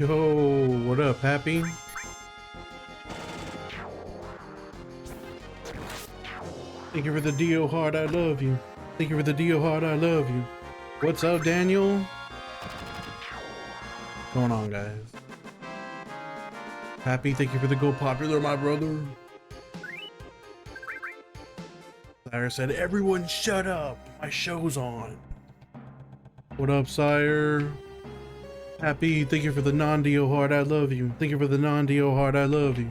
Yo, what up, Happy? Thank you for the Dio heart, I love you. Thank you for the Dio heart, I love you. What's up, Daniel? What's going on, guys? Happy, thank you for the Go Popular, my brother. Sire said, everyone shut up, my show's on. What up, Sire? Happy, thank you for the non-Dio heart, I love you. Thank you for the non-Dio heart, I love you.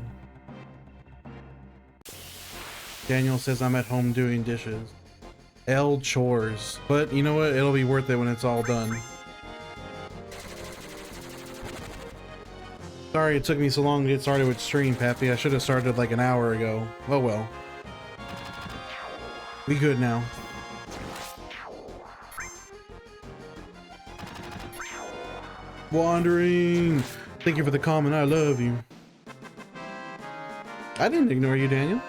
Daniel says I'm at home doing dishes. L chores. But you know what? It'll be worth it when it's all done. Sorry it took me so long to get started with stream, Pappy. I should have started like an hour ago. Oh well. We good now. Wandering. Thank you for the comment. I love you. I didn't ignore you, Daniel.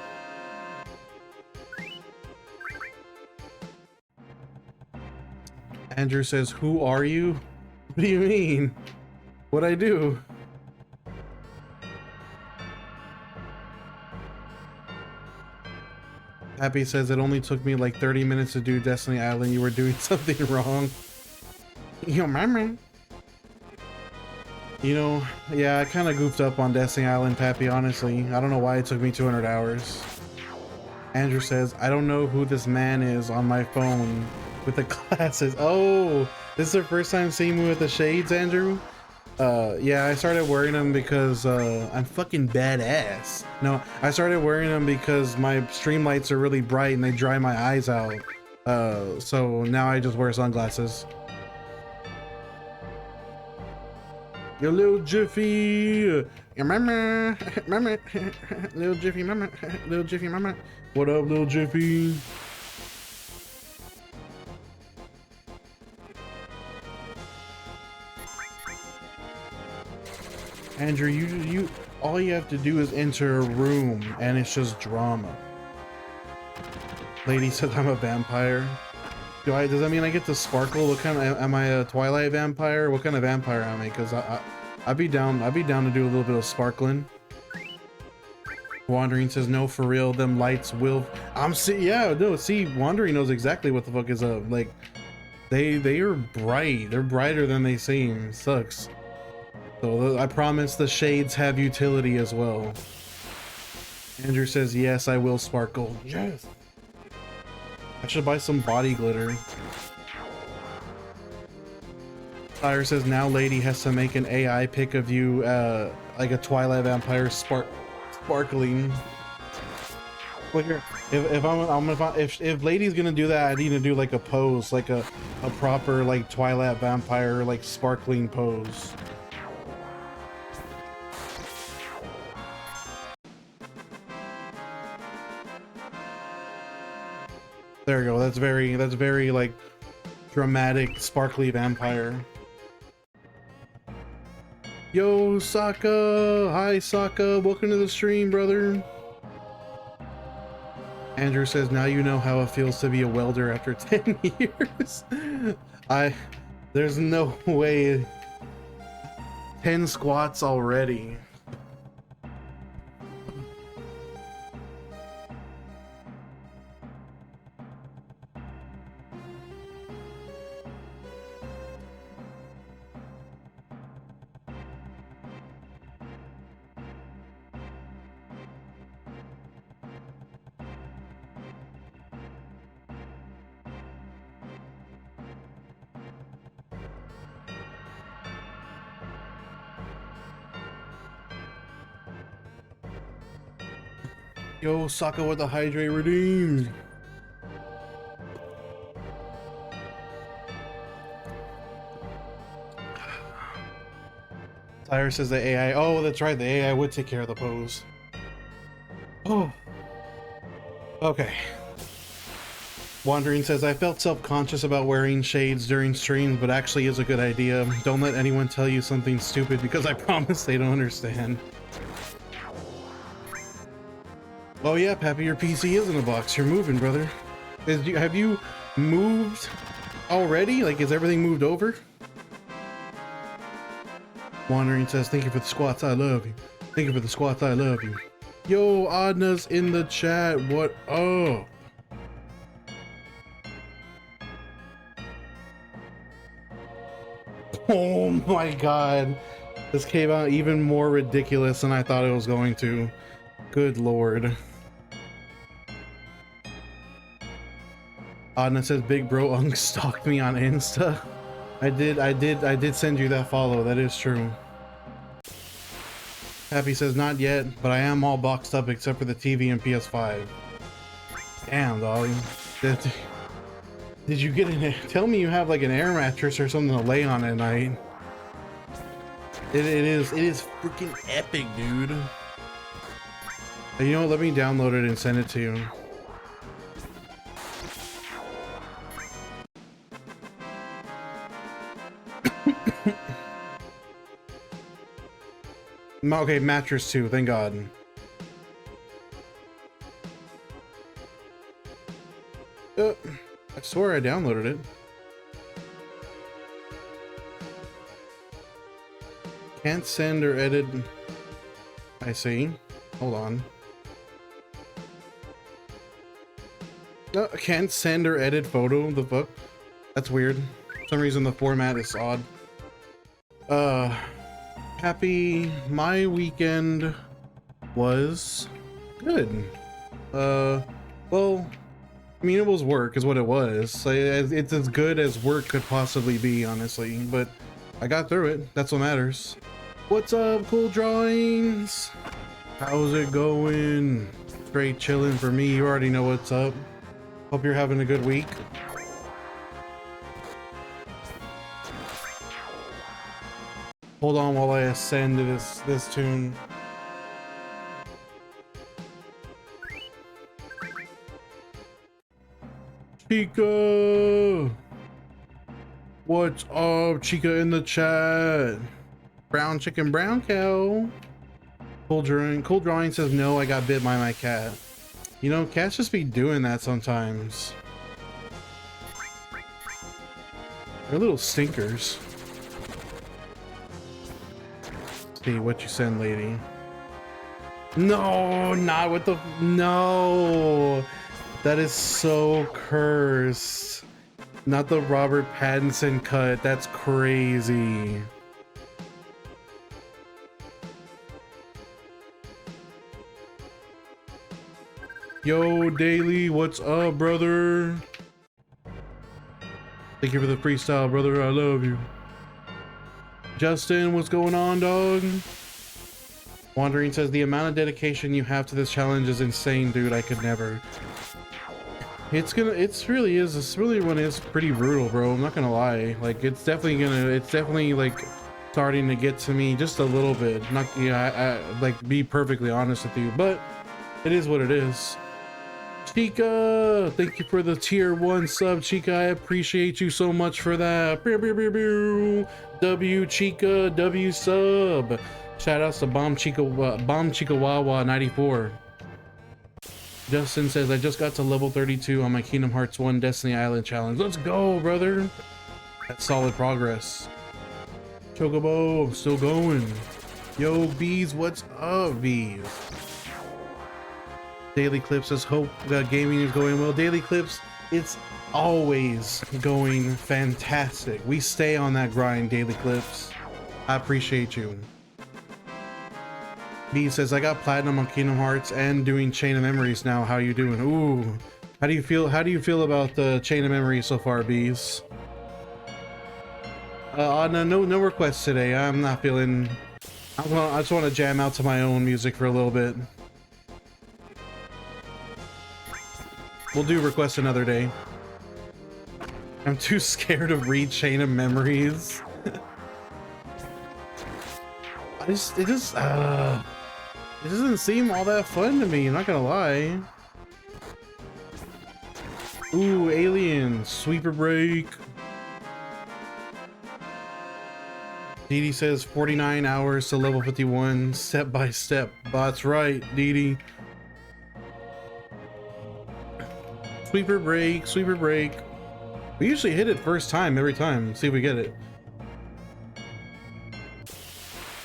Andrew says, who are you? What do you mean? What'd I do? Happy says, it only took me like 30 minutes to do Destiny Island. You were doing something wrong. Yo, mama. You know, yeah, I kind of goofed up on Destiny Island, Pappy, honestly. I don't know why it took me 200 hours. Andrew says, I don't know who this man is on my phone with the glasses. Oh, this is the first time seeing me with the shades, Andrew? Yeah, I started wearing them because I'm fucking badass. No, I started wearing them because my stream lights are really bright and they dry my eyes out. So now I just wear sunglasses. Yo, little Jiffy, mama, mama, little Jiffy, mama, little Jiffy, mama. What up, little Jiffy? Andrew, you, all you have to do is enter a room, and it's just drama. Lady says I'm a vampire. Does that mean I get to sparkle? What kind of, am I a Twilight vampire? What kind of vampire am I? Because I'd be down to do a little bit of sparkling. Wandering says no, for real, them lights will. Yeah, no, see, Wandering knows exactly what the fuck is up. Like, they are bright. They're brighter than they seem. Sucks. So I promise the shades have utility as well. Andrew says yes, I will sparkle. Yes. I should buy some body glitter. Sire says now lady has to make an AI pic of you like a Twilight vampire sparkling. Look here, if lady's gonna do that, I need to do like a pose, like a proper like Twilight vampire like sparkling pose. There we go. That's very like dramatic, sparkly vampire. Yo, Sokka! Hi, Sokka. Welcome to the stream, brother. Andrew says, now you know how it feels to be a welder after 10 years. There's no way. 10 squats already. Yo, Sokka with the hydrate redeemed. Tyre says the AI. Oh, that's right. The AI would take care of the pose. Oh. Okay. Wandering says, I felt self-conscious about wearing shades during streams, but actually is a good idea. Don't let anyone tell you something stupid because I promise they don't understand. Oh yeah, Pappy, your PC is in a box. You're moving, brother. Have you moved already? Like, is everything moved over? Wandering says, thank you for the squats, I love you. Thank you for the squats, I love you. Yo, Adna's in the chat, what up? Oh my god. This came out even more ridiculous than I thought it was going to. Good lord. Adna says, big bro Unk stalked me on Insta. I did send you that follow, that is true. Happy says, not yet, but I am all boxed up except for the TV and PS5. Damn, dog. Did you get an... Tell me you have like an air mattress or something to lay on at night. It is freaking epic, dude. You know what, let me download it and send it to you. Okay, mattress too, thank god. I swear I downloaded it. Can't send or edit. I see. Hold on. No, can't send or edit photo. The fuck? That's weird. For some reason the format is odd. Happy. My weekend was good. Well, I mean, it was work is what it was. It's as good as work could possibly be, honestly, but I got through it. That's what matters. What's up, Cool Drawings? How's it going? Straight chilling for me. You already know what's up. Hope you're having a good week. Hold on while I ascend to this tune. Chica! What's up, Chica in the chat? Brown chicken, brown cow. Cool drawing says, no, I got bit by my cat. You know, cats just be doing that sometimes. They're little stinkers. Let's see what you send, lady. No, not with the... No! That is so cursed. Not the Robert Pattinson cut. That's crazy. Yo, Daily, what's up, brother? Thank you for the freestyle, brother. I love you. Justin, what's going on, dog? Wandering says, the amount of dedication you have to this challenge is insane, dude. I could never. This really one is pretty brutal, bro. I'm not gonna lie. Like, it's definitely like starting to get to me just a little bit. Not, yeah, I like be perfectly honest with you, but it is what it is. Chica, thank you for the tier 1 sub, Chica. I appreciate you so much for that. W Chica, W sub. Shout outs to Bomb Chica Wawa 94. Justin says, I just got to level 32 on my Kingdom Hearts 1 Destiny Island challenge. Let's go, brother. That's solid progress. Chocobo, still going. Yo, Bees, what's up, Bees? Daily Clips says, hope that gaming is going well. Daily Clips, it's always going fantastic. We stay on that grind, Daily Clips. I appreciate you. B says, I got platinum on Kingdom Hearts and doing Chain of Memories now. How you doing? Ooh, how do you feel about the Chain of Memories so far, Bees? No requests today. I'm not feeling. I just want to jam out to my own music for a little bit. We'll do requests another day. I'm too scared to read Chain of Memories. It doesn't seem all that fun to me, I'm not gonna lie. Ooh, Alien, Sweeper Break. Dee says 49 hours to level 51, step by step. That's right, Dee. Sweeper Break, Sweeper Break. We usually hit it first time every time. See if we get it.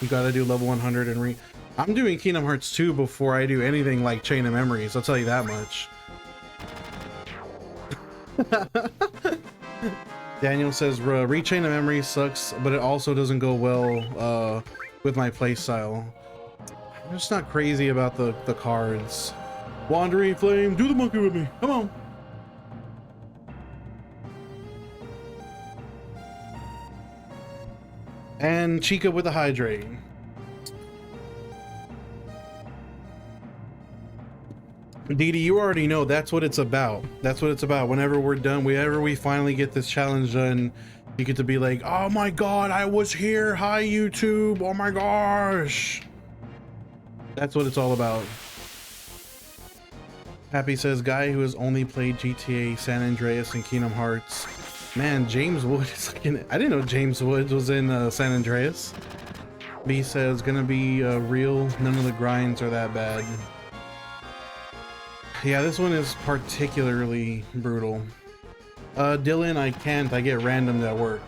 You gotta do level 100 and I'm doing Kingdom Hearts 2 before I do anything like Chain of Memories, I'll tell you that much. Daniel says, Rechain of Memories sucks, but it also doesn't go well with my playstyle. I'm just not crazy about the cards. Wandering Flame, do the monkey with me, come on. And Chica with the hydrate. Didi, you already know that's what it's about. That's what it's about. Whenever we're done, whenever we finally get this challenge done, you get to be like, oh my god, I was here. Hi, YouTube. Oh my gosh. That's what it's all about. Happy says, guy who has only played GTA, San Andreas, and Kingdom Hearts. Man, James Wood is like I didn't know James Woods was in San Andreas. B says, gonna be real. None of the grinds are that bad. Yeah, this one is particularly brutal. Dylan, I can't. I get randomed at work.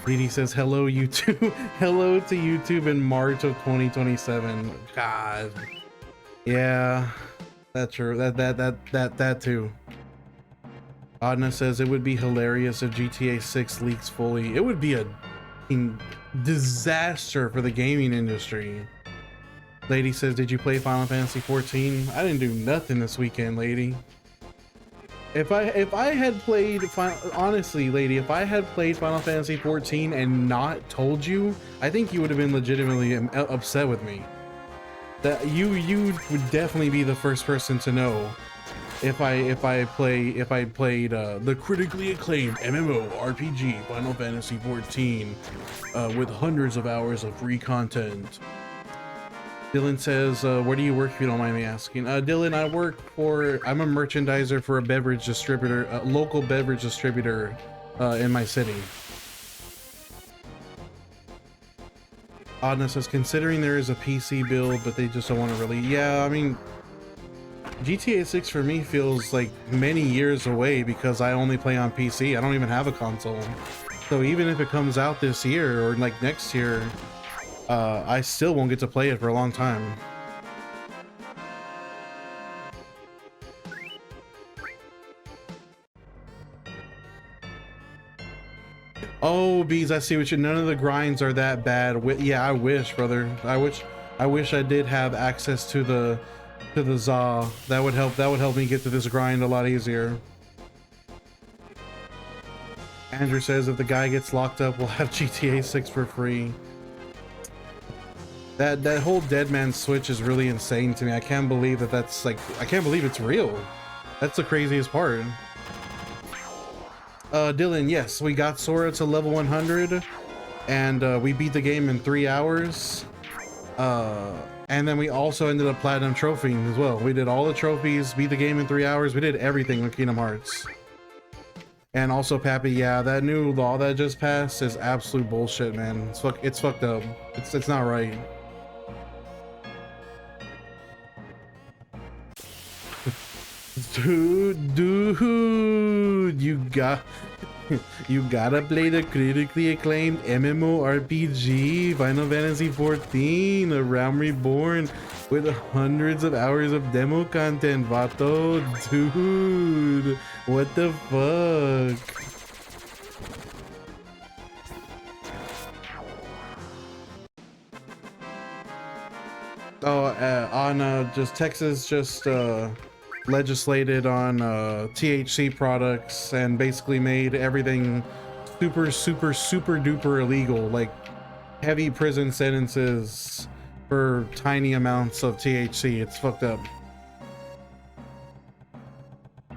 Didi says, hello, YouTube. Hello to YouTube in March of 2027. God. Yeah, that's true. That too. Adna says, it would be hilarious if GTA 6 leaks fully. It would be a disaster for the gaming industry. Lady says, did you play Final Fantasy 14? I didn't do nothing this weekend, lady. If I had played, honestly, lady, if I had played Final Fantasy 14 and not told you, I think you would have been legitimately upset with me. That you would definitely be the first person to know if I played the critically acclaimed MMORPG Final Fantasy 14 with hundreds of hours of free content. Dylan says, where do you work if you don't mind me asking? Dylan, I'm a merchandiser for a beverage distributor, a local beverage distributor in my city. Adna says, considering there is a PC build, but they just don't want to release. Yeah, I mean, GTA 6 for me feels like many years away because I only play on PC. I don't even have a console. So even if it comes out this year or like next year, I still won't get to play it for a long time. Oh, Bees, I see what you. None of the grinds are that bad. Yeah, I wish, brother. I wish I did have access to the ZA. That would help me get to this grind a lot easier. Andrew says, if the guy gets locked up, we'll have GTA 6 for free. That whole dead man switch is really insane to me. I can't believe that's like, I can't believe it's real. That's the craziest part. Dylan, yes, we got Sora to level 100 and we beat the game in 3 hours. And then we also ended up platinum trophying as well. We did all the trophies, beat the game in 3 hours. We did everything with Kingdom Hearts. And also, Pappy, yeah, that new law that just passed is absolute bullshit, man. It's fucked up. It's not right. Dude, you gotta play the critically acclaimed MMORPG Final Fantasy 14, A Realm Reborn, with hundreds of hours of demo content, vato. Dude, what the fuck? Oh, Texas just legislated on THC products and basically made everything super duper illegal, like heavy prison sentences for tiny amounts of THC. It's fucked up.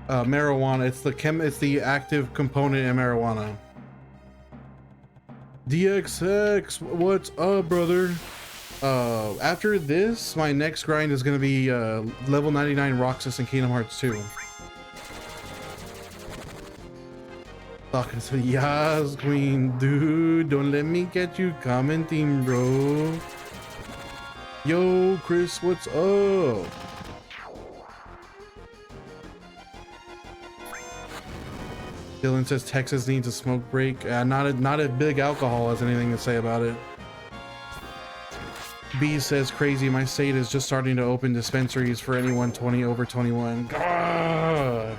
Marijuana, it's the active component in marijuana. DXX, what's up, brother? After this, my next grind is gonna be level 99 Roxas in Kingdom Hearts 2. Talking to Yas Queen, dude, don't let me get you commenting, bro. Yo, Chris, what's up? Dylan says Texas needs a smoke break. Not a big alcohol has anything to say about it. B says crazy. My state is just starting to open dispensaries for anyone 20 over 21. Gah!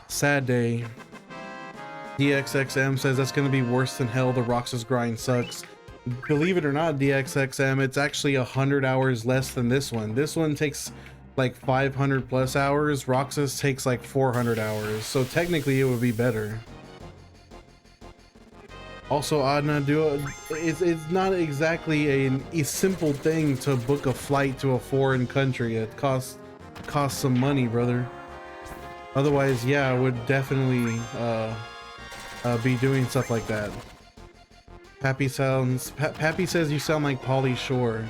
Sad day. DXXM says that's gonna be worse than hell. The Roxas grind sucks. Believe it or not, DXXM, it's actually 100 hours less than this one. This one takes like 500 plus hours. Roxas takes like 400 hours. So technically it would be better. Also, Adna, it's not exactly a simple thing to book a flight to a foreign country. It costs some money, brother. Otherwise, yeah, I would definitely be doing stuff like that. Pappy says you sound like Pauly Shore.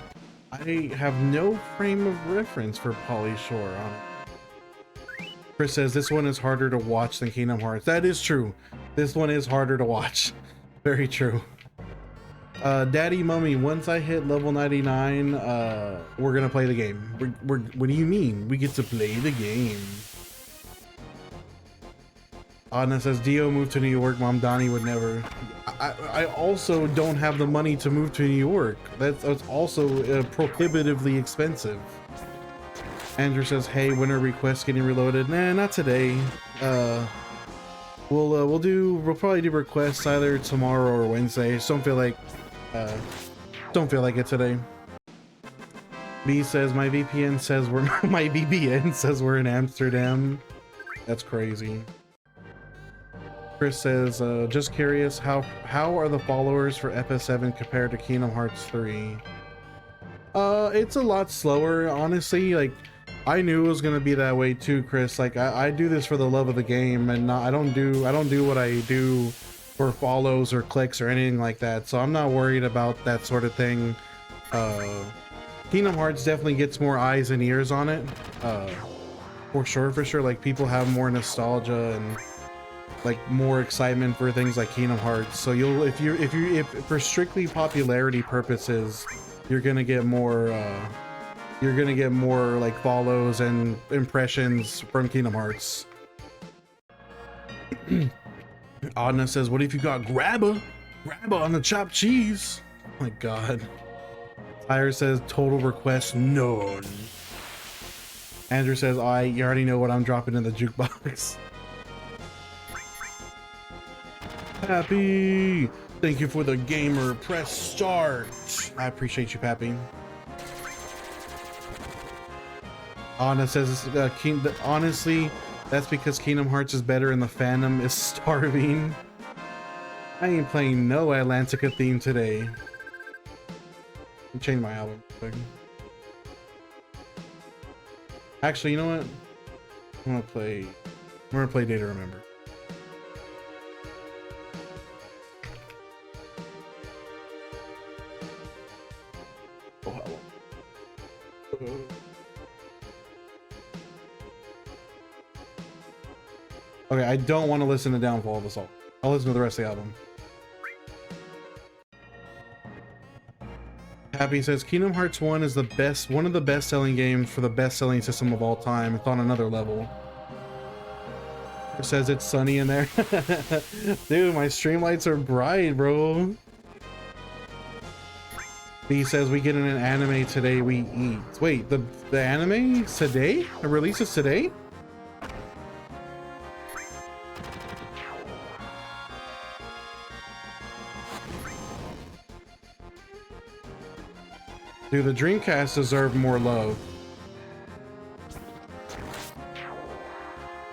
I have no frame of reference for Pauly Shore on it. Chris says this one is harder to watch than Kingdom Hearts. That is true. This one is harder to watch. Very true. Daddy Mummy, once I hit level 99, we're gonna play the game. What do you mean? We get to play the game. Anna says Dio moved to New York. Mom Donnie would never. I also don't have the money to move to New York. That's also prohibitively expensive. Andrew says, hey, when are requests getting reloaded? Nah, not today. We'll probably do requests either tomorrow or Wednesday. Just don't feel like it today. B says my VPN says my VPN says we're in Amsterdam. That's crazy. Chris says, just curious, how are the followers for FS7 compared to Kingdom Hearts 3? It's a lot slower, honestly. Like, I knew it was gonna be that way too, Chris. Like, I do this for the love of the game, and I don't do what I do for follows or clicks or anything like that. So I'm not worried about that sort of thing. Kingdom Hearts definitely gets more eyes and ears on it. For sure. Like, people have more nostalgia and like more excitement for things like Kingdom Hearts. So if for strictly popularity purposes, you're gonna get more like follows and impressions from Kingdom Hearts. Adna says, what if you got grabba on the chopped cheese? Oh my god. Tyre says total request none. Andrew says, you already know what I'm dropping in the jukebox. Pappy, thank you for the gamer. Press start. I appreciate you, Pappy. Anna says, honestly, that's because Kingdom Hearts is better and the fandom is starving. I ain't playing no Atlantica theme today. Let me change my album. Actually, you know what? I'm gonna play Day to Remember. Okay, I don't want to listen to Downfall of Assault. I'll listen to the rest of the album. Happy says Kingdom Hearts 1 is one of the best selling games for the best selling system of all time. It's on another level. It says it's sunny in there. Dude, my stream lights are bright, bro. B says we get in an anime today we eat. Wait, the anime today? It releases today? Dude, the Dreamcast deserved more love.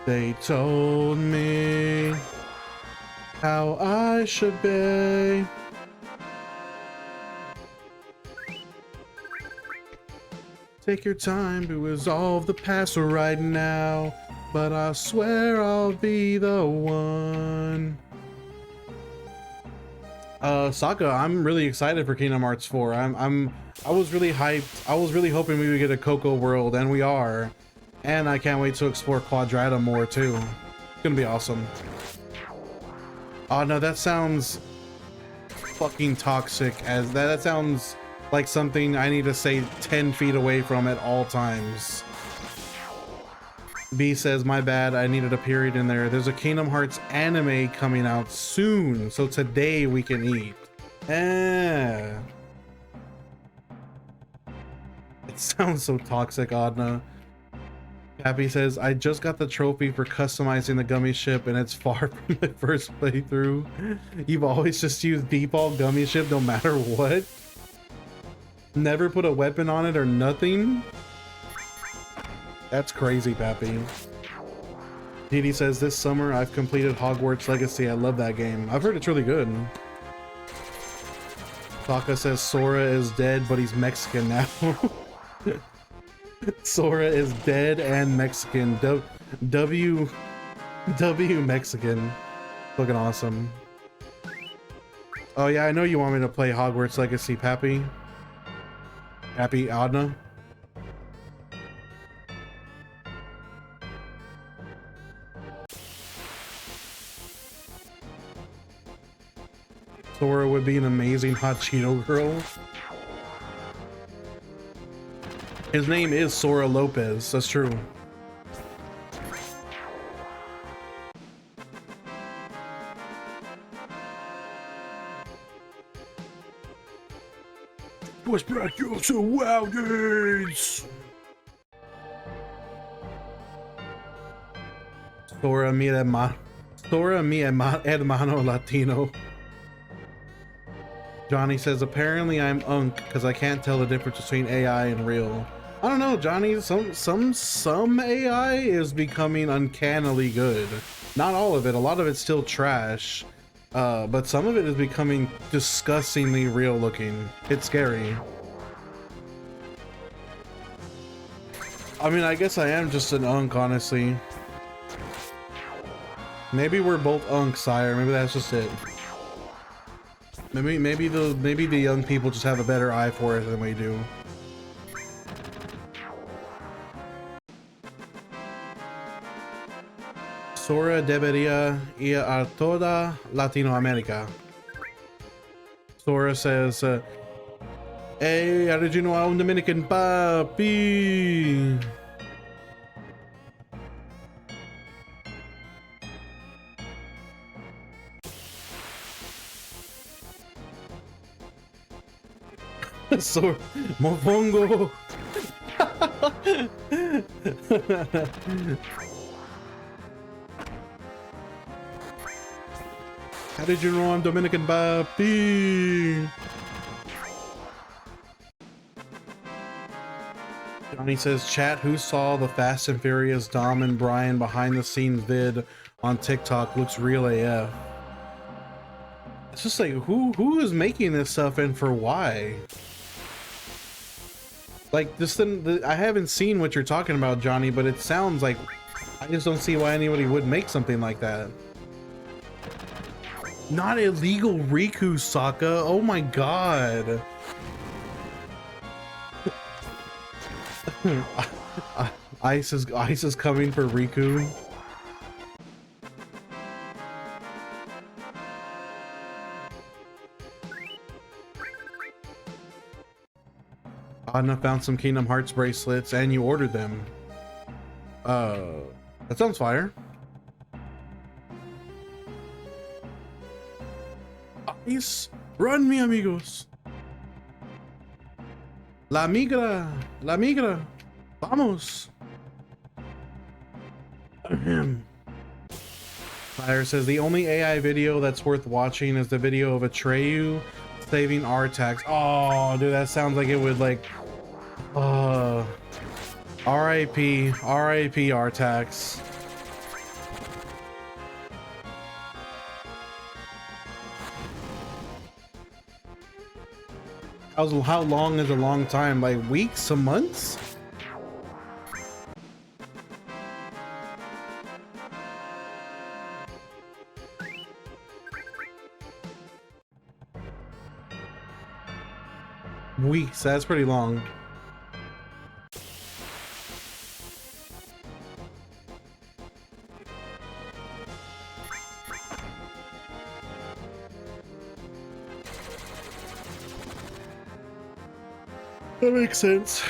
They told me how I should be. Take your time to resolve the past right now, but I swear I'll be the one. Sokka, I'm really excited for Kingdom Hearts 4. I was really hyped. I was really hoping we would get a Coco world, and we are. And I can't wait to explore Quadrata more too. It's gonna be awesome. Oh no, that sounds fucking toxic. As that sounds like something I need to stay 10 feet away from at all times. B says, my bad, I needed a period in there. There's a Kingdom Hearts anime coming out soon, so today we can eat. Eh. It sounds so toxic, Adna. Happy says, I just got the trophy for customizing the gummy ship and it's far from my first playthrough. You've always just used default gummy ship no matter what? Never put a weapon on it or nothing? That's crazy, Pappy. Didi says, this summer I've completed Hogwarts Legacy. I love that game. I've heard it's really good. Taka says Sora is dead, but he's Mexican now. Sora is dead and Mexican. W Mexican. Looking awesome. Oh yeah, I know you want me to play Hogwarts Legacy, Pappy. Pappy Adna. Sora would be an amazing hot Cheeto girl. His name is Sora Lopez, that's true. Push back your surroundings! Sora mi hermano Latino. Johnny says, apparently I'm unk because I can't tell the difference between AI and real. I don't know, Johnny, some AI is becoming uncannily good. Not all of it, a lot of it's still trash. But some of it is becoming disgustingly real looking. It's scary. I mean, I guess I am just an unk, honestly. Maybe we're both unks, sire. Maybe that's just it. Maybe the young people just have a better eye for it than we do. Sora debería ir a toda Latinoamérica. Sora says, hey, original a un Dominican papi. Sora, mofongo. How did you know I'm Dominican papi? Johnny says, chat, who saw the Fast and Furious Dom and Brian behind the scenes vid on TikTok? Looks real AF. It's just like, who is making this stuff and for why? Like, this thing, I haven't seen what you're talking about, Johnny, but it sounds like, I just don't see why anybody would make something like that. Not illegal Riku, Sokka. Oh my god. Ice is coming for Riku. Anna found some Kingdom Hearts bracelets and you ordered them. That sounds fire. Ice, run mi amigos. La migra, vamos. Fire says the only AI video that's worth watching is the video of Atreyu saving Artax. Oh, dude, that sounds like it would like, R.I.P. Artax. How long is a long time? Like weeks, some months? Weeks, that's pretty long. That makes sense.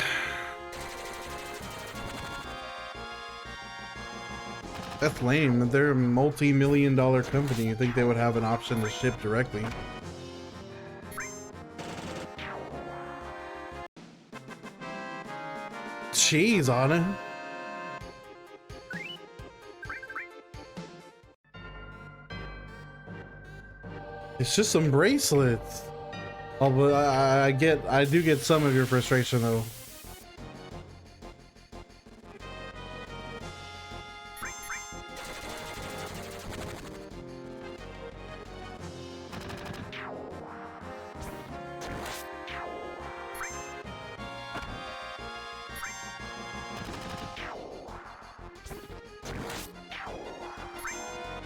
That's lame. They're a multi-million-dollar company. You think they would have an option to ship directly? Jeez, Anna. It's just some bracelets. Oh, but I do get some of your frustration though.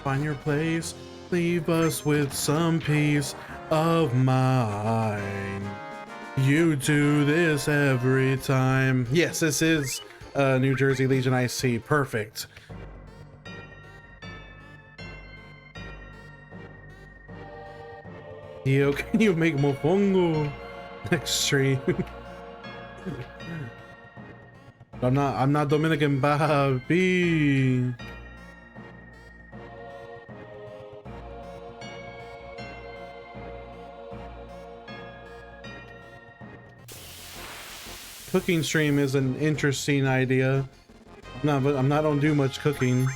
Find your place, leave us with some peace of mind. You do this every time. Yes, this is New Jersey Legion IC. Perfect. Yo, can you make mofongo next stream? I'm not Dominican Bobby. Cooking stream is an interesting idea. No, but I don't do much cooking.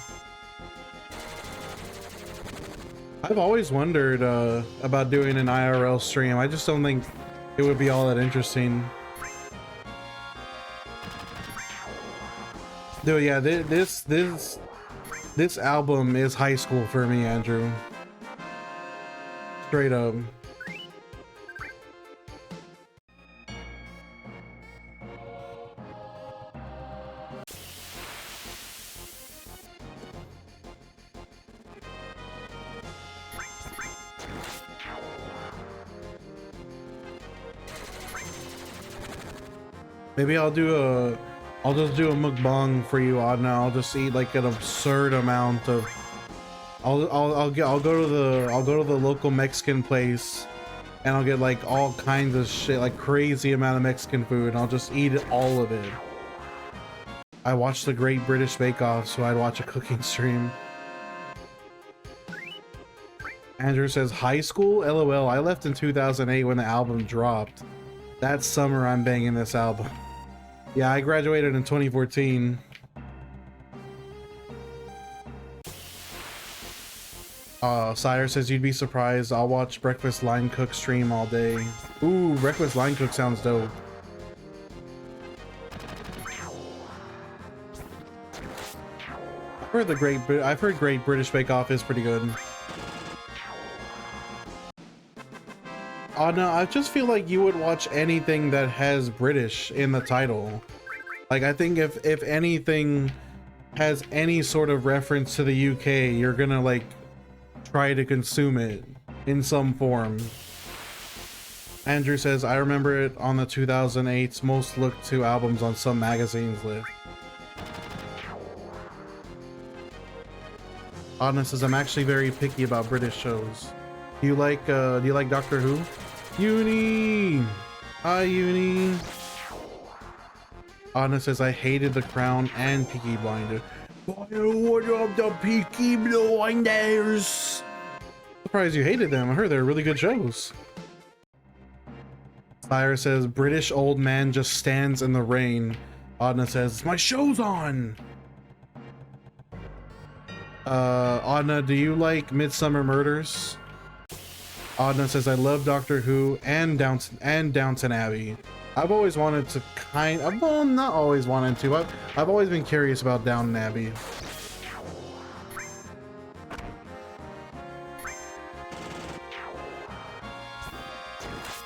I've always wondered about doing an IRL stream. I just don't think it would be all that interesting. Dude, yeah, this album is high school for me, Andrew. Straight up. Maybe I'll just do a mukbang for you, Adna. I'll just eat like an absurd amount of. I'll go to the local Mexican place, and I'll get like all kinds of shit, like crazy amount of Mexican food, and I'll just eat all of it. I watched the Great British Bake Off, so I'd watch a cooking stream. Andrew says high school. LOL. I left in 2008 when the album dropped. That summer I'm banging this album. Yeah, I graduated in 2014. Sire says you'd be surprised. I'll watch Breakfast Line Cook stream all day. Ooh, Breakfast Line Cook sounds dope. I've heard Great British Bake Off is pretty good. No, I just feel like you would watch anything that has British in the title. Like, I think if anything has any sort of reference to the UK, you're gonna like try to consume it in some form. Andrew says, I remember it on the 2008's most looked to albums on some magazines list. Adna says, I'm actually very picky about British shows. Do you like Doctor Who? Uni! Hi, Uni! Adna says, I hated The Crown and Peaky Blinders. What up, the Peaky Blinders? Surprised you hated them. I heard they're really good shows. Sire says, British old man just stands in the rain. Adna says, my show's on! Adna, do you like Midsummer Murders? Adna says, I love Doctor Who and Downton Abbey. I've always wanted to well, not always wanted to. I've always been curious about Downton Abbey.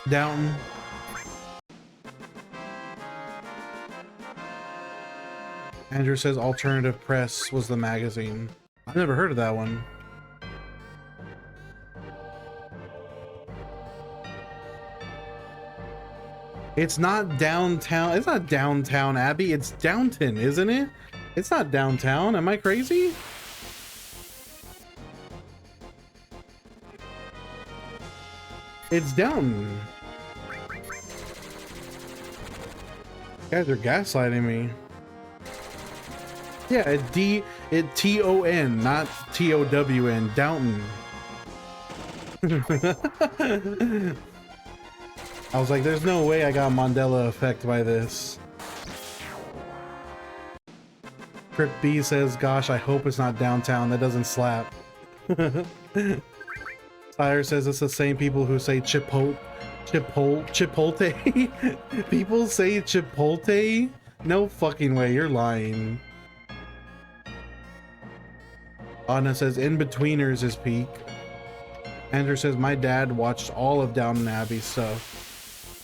Downton. Andrew says Alternative Press was the magazine. I've never heard of that one. It's not downtown. It's not Downtown Abbey. It's Downton, isn't it? It's not downtown. Am I crazy? It's Downton. You guys are gaslighting me. Yeah, It T-O-N, not T-O-W-N. Downton. I was like, there's no way I got Mandela effect by this. Crypt B says, gosh, I hope it's not downtown. That doesn't slap. Tyre says it's the same people who say Chipotle. People say Chipotle? No fucking way, you're lying. Anna says In-Betweeners is peak. Andrew says my dad watched all of Downton Abbey, so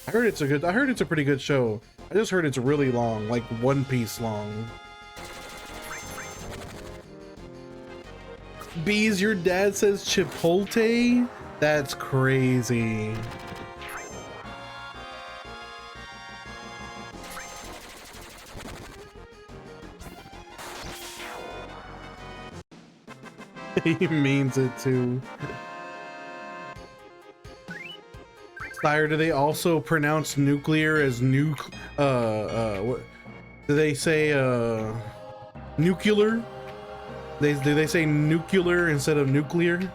I heard it's a pretty good show. I just heard it's really long, like One Piece long. Bees, your dad says Chipotle? That's crazy. He means it too. Sire, do they also pronounce nuclear as what do they say, nuclear? Do they say nuclear instead of nuclear?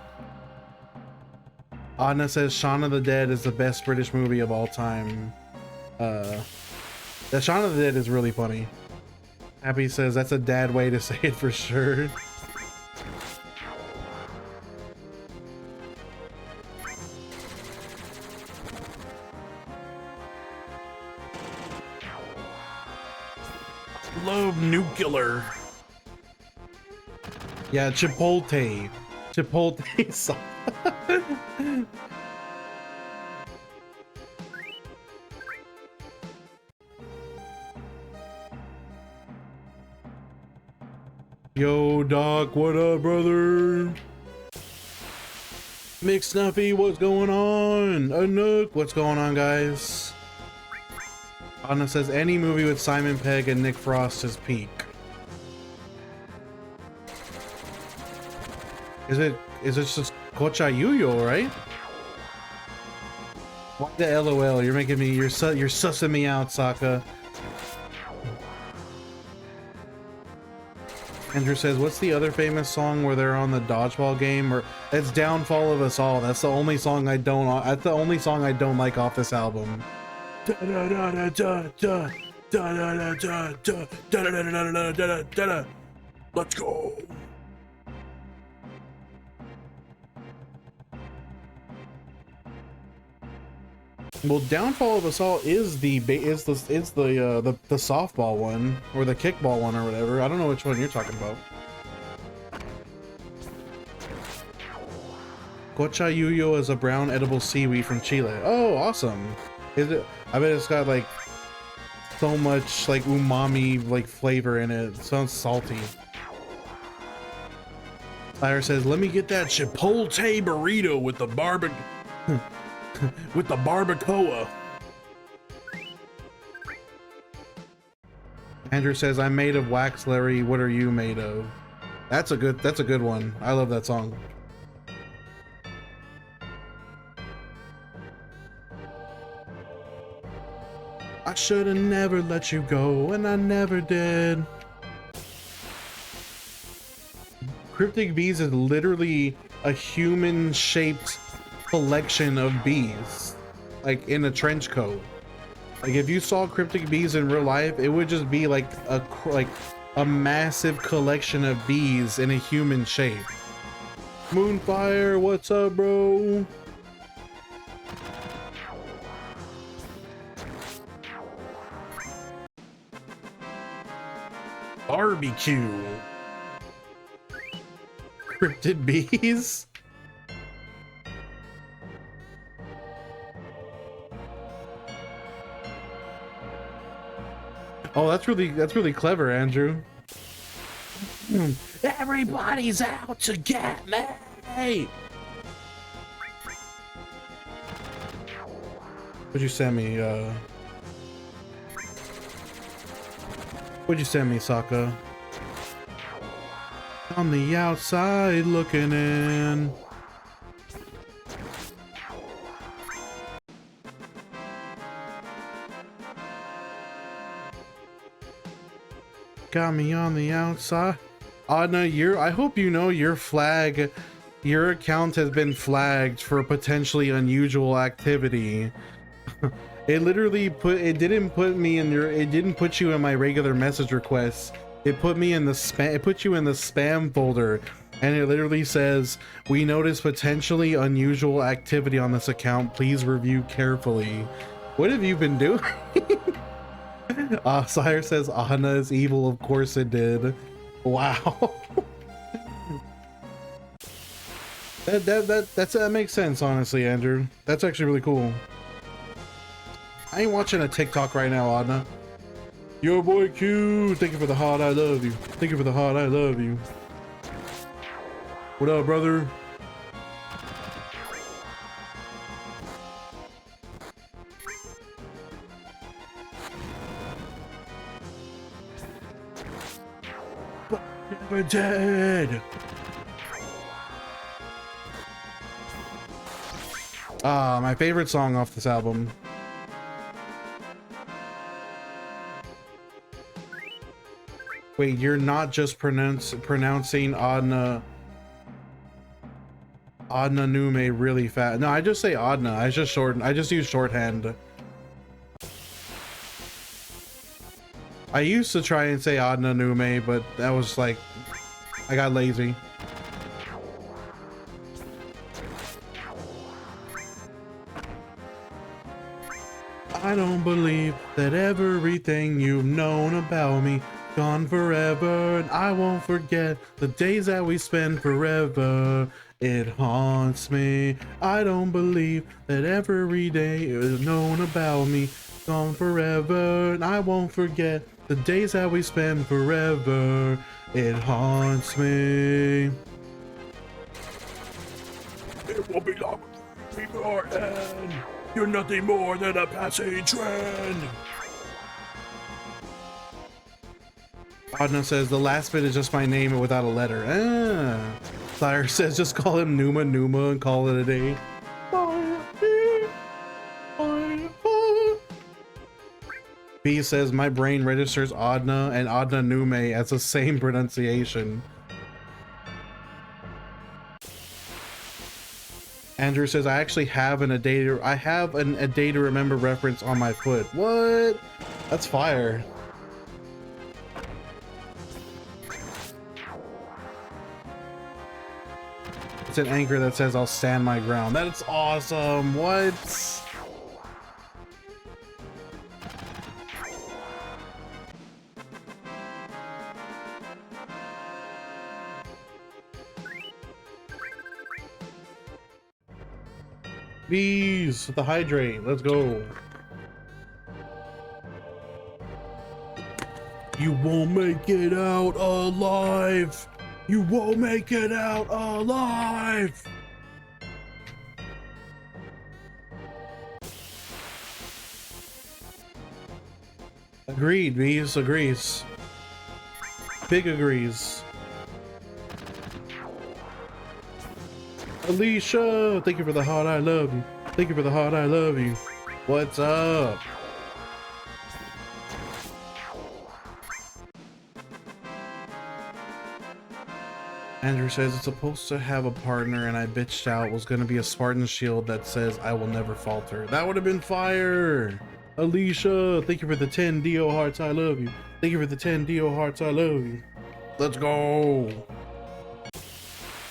Anna says Shaun of the Dead is the best British movie of all time. That Shaun of the Dead is really funny. Happy says that's a dad way to say it for sure. Love nuclear. Yeah, Chipotle. Chipotle sauce. Yo, Doc, what up, brother? Mick Snuffy, what's going on? Anook, what's going on, guys? Anna says any movie with Simon Pegg and Nick Frost is peak. Is it just Kocha Yuyo, right? Why the LOL? You're making me, you're sussing me out, Sokka. Andrew says, what's the other famous song where they're on the dodgeball game? Or it's Downfall of Us All. That's the only song I don't like off this album. Let's go. Well, Downfall of Us All is the softball one or the kickball one or whatever. I don't know which one you're talking about. Gocha Yuyo is a brown edible seaweed from Chile. Oh, awesome. Is it? I bet it's got like so much like umami like flavor in it. It sounds salty. Tyre says, let me get that Chipotle burrito with the barbecue. With the barbacoa. Andrew says, I'm made of wax, Larry. What are you made of? That's a good one. I love that song. I should have never let you go, and I never did. Cryptic bees is literally a human-shaped collection of bees, like in a trench coat. Like if you saw cryptic bees in real life, it would just be like a massive collection of bees in a human shape. Moonfire, what's up, bro? Barbecue. Cryptid bees? Oh, that's really clever, Andrew. Everybody's out to get me. What'd you send me? What'd you send me, Sokka? On the outside looking in. Got me on the outside. Anna, I hope you know your account has been flagged for potentially unusual activity. It literally it didn't put you in my regular message requests. It put me in the spam, it put you in the spam folder, and it literally says, "We noticed potentially unusual activity on this account. Please review carefully." What have you been doing? Sire says Anna is evil. Of course it did. Wow. That makes sense, honestly, Andrew. That's actually really cool. I ain't watching a TikTok right now, Adna. Yo, boy Q, thank you for the heart, I love you. Thank you for the heart, I love you. What up, brother? Never dead. Ah, my favorite song off this album. Wait, you're not just pronouncing Adna Nume really fast. No, I just say Adna. I just use shorthand. I used to try and say Adna Nume, but that was like, I got lazy. I don't believe that everything you've known about me gone forever, and I won't forget the days that we spent forever. It haunts me. I don't believe that every day is known about me gone forever, and I won't forget the days that we spent forever. It haunts me. It won't be long before end. You're nothing more than a passing trend. Adna says the last bit is just my name without a letter. Ah. Sire says just call him Numa and call it a day. B says my brain registers Adna and Adna Nume as the same pronunciation. Andrew says I actually have a day to remember reference on my foot. What? That's fire. It's an anchor that says I'll stand my ground. That's awesome. What? Bees, the hydrate. Let's go. You won't make it out alive. You won't make it out alive. Agreed, Bees agrees. Big agrees. Alicia, thank you for the heart, I love you. Thank you for the heart, I love you. What's up? Andrew says it's supposed to have a partner and I bitched out was gonna be a Spartan shield that says I will never falter. That would have been fire. Alicia, thank you for the 10 Dio hearts, I love you. Thank you for the 10 Dio hearts, I love you. Let's go.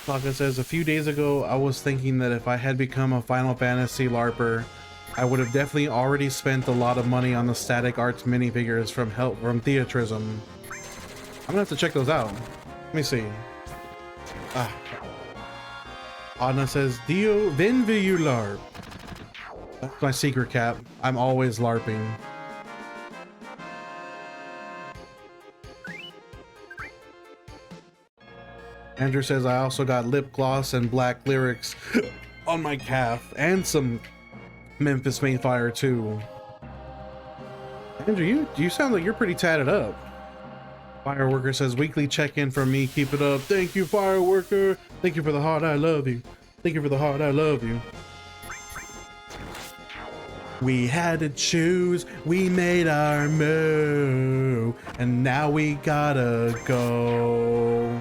Taka says a few days ago I was thinking that if I had become a Final Fantasy LARPer, I would have definitely already spent a lot of money on the static arts minifigures from Theatrism. I'm gonna have to check those out. Let me see. Adna says, Dio, then will you LARP? That's my secret cap. I'm always LARPing. Andrew says, I also got lip gloss and black lyrics on my calf and some Memphis Mayfire too. Andrew, you sound like you're pretty tatted up. Fireworker says, weekly check-in from me. Keep it up. Thank you, Fireworker. Thank you for the heart. I love you. Thank you for the heart. I love you. We had to choose, we made our move, and now we gotta go.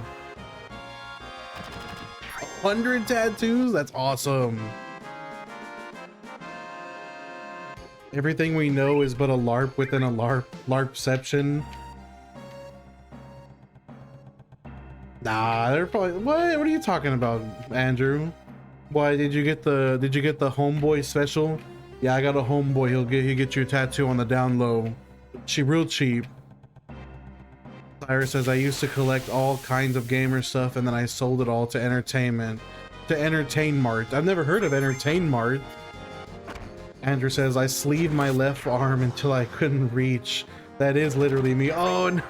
100 tattoos? That's awesome. Everything we know is but a LARP within a LARPception. Nah, they're probably, what are you talking about, Andrew? Why did you get the homeboy special? Yeah, I got a homeboy. He'll get you a tattoo on the down low. Real cheap. Cyrus says, I used to collect all kinds of gamer stuff and then I sold it all to entertainment. To Entertain Mart. I've never heard of Entertain Mart. Andrew says, I sleeved my left arm until I couldn't reach. That is literally me. Oh no.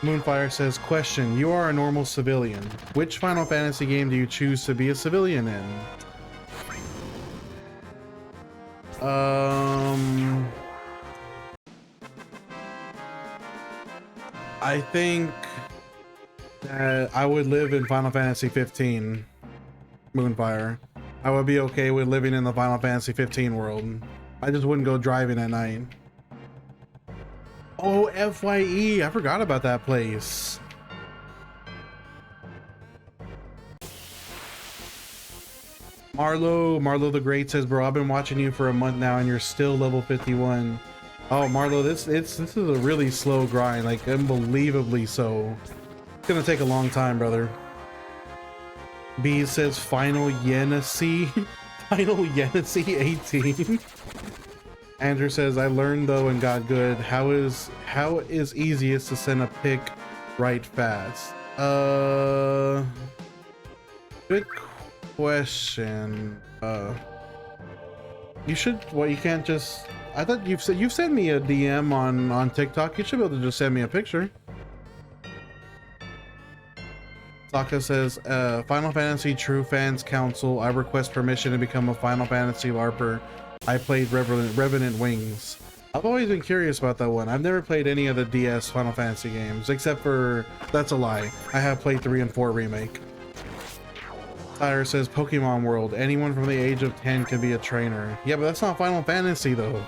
Moonfire says, question, you are a normal civilian. Which Final Fantasy game do you choose to be a civilian in? I think that I would live in Final Fantasy 15, Moonfire. I would be okay with living in the Final Fantasy 15 world. I just wouldn't go driving at night. Oh, FYE, I forgot about that place. Marlo the Great says, bro, I've been watching you for a month now and you're still level 51. Oh, Marlo, this is a really slow grind, like unbelievably so. It's gonna take a long time, brother. B says Final Yenesy, Final Yenesy 18. Andrew says, I learned though and got good. How is easiest to send a pic right fast? Good question. You should, well, you can't just, I thought you've sent me a DM on TikTok. You should be able to just send me a picture. Saka says, Final Fantasy True Fans Council, I request permission to become a Final Fantasy LARPer. I played Revenant Wings. I've always been curious about that one. I've never played any of the DS Final Fantasy games, except for, that's a lie, I have played 3 and 4 Remake. Tyre says, Pokemon World, anyone from the age of 10 can be a trainer. Yeah, but that's not Final Fantasy though.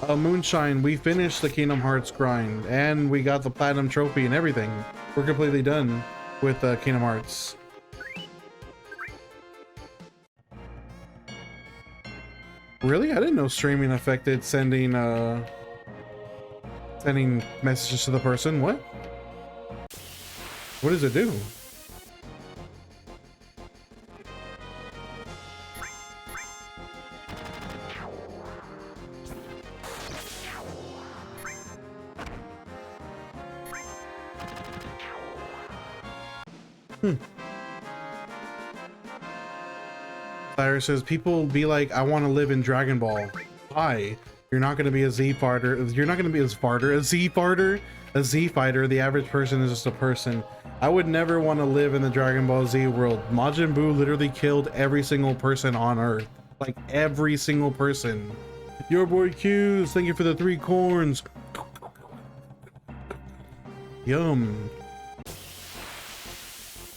Moonshine, we finished the Kingdom Hearts grind, and we got the Platinum Trophy and everything. We're completely done with Kingdom Hearts. Really? I didn't know streaming affected sending messages to the person. What? What does it do? Cyrus says, people be like, I want to live in Dragon Ball. Why? You're not going to be a Z-farter. You're not going to be a farter. A Z-farter? A Z-fighter. The average person is just a person. I would never want to live in the Dragon Ball Z world. Majin Buu literally killed every single person on Earth. Like, every single person. Your boy Q's, thank you for the 3 corns. Yum.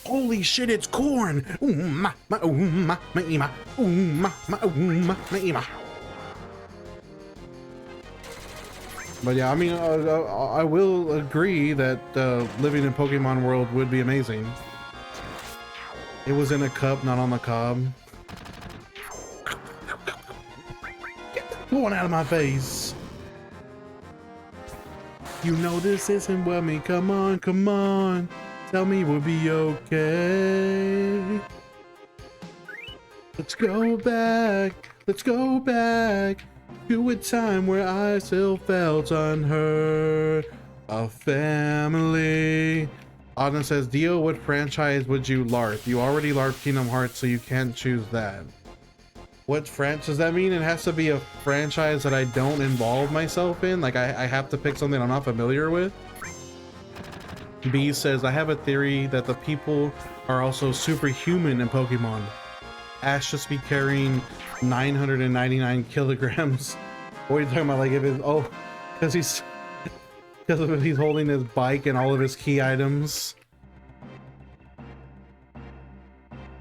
Holy shit, it's corn! But yeah, I mean, I will agree that living in Pokemon World would be amazing. It was in a cup, not on the cob. Get that corn out of my face! You know this isn't what me, come on, come on. Tell me we'll be okay. Let's go back to a time where I still felt unheard. A family. Auden says, Dio, what franchise would you LARP? You already LARP Kingdom Hearts, so you can't choose that. What franchise does that mean? It has to be a franchise that I don't involve myself in? Like I have to pick something I'm not familiar with? B says, I have a theory that the people are also superhuman in Pokemon. Ash just be carrying 999 kilograms. What are you talking about? Like if it's, oh, because he's holding his bike and all of his key items.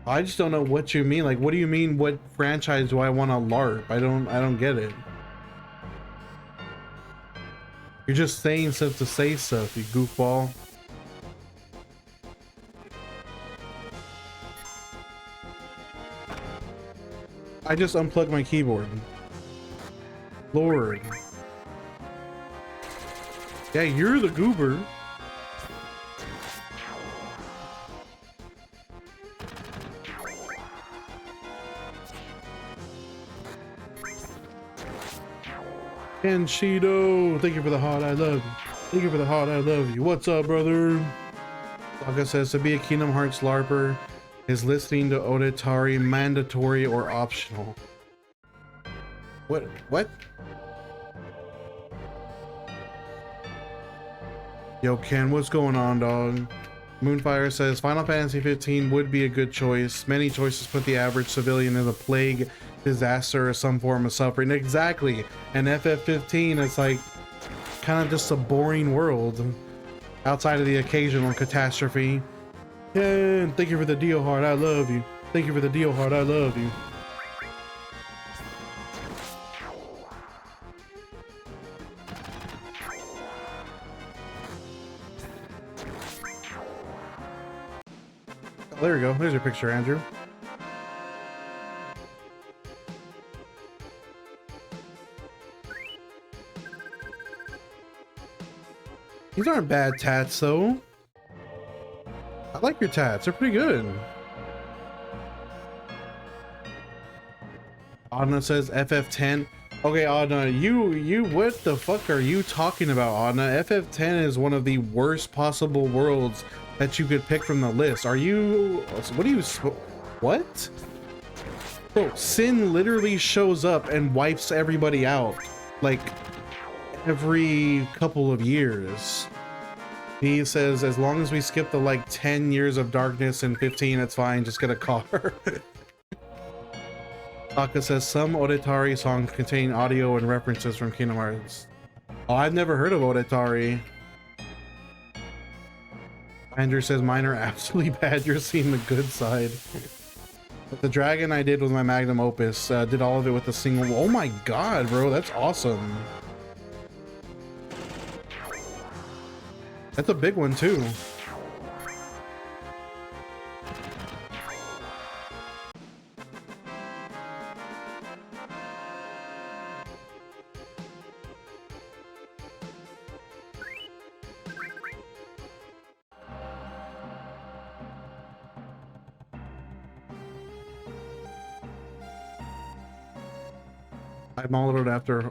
I just don't know what you mean. Like, what do you mean? What franchise do I want to LARP? I don't get it. You're just saying stuff to say stuff, you goofball. I just unplugged my keyboard. Lord. Yeah, you're the goober. And Shido, thank you for the heart, I love you. Thank you for the heart, I love you. What's up, brother? Saga says, to be a Kingdom Hearts LARPer, is listening to Odetari mandatory or optional? What? Yo, Ken, what's going on, dog? Moonfire says, Final Fantasy 15 would be a good choice. Many choices put the average civilian in a plague, disaster, or some form of suffering. Exactly. And FF15 is like kind of just a boring world outside of the occasional catastrophe. And thank you for the deal, heart. I love you. Thank you for the deal, heart. I love you. Oh, there we go. There's your picture, Andrew. These aren't bad tats, though. I like your tats. They're pretty good. Adna says FF10. Okay, Adna, you, what the fuck are you talking about, Adna? FF10 is one of the worst possible worlds that you could pick from the list. Are you, what are you, what? Bro, Sin literally shows up and wipes everybody out, like, every couple of years. He says, as long as we skip the, like, 10 years of darkness and 15, it's fine, just get a car. Taka says, some Odetari songs contain audio and references from Kingdom Hearts. Oh, I've never heard of Odetari. Andrew says, mine are absolutely bad. You're seeing the good side. But the dragon I did with my magnum opus, did all of it with a single. Oh my god, bro, that's awesome. That's a big one too.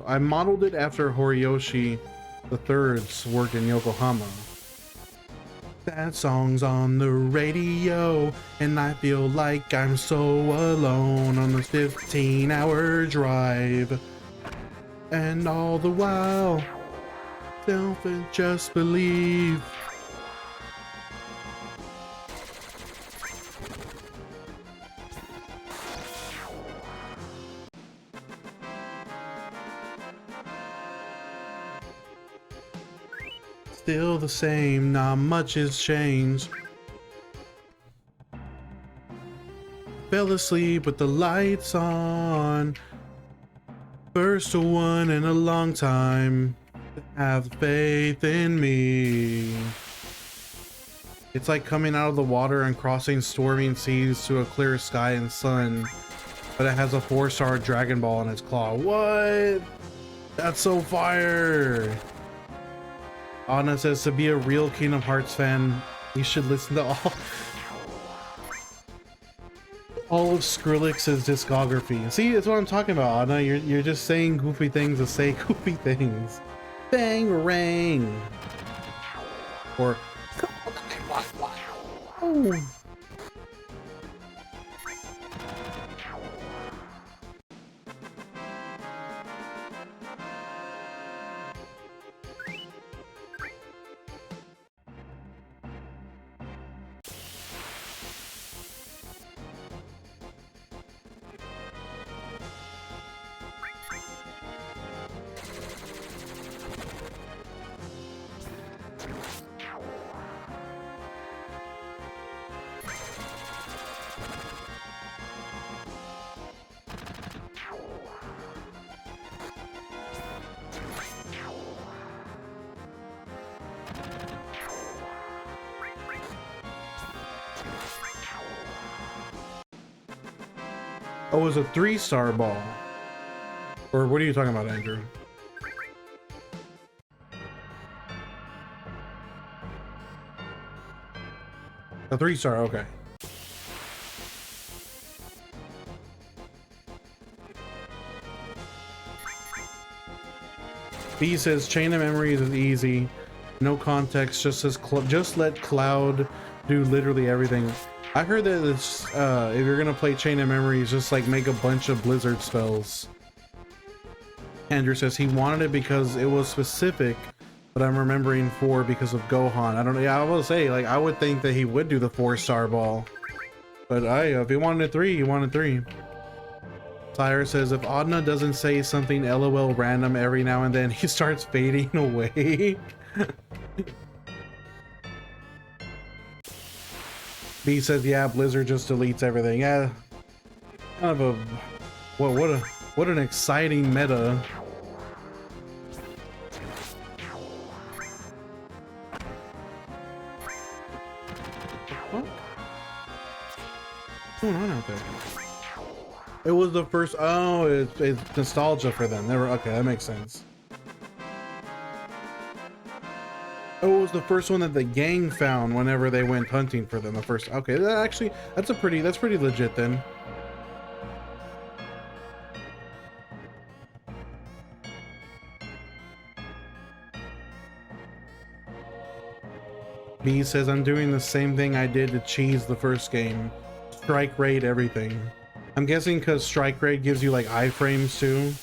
I modeled it after Horiyoshi the Third's work in Yokohama. That song's on the radio, and I feel like I'm so alone on this 15-hour drive. And all the while, self and just believe. Still the same, not much has changed. Fell asleep with the lights on. First one in a long time. Have faith in me. It's like coming out of the water and crossing storming seas to a clear sky and sun, but it has a 4-star Dragon Ball in its claw. What? That's so fire. Anna says, to be a real Kingdom Hearts fan, you should listen to all of Skrillex's discography. See, that's what I'm talking about, Anna. You're just saying goofy things to say goofy things. Bang-rang. Or oh. Oh, it was a 3-star ball. Or what are you talking about, Andrew? A 3-star, okay. B says chain of memories is easy, no context, just let Cloud do literally everything. I heard that it's if you're gonna play chain of memories, just like make a bunch of blizzard spells. Andrew says he wanted it because it was specific, but I'm remembering 4 because of Gohan. I don't know. Yeah, I will say, like, I would think that he would do the 4-star ball, but if he wanted 3, he wanted 3. Sire says if Adna doesn't say something LOL random every now and then, he starts fading away. B says yeah, Blizzard just deletes everything. Yeah, kind of a what an exciting meta. What's going on out there? It was the first. Oh, it's nostalgia for them. They were okay. That makes sense. Oh, it was the first one that the gang found whenever they went hunting for them. The first. Okay, that's pretty legit then. B says I'm doing the same thing I did to cheese the first game. Strike rate everything. I'm guessing because strike rate gives you like iframes too.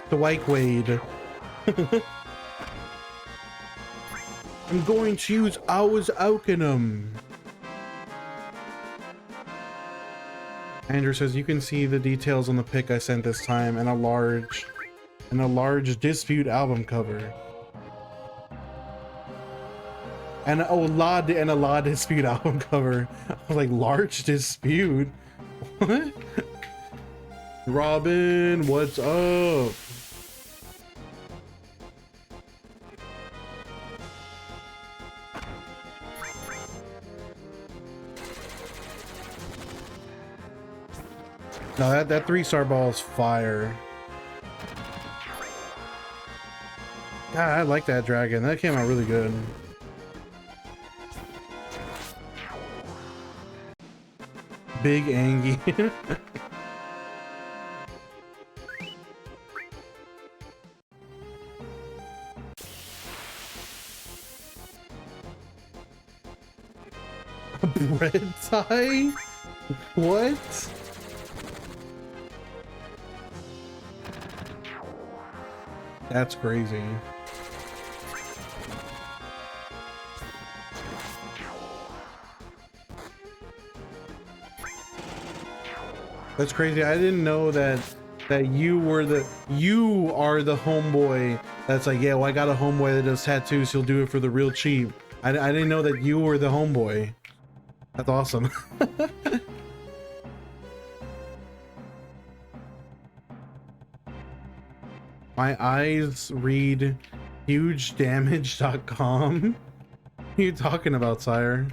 The White Wade. I'm going to use Ours Alkinum. Andrew says you can see the details on the pic I sent this time and a large Dispute album cover. And a La Dispute album cover. I was like, large Dispute? What? Robin, what's up? No, that 3-star ball is fire. God, I like that dragon. That came out really good. Big Angie. Red tie? What? That's crazy. That's crazy. I didn't know that you are the homeboy that's like, yeah, well, I got a homeboy that does tattoos, he'll do it for the real cheap. I didn't know that you were the homeboy. That's awesome. My eyes read hugedamage.com. What are you talking about, sire?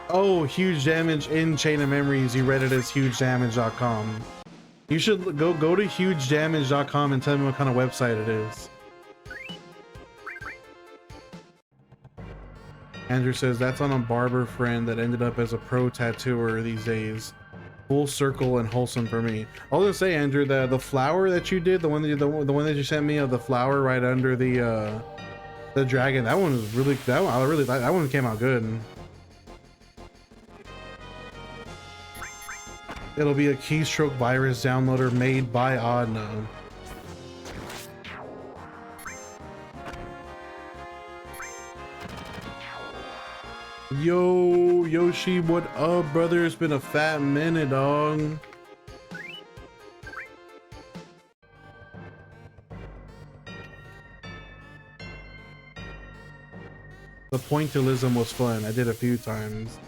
Oh, huge damage in Chain of Memories. You read it as hugedamage.com. You should go to hugedamage.com and tell me what kind of website it is. Andrew says that's on a barber friend that ended up as a pro tattooer these days. Full circle and wholesome for me. I was gonna say, Andrew, the flower that you did, the one that you sent me of the flower right under the dragon, that one was really that one came out good. It'll be a keystroke virus downloader made by Adna. Yo, Yoshi, what up, brother? It's been a fat minute, dog. The pointillism was fun. I did a few times.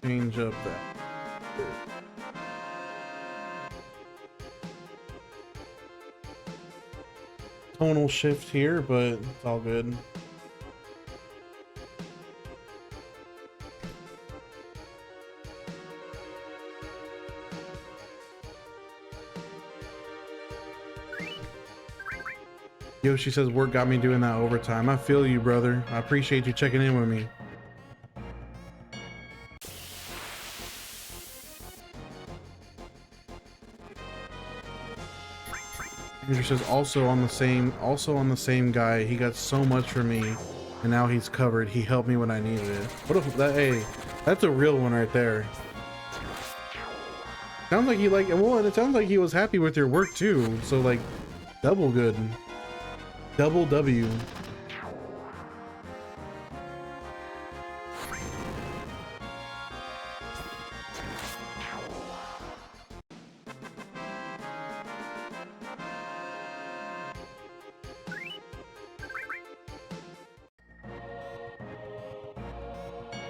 Change up that. Tonal shift here, but it's all good. Yoshi says work got me doing that overtime. I feel you, brother. I appreciate you checking in with me. Andrew says also on the same guy. He got so much for me, and now he's covered. He helped me when I needed it. What if that? Hey, that's a real one right there. Sounds like he like. Well, and it sounds like he was happy with your work too. So like, double good. Double W.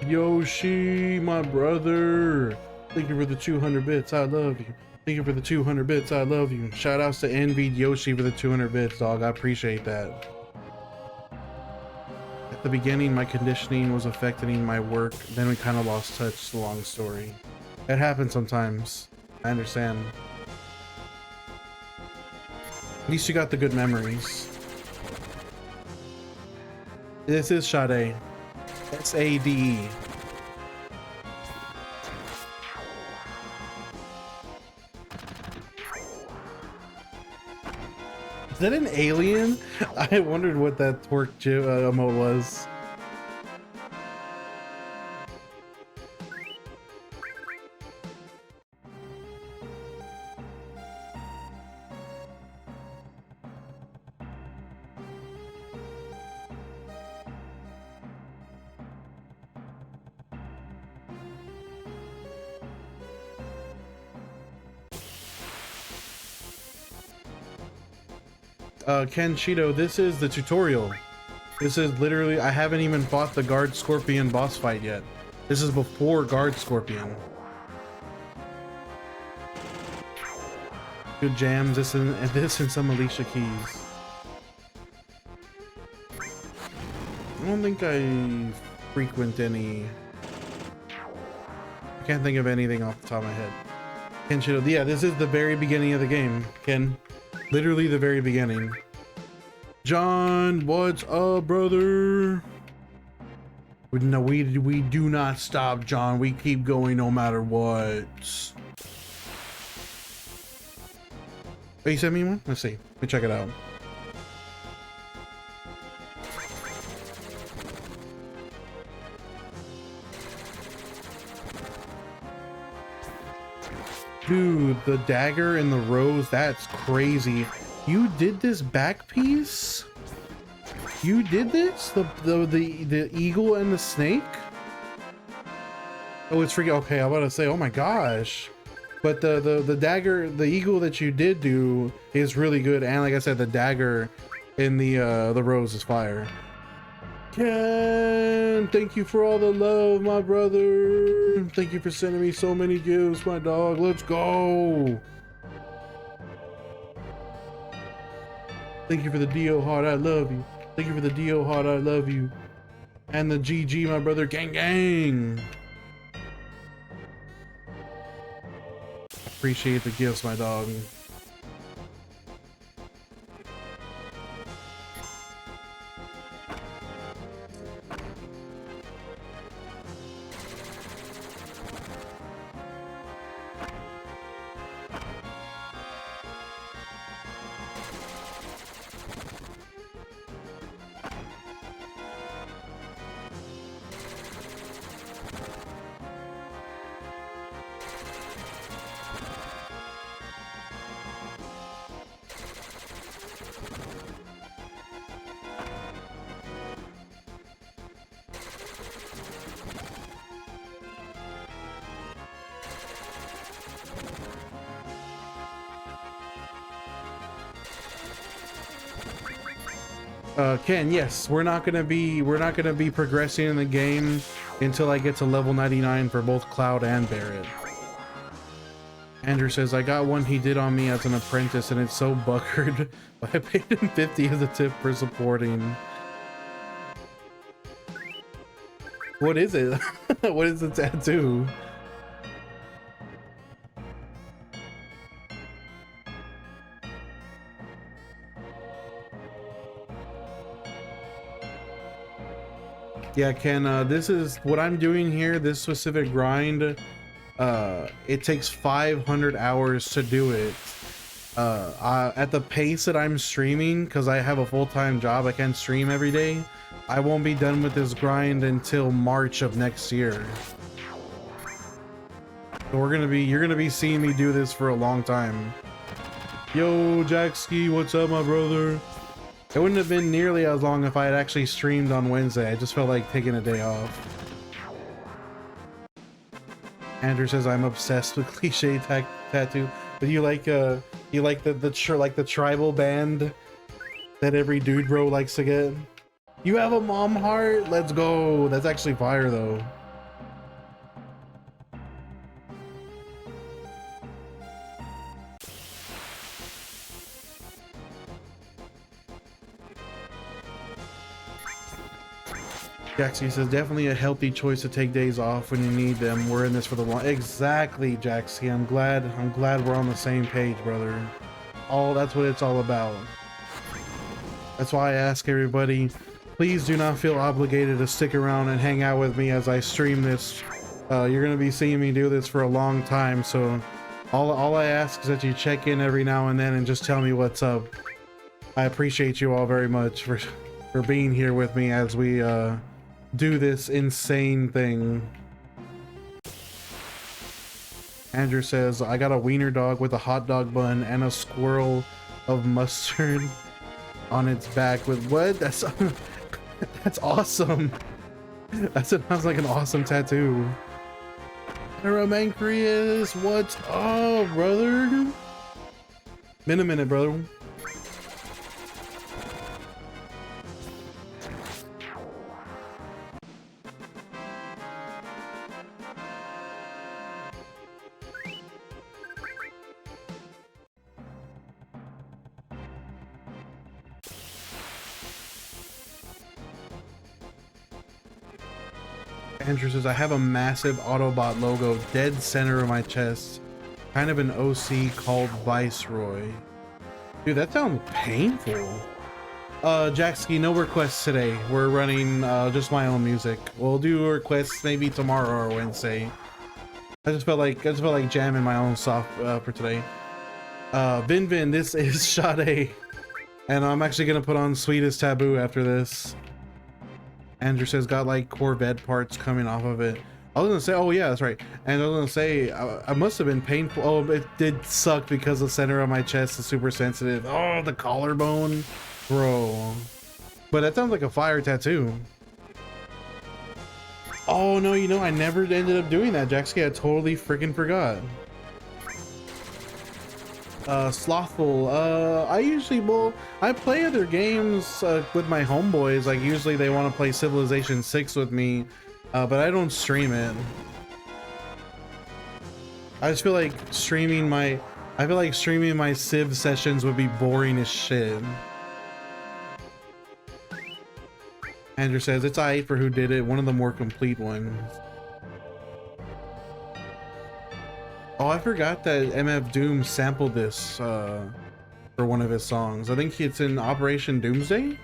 Yoshi, my brother. Thank you for the 200 bits. I love you. Thank you for the 200 bits. I love you. Shout outs to Envied Yoshi for the 200 bits, dog. I appreciate that. At the beginning, my conditioning was affecting my work. Then we kind of lost touch. It's a long story. It happens sometimes. I understand. At least you got the good memories. This is Sade. S-A-D-E. Is that an alien? I wondered what that twerk emote was. Ken Cheeto, this is the tutorial. This is literally, I haven't even fought the Guard Scorpion boss fight yet. This is before Guard Scorpion. Good jams, this and some Alicia Keys. I don't think I frequent any. I can't think of anything off the top of my head. Ken Cheeto, yeah, this is the very beginning of the game, Ken. Literally the very beginning. John, what's up, brother? No, we do not stop, John. We keep going no matter what. Oh, you sent me one? Let's see. Let me check it out. Dude, the dagger and the rose, that's crazy. You did this back piece? You did this? The eagle and the snake? Oh, it's freaking okay. I'm about to say, oh my gosh. But the dagger, the eagle that you did do is really good. And like I said, the dagger in the rose is fire. Ken, thank you for all the love, my brother. Thank you for sending me so many gifts, my dog. Let's go. Thank you for the DO heart, I love you. Thank you for the DO heart, I love you. And the GG, my brother, gang gang. Appreciate the gifts, my dog. Ken, yes, we're not gonna be progressing in the game until I get to level 99 for both Cloud and Barret. Andrew says, I got one he did on me as an apprentice and it's so buggered, but I paid him 50 as a tip for supporting. What is it? What is the tattoo? Yeah, Ken, this is what I'm doing here, this specific grind. It takes 500 hours to do it. At the pace that I'm streaming, because I have a full-time job, I can't stream every day. I won't be done with this grind until March of next year. So you're gonna be seeing me do this for a long time. Yo, Jackski, what's up, my brother? It wouldn't have been nearly as long if I had actually streamed on Wednesday. I just felt like taking a day off. Andrew says I'm obsessed with cliche tattoo. But you like the tribal band that every dude bro likes to get? You have a mom heart? Let's go. That's actually fire though. Jaxie says definitely a healthy choice to take days off when you need them. We're in this for the long. Exactly, Jaxie. I'm glad we're on the same page, brother. That's what it's all about. That's why I ask everybody, please do not feel obligated to stick around and hang out with me as I stream this. You're gonna be seeing me do this for a long time, so all I ask is that you check in every now and then and just tell me what's up. I appreciate you all very much for being here with me as we do this insane thing. Andrew says, I got a wiener dog with a hot dog bun and a swirl of mustard on its back with what? That's that's awesome. That sounds like an awesome tattoo. Paramancrius, what's up, brother? Been a minute, brother. Andrew says, I have a massive Autobot logo dead center of my chest. Kind of an OC called Viceroy. Dude, that sounds painful. Jackski, no requests today. We're running just my own music. We'll do requests maybe tomorrow or Wednesday. I just felt like jamming my own stuff for today. Vin, this is Sade. And I'm actually gonna put on Sweetest Taboo after this. Andrew says, got like Corvette parts coming off of it. I was gonna say, oh yeah, that's right. And I was gonna say, I must have been painful. Oh, it did suck because the center of my chest is super sensitive. Oh, the collarbone, bro. But that sounds like a fire tattoo. Oh no, you know, I never ended up doing that, Jaxki. I totally freaking forgot. Slothful, I play other games with my homeboys. Like usually they want to play Civilization 6 with me, but I don't stream it. I just feel like streaming my Civ sessions would be boring as shit. Andrew says it's alright for who did it, one of the more complete ones. Oh, I forgot that MF Doom sampled this for one of his songs. I think it's in Operation Doomsday?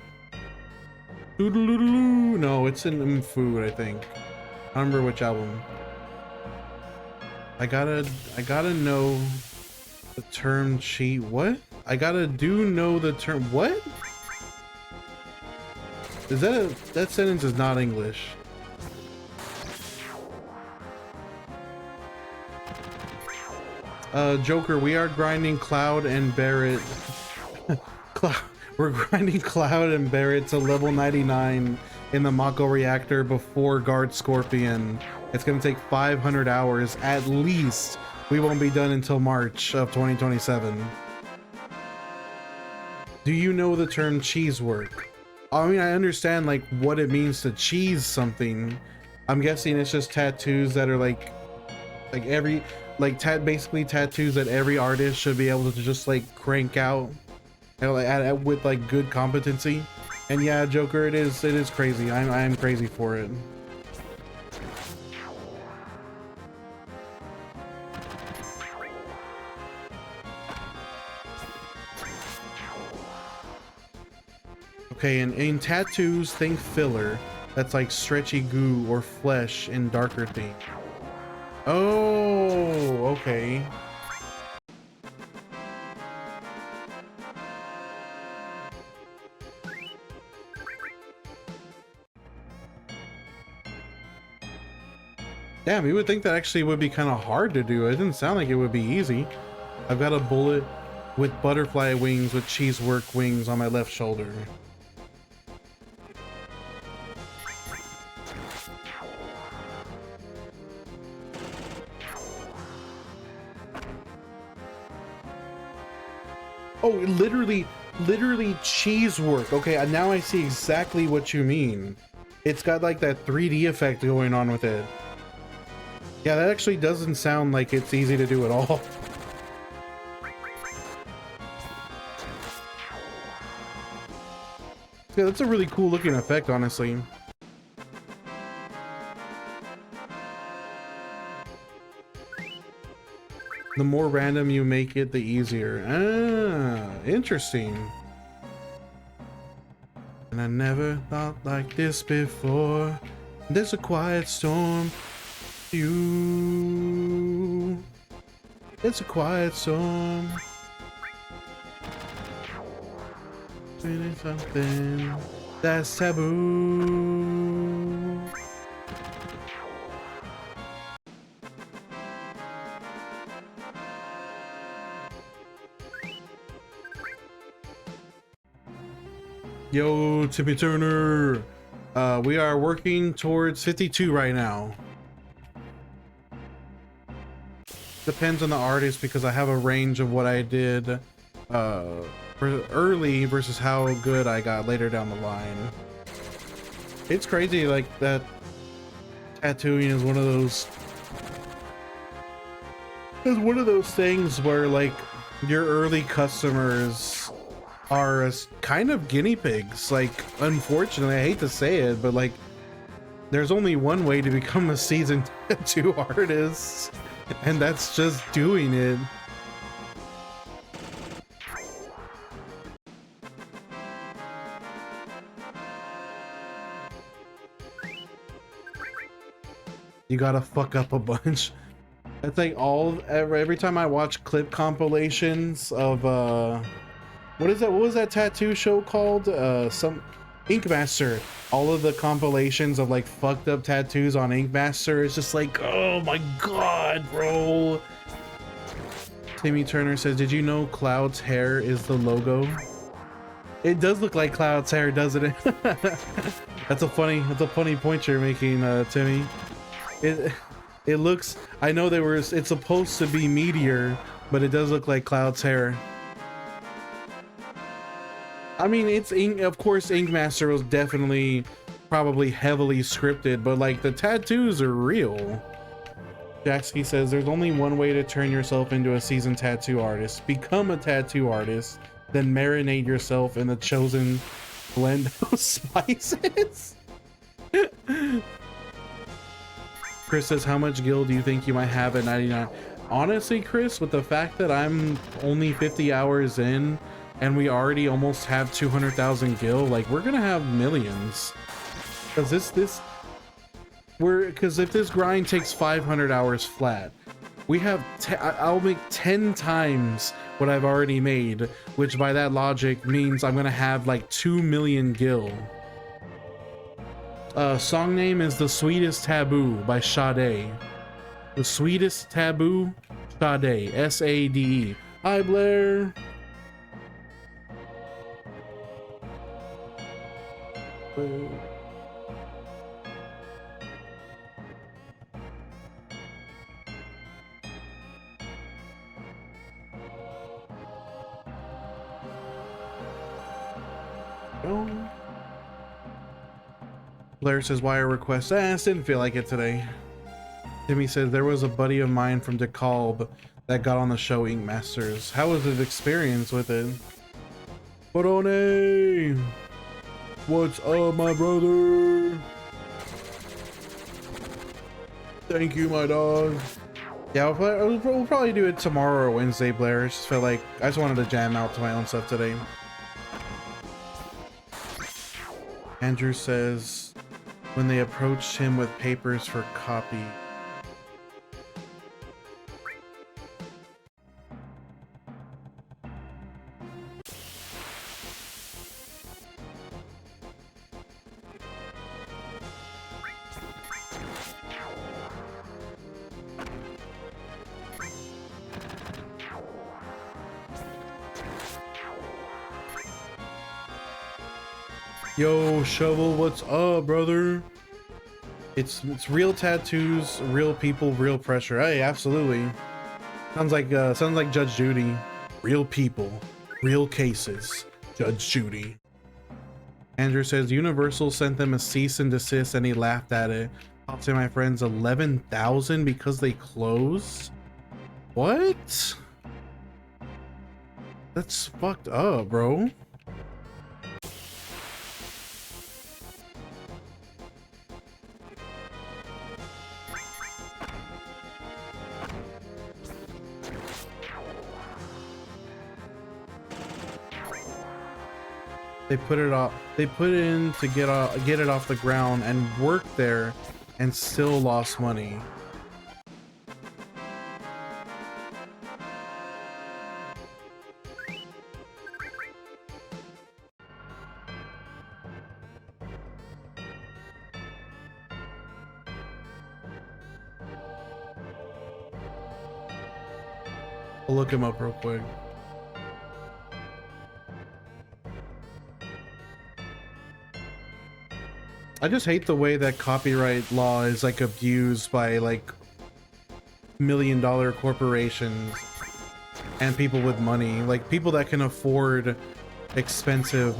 Doodle-doodle-doo. No, it's in Food, I think. I don't remember which album. I gotta know the term cheat. What? I gotta know the term. What? Is that sentence is not English. Joker, we are grinding Cloud and Barret. We're grinding Cloud and Barret to level 99 in the Mako Reactor before Guard Scorpion. It's gonna take 500 hours at least. We won't be done until March of 2027. Do you know the term cheese work? I mean, I understand like what it means to cheese something. I'm guessing it's just tattoos that are like every basically tattoos that every artist should be able to just like crank out, you know, like, with like good competency. And yeah, Joker, it is crazy. I'm crazy for it. Okay, and in tattoos, think filler. That's like stretchy goo or flesh in darker theme. Oh, okay. Damn, you would think that actually would be kind of hard to do. It didn't sound like it would be easy. I've got a bullet with butterfly wings with cheesework wings on my left shoulder. Oh, literally cheesework. Okay, now I see exactly what you mean. It's got like that 3D effect going on with it. Yeah, that actually doesn't sound like it's easy to do at all. Yeah, that's a really cool looking effect, honestly. The more random you make it, the easier. Ah, interesting. And I never thought like this before. There's a quiet storm. It's a quiet storm. Feeling something that's taboo. Yo, Timmy Turner. We are working towards 52 right now. Depends on the artist because I have a range of what I did early versus how good I got later down the line. It's crazy, like that tattooing is one of those things where like your early customers are kind of guinea pigs. Like, unfortunately, I hate to say it, but like there's only one way to become a seasoned tattoo artist, and that's just doing it. You gotta fuck up a bunch. That's like every time I watch clip compilations of what was that tattoo show called? Some Ink Master. All of the compilations of like fucked up tattoos on Ink Master. It's just like, oh my god, bro. Timmy Turner says, did you know Cloud's hair is the logo? It does look like Cloud's hair, doesn't it? That's a funny point you're making, Timmy. It looks, I know it's supposed to be Meteor, but it does look like Cloud's hair. I mean, of course Ink Master was definitely probably heavily scripted, but like the tattoos are real. Jacksky says there's only one way to turn yourself into a seasoned tattoo artist. Become a tattoo artist, then marinate yourself in the chosen blend of spices. Chris says, how much gil do you think you might have at 99? Honestly, Chris, with the fact that I'm only 50 hours in and we already almost have 200,000 gil, like we're gonna have millions. Because because if this grind takes 500 hours flat, we have I'll make 10 times what I've already made, which by that logic means I'm gonna have like 2 million gil. Song name is The Sweetest Taboo by Sade. The Sweetest Taboo, Sade, S-A-D-E. Hi, Blair. Blair says, wire request. Didn't feel like it today. Timmy says, there was a buddy of mine from DeKalb that got on the show Ink Masters. How was his experience with it? Barone! What's up, my brother? Thank you, my dog. Yeah, we'll probably do it tomorrow or Wednesday, Blair. I just felt like I just wanted to jam out to my own stuff today. Andrew says, when they approached him with papers for copy. Yo, Shovel, what's up, brother? It's real tattoos, real people, real pressure. Hey, absolutely. Sounds like Judge Judy. Real people, real cases. Judge Judy. Andrew says Universal sent them a cease and desist, and he laughed at it. I'll say, my friends, 11,000 because they closed. What? That's fucked up, bro. They put it in to get it off the ground and worked there and still lost money. I'll look him up real quick. I just hate the way that copyright law is like abused by like million-dollar corporations and people with money, like people that can afford expensive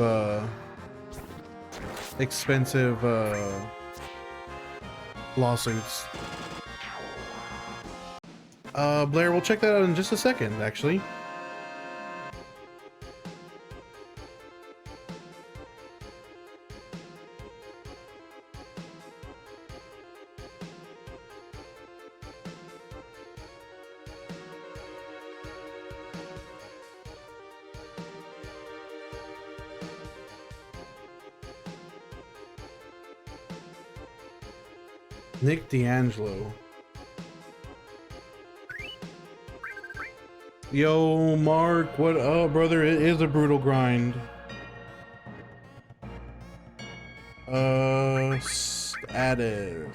lawsuits. Blair, we'll check that out in just a second, actually. Nick D'Angelo. Yo, Mark, what up, brother? It is a brutal grind. Status.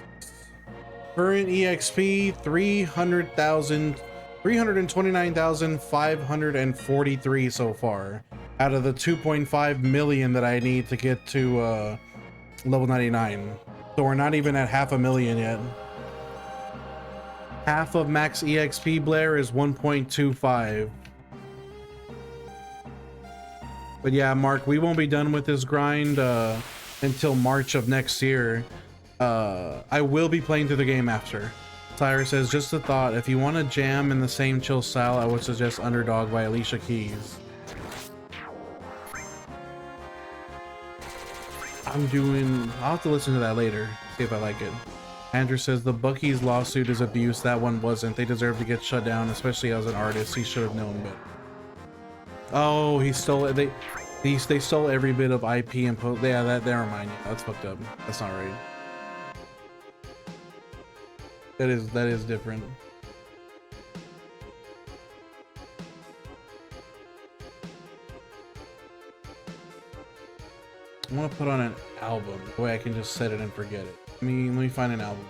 Current EXP 329,543 so far out of the 2.5 million that I need to get to level 99. So we're not even at 500,000 yet. Half of max EXP, Blair, is 1.25. But yeah, Mark, we won't be done with this grind until March of next year. I will be playing through the game after. Tyra says, just a thought, if you want to jam in the same chill style, I would suggest Underdog by Alicia Keys. I'll have to listen to that later, see if I like it. Andrew says the Bucky's lawsuit is abuse. That one wasn't. They deserve to get shut down, especially as an artist. He should have known better. Oh, he stole it. They stole every bit of IP and post. Yeah, that never mind. Yeah, that's fucked up. That's not right. That is different. I want to put on an album. The way I can just set it and forget it. Let me find an album.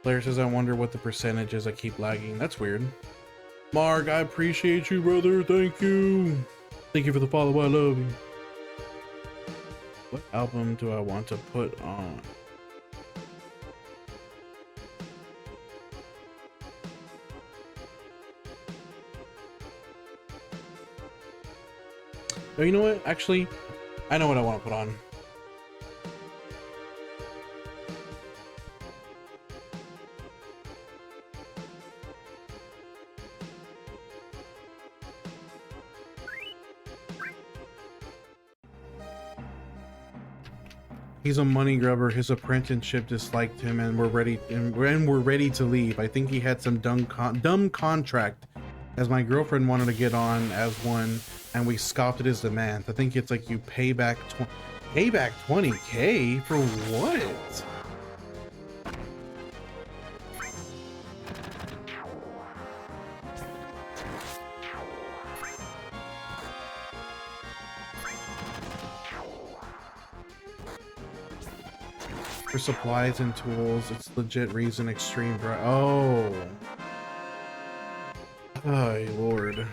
Blair says, I wonder what the percentage is. I keep lagging. That's weird. Mark, I appreciate you, brother. Thank you. Thank you for the follow. I love you. What album do I want to put on? Oh, you know what? Actually, I know what I want to put on. He's a money grubber. His apprenticeship disliked him, and we're ready to leave. I think he had some dumb contract, as my girlfriend wanted to get on as one, and we scoffed at his demands. I think it's like you pay back 20K for what? For supplies and tools, it's legit reason extreme oh lord.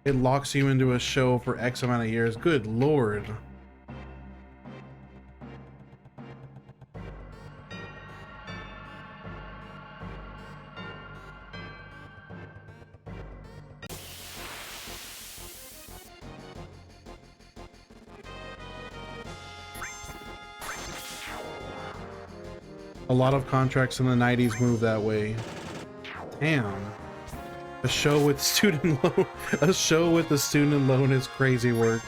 It locks you into a show for X amount of years. Good lord. A lot of contracts in the 90s moved that way. Damn. A show with student loan. A show with the student loan is crazy work.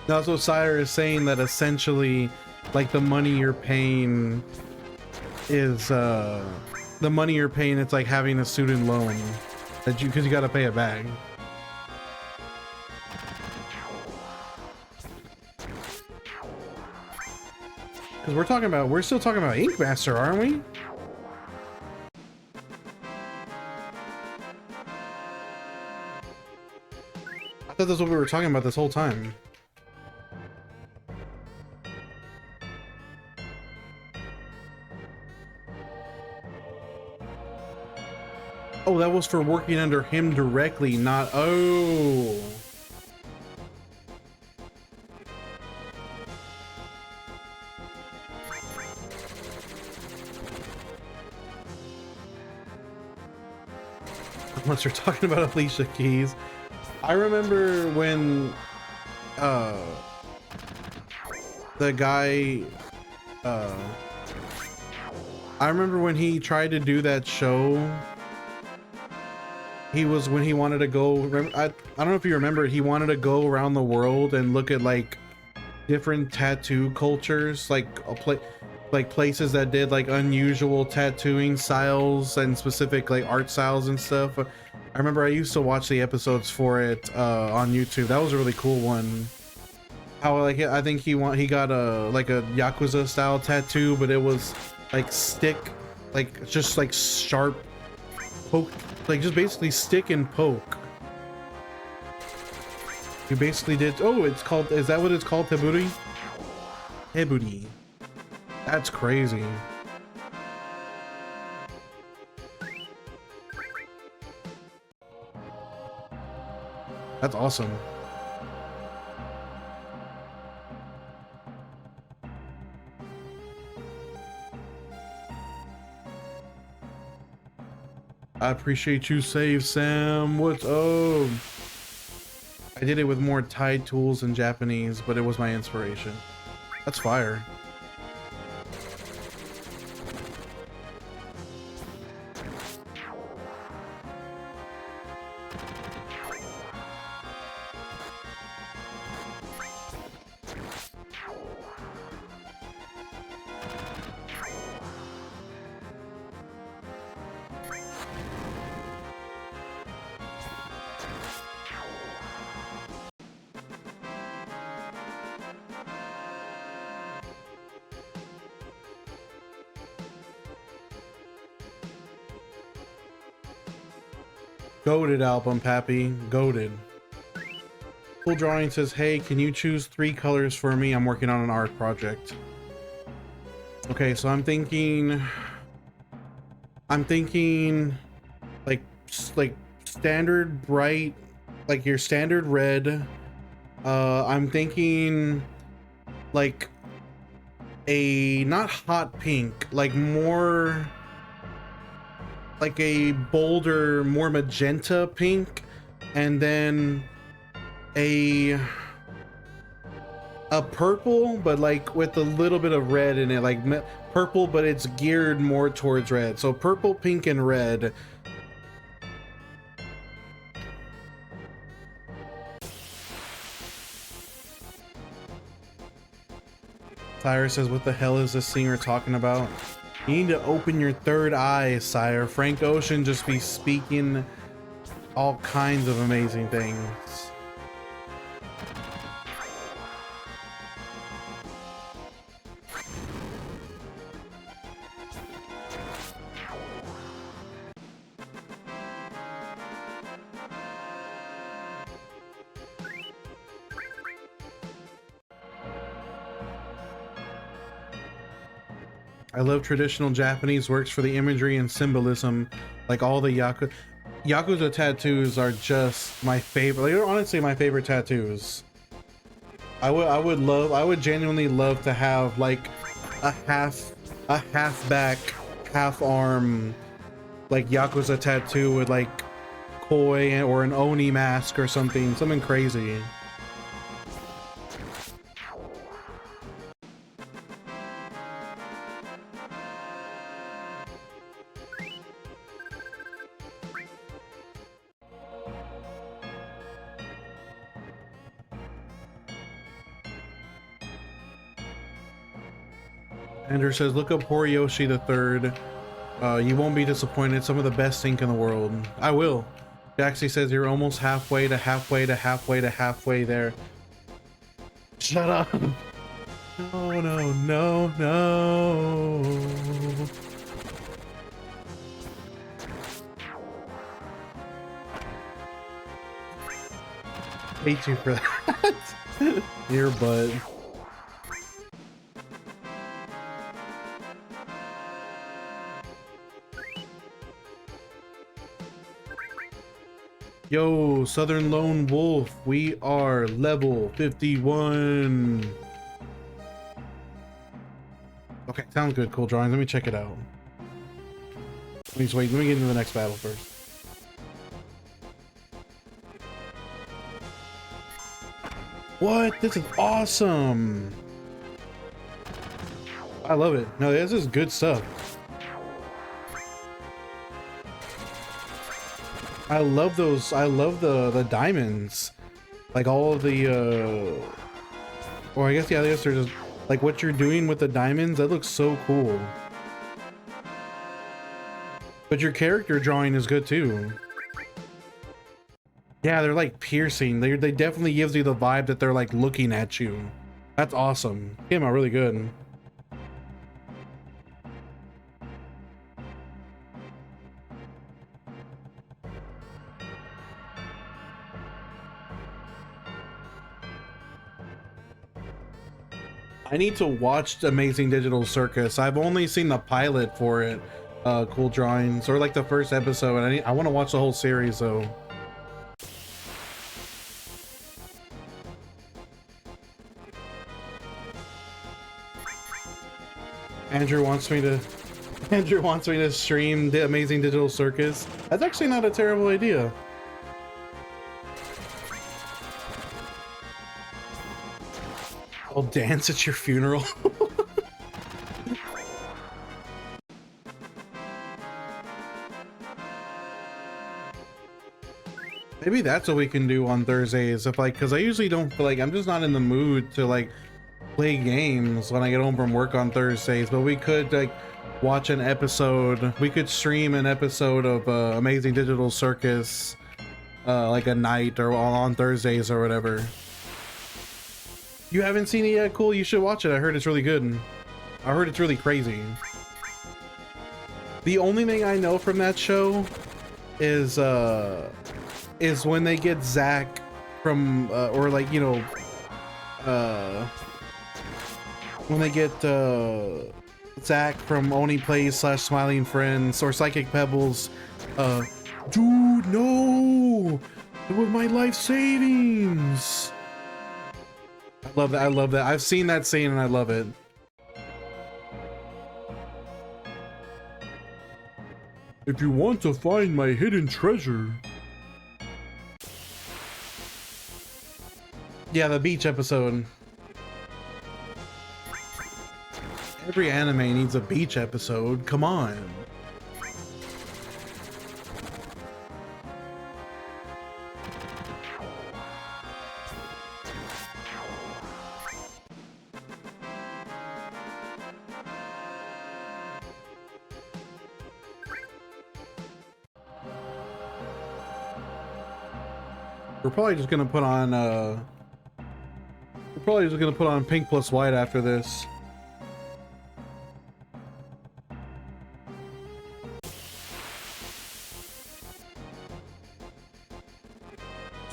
That's what Sire is saying, that essentially, like, the money you're paying is, the money you're paying, it's like having a student loan that because you got to pay it back. Because we're still talking about Ink Master, aren't we? I thought that's what we were talking about this whole time. Oh, that was for working under him directly, not... Oh. Unless you're talking about Alicia Keys. I remember when the guy I remember when he tried to do that show. When he wanted to go, I don't know if you remember, he wanted to go around the world and look at like different tattoo cultures, like places that did like unusual tattooing styles and specific like art styles and stuff. I remember I used to watch the episodes for it on YouTube. That was a really cool one. How like I think he got a like a Yakuza style tattoo, but it was like stick, like just like sharp poke, like just basically stick and poke. You basically did. Oh, it's called, is that what it's called? Teburi? Teburi. That's crazy. That's awesome. I appreciate you, Save Sam. What's up? I did it with more Thai tools in Japanese, but it was my inspiration. That's fire. Goated album, Pappy. Goated. Cool Drawing says, hey, can you choose 3 colors for me? I'm working on an art project. Okay, so I'm thinking like like standard bright, like your standard red. I'm thinking like a not hot pink, like more like a bolder, more magenta pink, and then a purple, but like with a little bit of red in it, like purple, but it's geared more towards red. So purple, pink, and red. Sire says, what the hell is this singer talking about? You need to open your third eye, Sire. Frank Ocean just be speaking all kinds of amazing things. I love traditional Japanese works for the imagery and symbolism, like all the Yakuza tattoos are just my favorite. They're honestly my favorite tattoos. I would genuinely love to have like a half back, half arm, like Yakuza tattoo with like koi or an Oni mask or something crazy. Andrew says, look up Horiyoshi the Third. You won't be disappointed. Some of the best ink in the world. I will. Jaxie says you're almost halfway to halfway to halfway to halfway there. Shut up. No, no, no, no. Hate you for that. Your butt. Yo, Southern Lone Wolf, we are level 51. Okay, sounds good. Cool drawings. Let me check it out. Please wait. Let me get into the next battle first. What? This is awesome. I love it. No, this is good stuff. I love those. I love the diamonds, like all of the or I guess they're just like what you're doing with the diamonds. That looks so cool. But your character drawing is good too. Yeah, they're like piercing. They definitely gives you the vibe that they're like looking at you. That's awesome. Came out really good. I need to watch Amazing Digital Circus. I've only seen the pilot for it. Cool drawings, or like the first episode. And I want to watch the whole series though. Andrew wants me to stream the Amazing Digital Circus. That's actually not a terrible idea. I'll dance at your funeral. Maybe that's what we can do on Thursdays, if like, because I usually don't feel like, I'm just not in the mood to like play games when I get home from work on Thursdays. But we could like watch an episode. We could stream an episode of Amazing Digital Circus, like a night or on Thursdays or whatever. You haven't seen it yet? Cool, you should watch it. I heard it's really good. I heard it's really crazy. The only thing I know from that show is when they get Zach from or like, you know, when they get Zach from Oni Plays / Smiling Friends or Psychic Pebbles Dude, no! With my life savings! I love that, I love that. I've seen that scene and I love it. If you want to find my hidden treasure. Yeah, the beach episode. Every anime needs a beach episode, come on. We're probably just gonna put on pink plus white after this.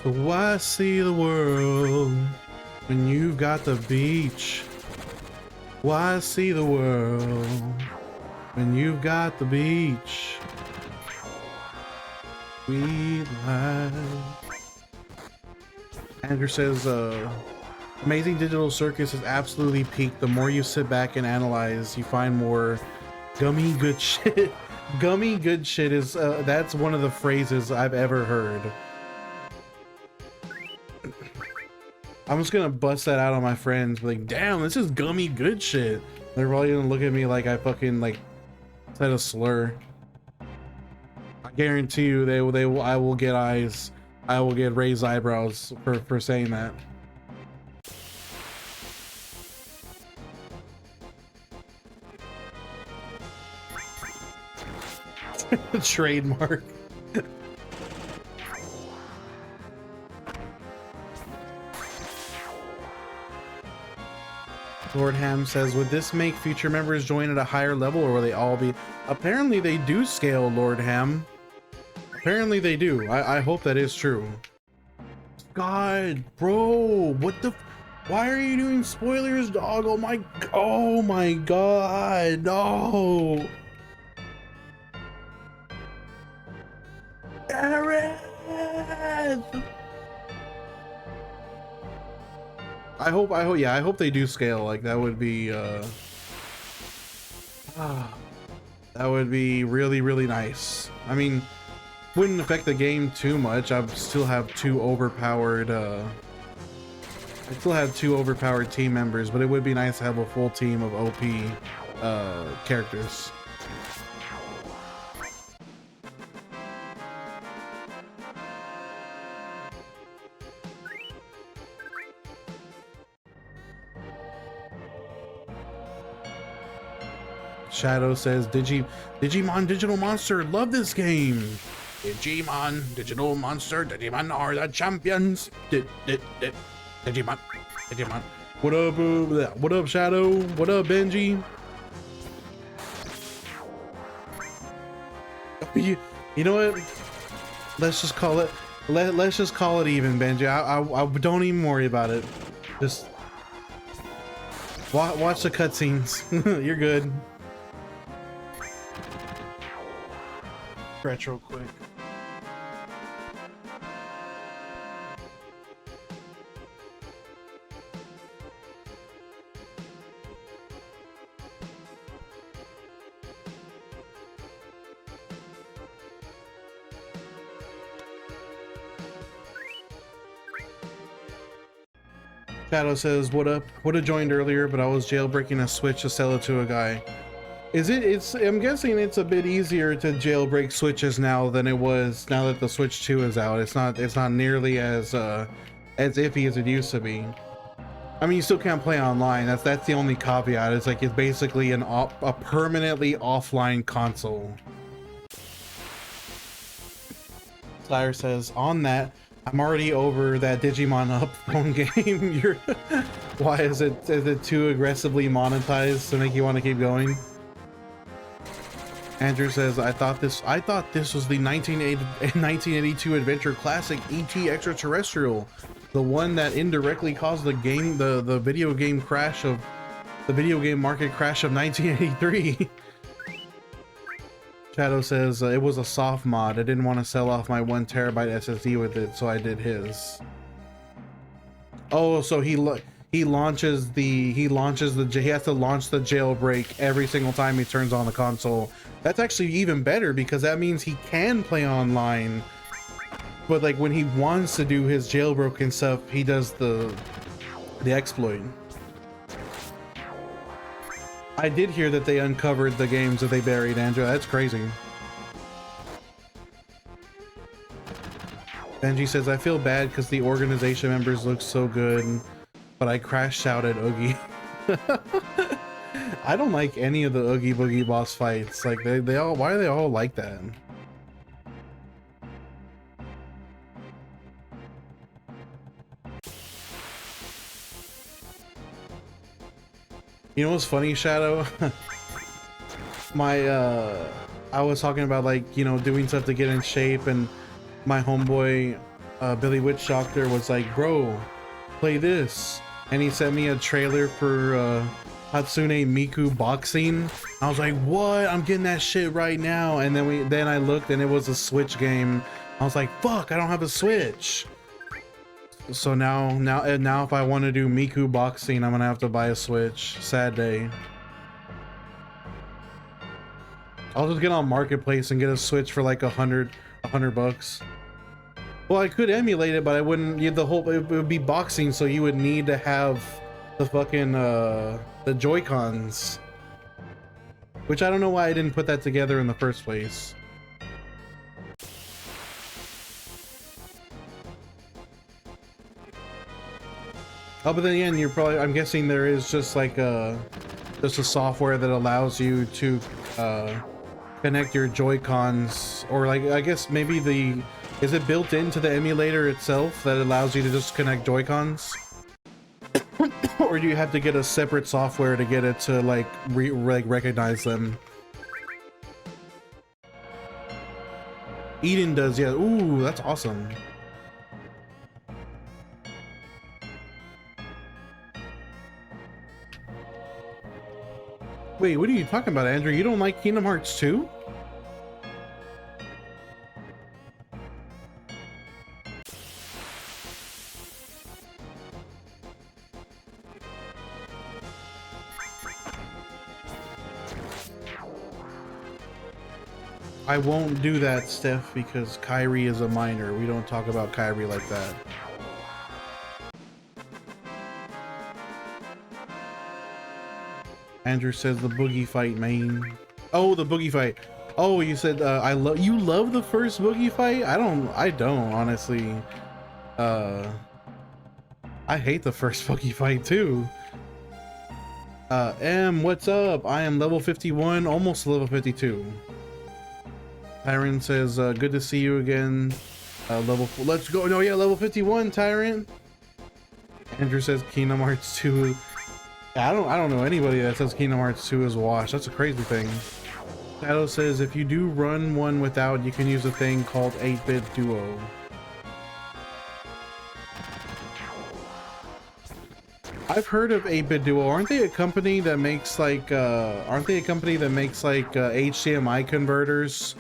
So I see the world when you've got the beach. Why see the world when you've got the beach? Sweet life. Andrew says, Amazing Digital Circus is absolutely peaked. The more you sit back and analyze, you find more gummy good shit. Gummy good shit is, that's one of the phrases I've ever heard. I'm just gonna bust that out on my friends, like, damn, this is gummy good shit. They're probably gonna look at me like I fucking, like, said a slur. I guarantee you I will get eyes. I will get raised eyebrows for saying that. Trademark. Lord Ham says, would this make future members join at a higher level, or will they all be? Apparently they do scale, Lord Ham. Apparently they do. I hope that is true. God, bro, what the? Why are you doing spoilers, dog? Oh my God, no. Aaron! I hope they do scale. Like, that would be that would be really, really nice. I mean, wouldn't affect the game too much. I still have two overpowered team members, but it would be nice to have a full team of OP characters. Shadow says, Digimon Digital Monster, love this game. Digimon Digital Monster, Digimon are the champions. Digimon. What up, Shadow? What up, Benji? You know what? Let's just call it. Let's just call it even, Benji. I don't even worry about it. Just watch the cutscenes. You're good. Stretch real quick. Shadow says, what up? Would have joined earlier, but I was jailbreaking a Switch to sell it to a guy. I'm guessing it's a bit easier to jailbreak Switches now than it was now that the Switch 2 is out. It's not nearly as iffy as it used to be. I mean, you still can't play online. That's the only caveat. It's like, it's basically a permanently offline console. Slayer says, on that, I'm already over that Digimon Up phone game. Why is it too aggressively monetized to make you want to keep going? Andrew says, I thought this was the 1982 adventure classic E.T. Extraterrestrial, the one that indirectly caused the video game market crash of 1983. Shadow says it was a soft mod. I didn't want to sell off my 1 terabyte SSD with it, so I did his. Oh, so he has to launch the jailbreak every single time he turns on the console. That's actually even better because that means he can play online. But like when he wants to do his jailbroken stuff, he does the exploit. I did hear that they uncovered the games that they buried, Andrew. That's crazy. Benji says, I feel bad because the organization members look so good, but I crashed out at Oogie. I don't like any of the Oogie Boogie boss fights. Like they all, why are they all like that? You know what's funny, Shadow? I was talking about, like, you know, doing stuff to get in shape, and my homeboy Billy Witch Doctor was like, bro, play this, and he sent me a trailer for Hatsune Miku boxing. I was like, what? I'm getting that shit right now. And then I looked and it was a Switch game. I was like, fuck, I don't have a Switch. So now if I want to do Miku boxing, I'm gonna have to buy a Switch. Sad day. I'll just get on Marketplace and get a Switch for like $100 bucks. Well, I could emulate it, but I wouldn't. It would be boxing, so you would need to have the fucking the Joy-Cons, which I don't know why I didn't put that together in the first place. Oh, but then again, you're probably, I'm guessing there is just like just a software that allows you to connect your Joy-Cons, or like, I guess maybe is it built into the emulator itself that allows you to just connect Joy-Cons? Or do you have to get a separate software to get it to like recognize them? Eden does, yeah. Ooh, that's awesome. Wait, what are you talking about, Andrew? You don't like Kingdom Hearts 2? I won't do that, Steph, because Kyrie is a minor. We don't talk about Kyrie like that. Andrew says the boogie fight, man. Oh, the boogie fight. Oh, you said you love the first boogie fight? I don't honestly. I hate the first boogie fight too. What's up? I am level 51, almost level 52. Tyrant says, good to see you again. Let's go. No, yeah, level 51, Tyrant. Andrew says Kingdom Hearts 2. I don't know anybody that says Kingdom Hearts 2 is washed. That's a crazy thing. Shadow says, if you do run one without, you can use a thing called 8-bit Duo. I've heard of 8-bit Duo. Aren't they a company that makes like HDMI converters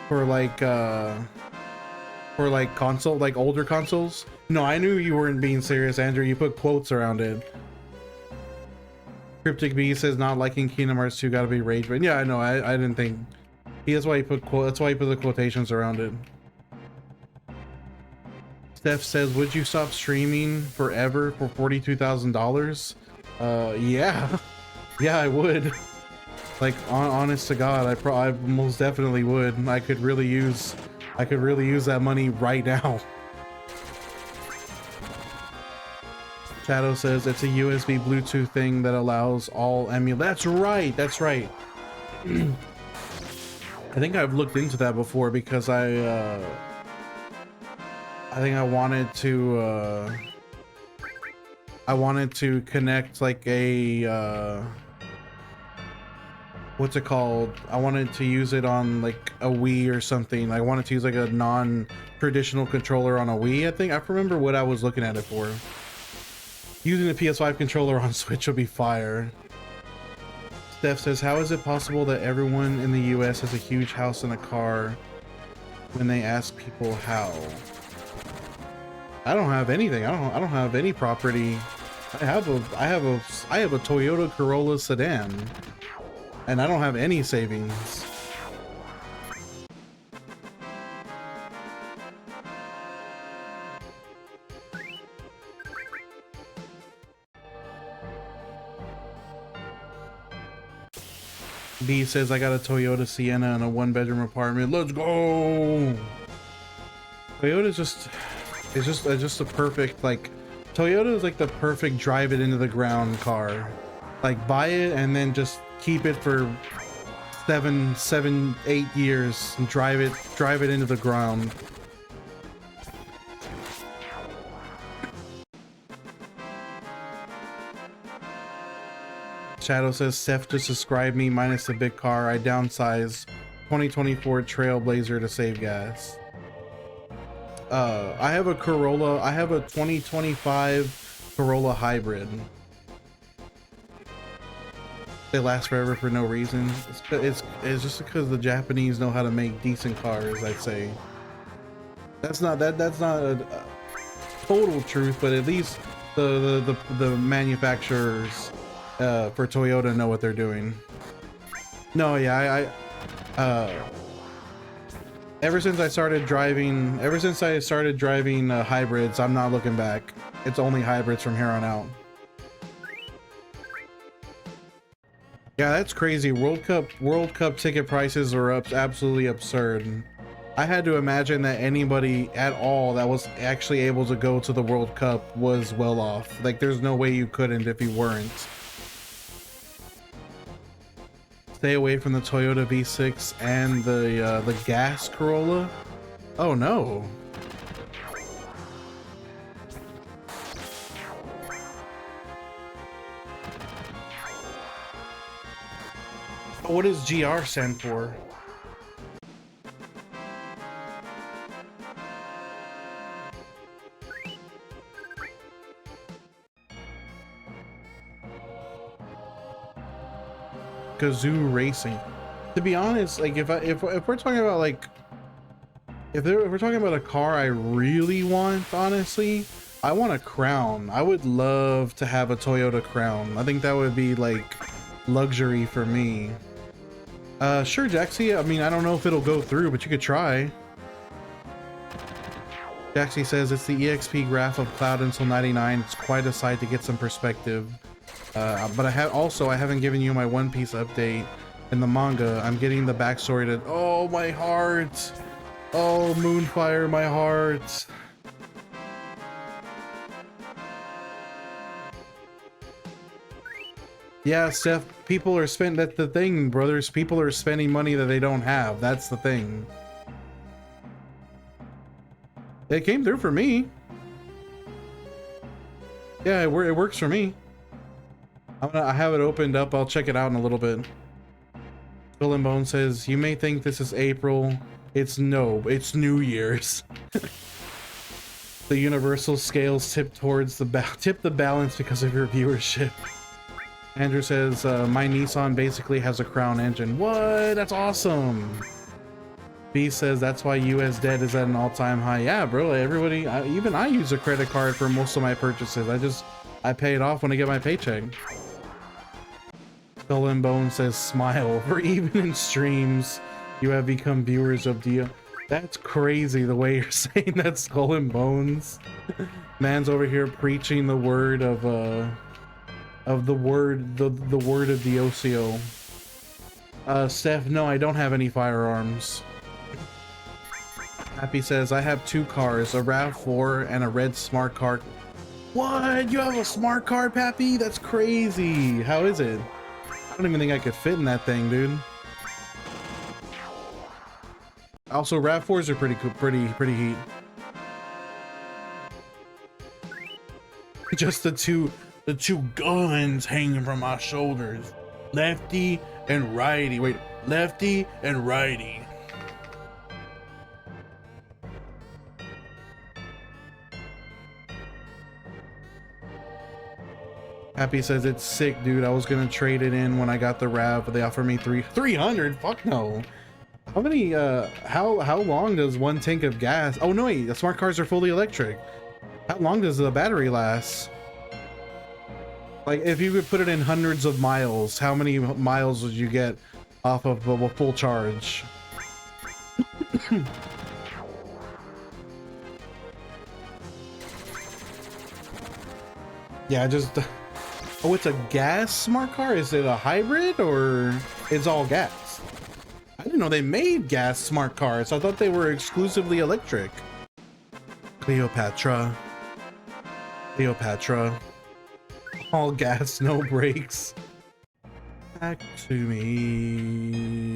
for console, like older consoles? No, I knew you weren't being serious, Andrew. You put quotes around it. Cryptic B says not liking Kingdom Hearts 2 gotta be rage, but yeah, I know. I didn't think. That's why he put the quotations around it. Steph says, would you stop streaming forever for $42,000? Yeah. Yeah, I would. Like, honest to God, I most definitely would. I could really use that money right now. Shadow says it's a USB Bluetooth thing that allows all emulate. That's right. That's right. I think I've looked into that before because I think I wanted to connect like a what's it called? I wanted to use it on like a Wii or something. I wanted to use like a non-traditional controller on a Wii. I remember what I was looking at it for. Using the PS5 controller on Switch would be fire. Steph says, how is it possible that everyone in the US has a huge house and a car when they ask people how? I don't have anything. I don't have any property. I have a Toyota Corolla sedan, and I don't have any savings. B says, I got a Toyota Sienna and a 1-bedroom apartment. Let's go. Toyota's just a perfect, like, Toyota is like the perfect drive it into the ground car. Like, buy it and then just keep it for 8 years and drive it into the ground. Shadow says, Seth just described me minus the big car. I downsized 2024 Trailblazer to save gas. I have a Corolla. I have a 2025 Corolla hybrid. They last forever for no reason. It's just because the Japanese know how to make decent cars, I'd say. That's not a total truth, but at least the manufacturers for Toyota know what they're doing. No, yeah, ever since I started driving hybrids, I'm not looking back. It's only hybrids from here on out. Yeah, that's crazy. World Cup ticket prices are up absolutely absurd. I had to imagine that anybody at all that was actually able to go to the World Cup was well off. Like, there's no way you couldn't if you weren't. Stay away from the Toyota V6 and the gas Corolla. Oh no. What does GR stand for? Kazoo Racing. To be honest, like if we're talking about like if we're talking about a car I really want, honestly, I want a Crown. I would love to have a Toyota Crown. I think that would be like luxury for me. Sure, Jaxie. I mean, I don't know if it'll go through, but you could try. Jaxie says it's the EXP graph of Cloud until 99. It's quite a sight to get some perspective. But I haven't given you my One Piece update in the manga. I'm getting the backstory to. Oh, my heart. Oh, Moonfire, my heart. Yeah, Steph, people are spending, that's the thing, brothers. People are spending money that they don't have. That's the thing. It came through for me. Yeah, it works for me. I have it opened up. I'll check it out in a little bit. Skull and Bone says, you may think this is April. It's New Year's. The universal scales tip towards the balance because of your viewership. Andrew says, my Nissan basically has a Crown engine. What? That's awesome. B says, that's why US debt is at an all-time high. Yeah, bro, everybody, even I use a credit card for most of my purchases. I pay it off when I get my paycheck. Skull and Bone says, smile, for even in streams, you have become viewers of Dio. That's crazy the way you're saying that, Skull and Bones. Man's over here preaching the word of the word of the OCO. Steph, no, I don't have any firearms. Happy says, I have 2 cars, a RAV4 and a red smart car. What? You have a smart car, Pappy? That's crazy. How is it? I don't even think I could fit in that thing, dude. Also, RAV4s are pretty heat. Just the two guns hanging from my shoulders. Lefty and righty. Wait, lefty and righty. Happy says it's sick, dude. I was gonna trade it in when I got the RAV, but they offered me 300. Fuck no. How many? How long does one tank of gas? Oh no, wait. The smart cars are fully electric. How long does the battery last? Like, if you could put it in hundreds of miles, how many miles would you get off of a full charge? Yeah, just. Oh, it's a gas smart car? Is it a hybrid or it's all gas? I didn't know they made gas smart cars. I thought they were exclusively electric. Cleopatra. All gas, no brakes. Back to me.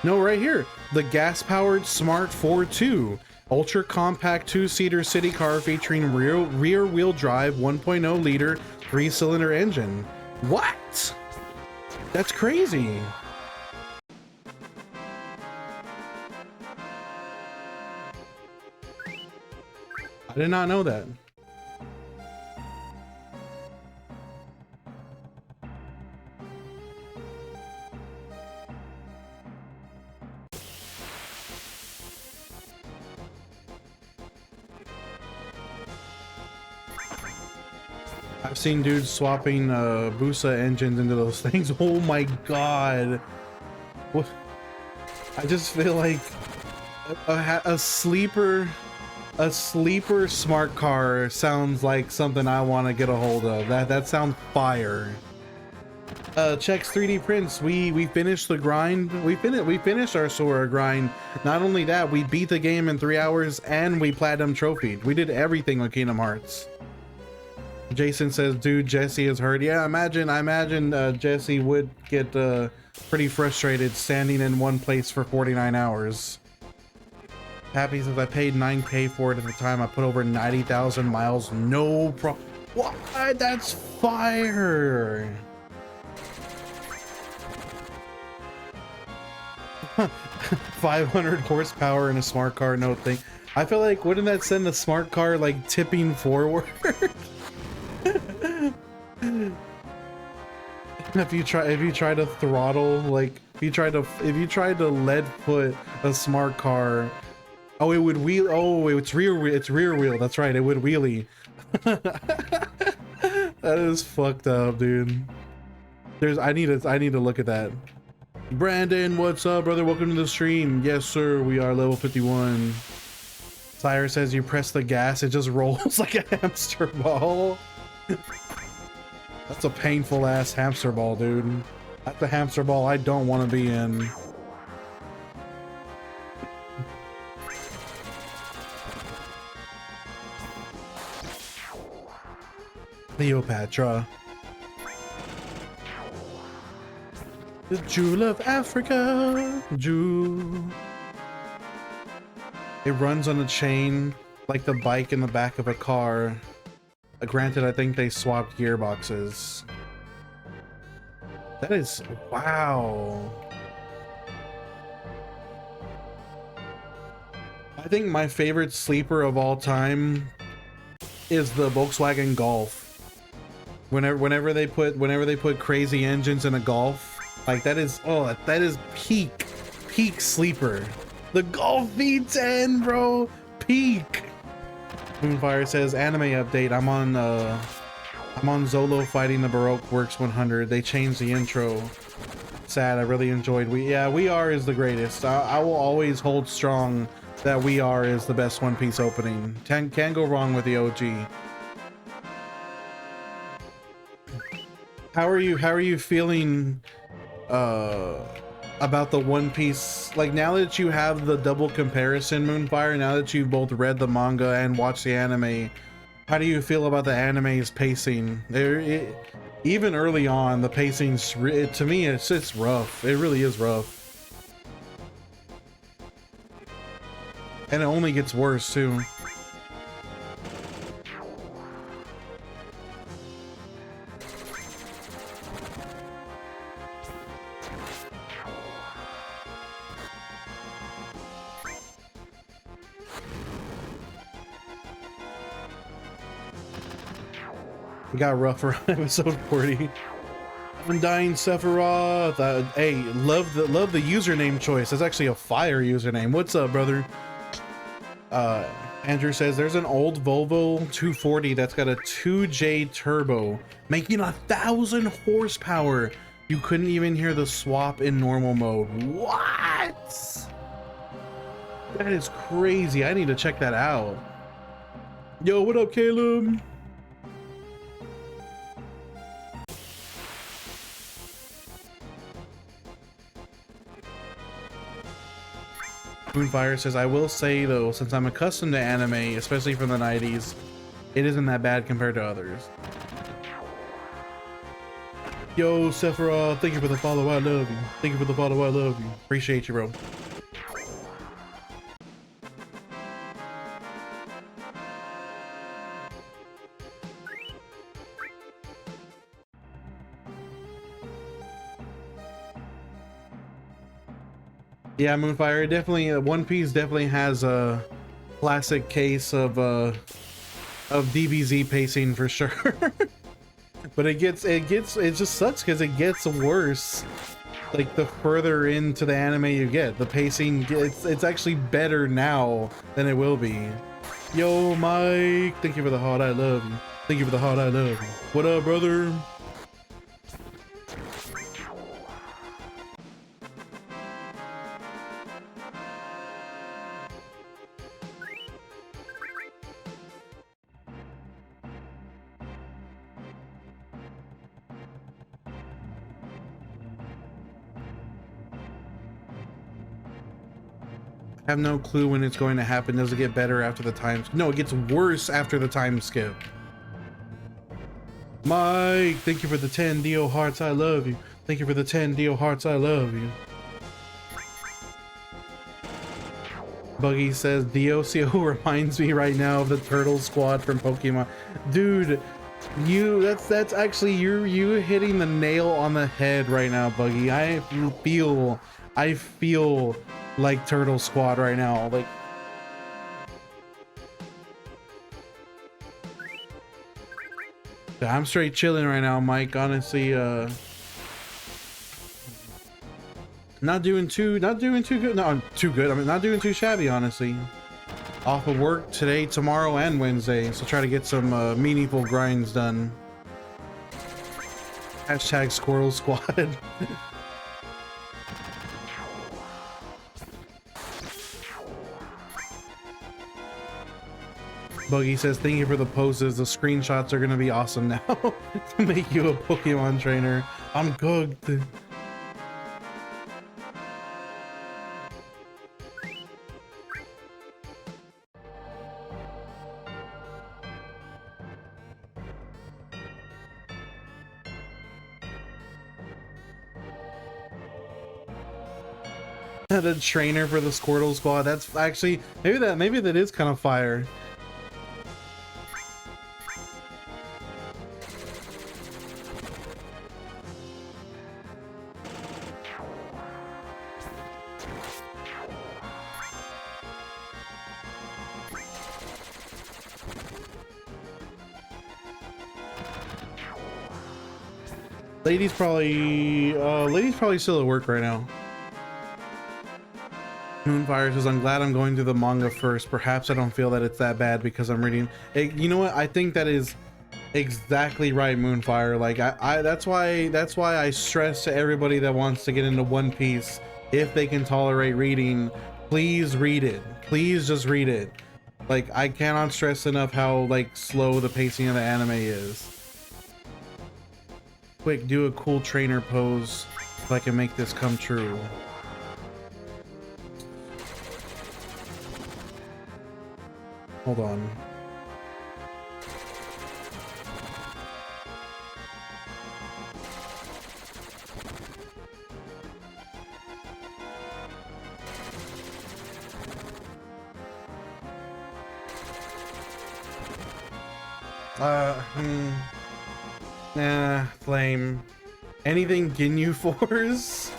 No, right here. The gas-powered Smart 4.2. Ultra compact 2-seater city car featuring rear-wheel drive 1.0 liter 3-cylinder engine. What? That's crazy. I did not know that. I've seen dudes swapping Busa engines into those things. Oh my god. What? I just feel like a sleeper smart car sounds like something I want to get a hold of. That sounds fire. Checks 3D prints. We finished the grind. We finished our Sora grind. Not only that, we beat the game in 3 hours and we platinum trophied. We did everything with Kingdom Hearts. Jason says, dude, Jesse is hurt. Yeah, I imagine Jesse would get pretty frustrated standing in one place for 49 hours. Happy says, I paid 9K for it at the time. I put over 90,000 miles. No problem. What? That's fire. 500 horsepower in a smart car. No thing. I feel like, wouldn't that send the smart car like tipping forward? If you try to throttle, like if you try to lead foot a smart car, oh, it would wheel. Oh, it's rear wheel. That's right, it would wheelie. That is fucked up, dude. I need to look at that. Brandon, what's up, brother? Welcome to the stream. Yes, sir. We are level 51. Sire says you press the gas, it just rolls like a hamster ball. That's a painful ass hamster ball, dude. That's the hamster ball I don't want to be in. Cleopatra. The jewel of Africa. Jewel. It runs on a chain like the bike in the back of a car. Granted, I think they swapped gearboxes. That is, wow. I think my favorite sleeper of all time is the Volkswagen Golf. Whenever they put crazy engines in a Golf, like that is, oh, that is peak sleeper. The Golf V10, bro, peak. Moonfire says, anime update. I'm on Zolo fighting the Baroque Works 100. They changed the intro. Sad. I really enjoyed. We Are is the greatest. I will always hold strong that We Are is the best One Piece opening. Can't go wrong with the OG. How are you feeling about the One Piece, like now that you have the double comparison, Moonfire, now that you've both read the manga and watched the anime, how do you feel about the anime's pacing? Even early on, the pacing's, to me, it's rough. It really is rough. And it only gets worse too. It got rough around episode 40. Undying Sephiroth. Hey, love the username choice. That's actually a fire username. What's up, brother? Andrew says there's an old Volvo 240 that's got a 2J turbo, making 1,000 horsepower. You couldn't even hear the swap in normal mode. What? That is crazy. I need to check that out. Yo, what up, Caleb? Moonfire says, I will say though, since I'm accustomed to anime, especially from the 90s, it isn't that bad compared to others. Yo, Sephiroth, thank you for the follow, I love you. Thank you for the follow, I love you. Appreciate you, bro. Yeah, Moonfire, definitely, One Piece definitely has a classic case of DBZ pacing for sure. But it just sucks because it gets worse. Like the further into the anime you get, the pacing it's actually better now than it will be. Yo, Mike, thank you for the heart, I love you. Thank you for the heart, I love you. What up, brother? I have no clue when it's going to happen. Does it get better after the time? No, it gets worse after the time skip. Mike, thank you for the 10 Dio hearts, I love you. Thank you for the 10 Dio hearts, I love you. Buggy says DOCO reminds me right now of the Turtle Squad from Pokemon. Dude, that's actually you hitting the nail on the head right now, Buggy. I feel like Turtle Squad right now. Like, I'm straight chilling right now, Mike. Honestly, not doing too good. No, too good. I mean, not doing too shabby, honestly. Off of work today, tomorrow, and Wednesday, so try to get some meaningful grinds done. Hashtag Squirrel Squad. Buggy says, thank you for the poses. The screenshots are gonna be awesome now to make you a Pokemon trainer. I'm cooked. The trainer for the Squirtle Squad. That's actually maybe that is kind of fire. Lady's probably still at work right now. Moonfire says, I'm glad I'm going through the manga first. Perhaps I don't feel that it's that bad because I'm reading it. You know what? I think that is exactly right, Moonfire. Like that's why I stress to everybody that wants to get into One Piece, if they can tolerate reading, please read it. Please just read it. Like, I cannot stress enough how like slow the pacing of the anime is. Quick, do a cool trainer pose if I can make this come true. Hold on. Nah, flame. Anything Ginyu Force?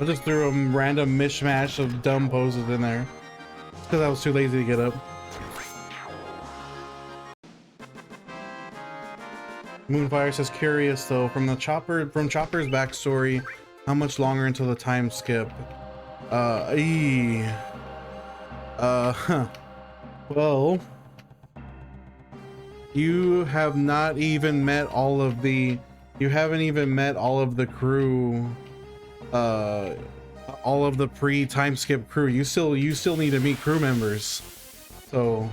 I just threw a random mishmash of dumb poses in there because I was too lazy to get up. Moonfire says, curious though, from Chopper's backstory, how much longer until the time skip? Well, you have not even met all of the, you haven't even met all of the crew, all of the pre-time skip crew. You still need to meet crew members. So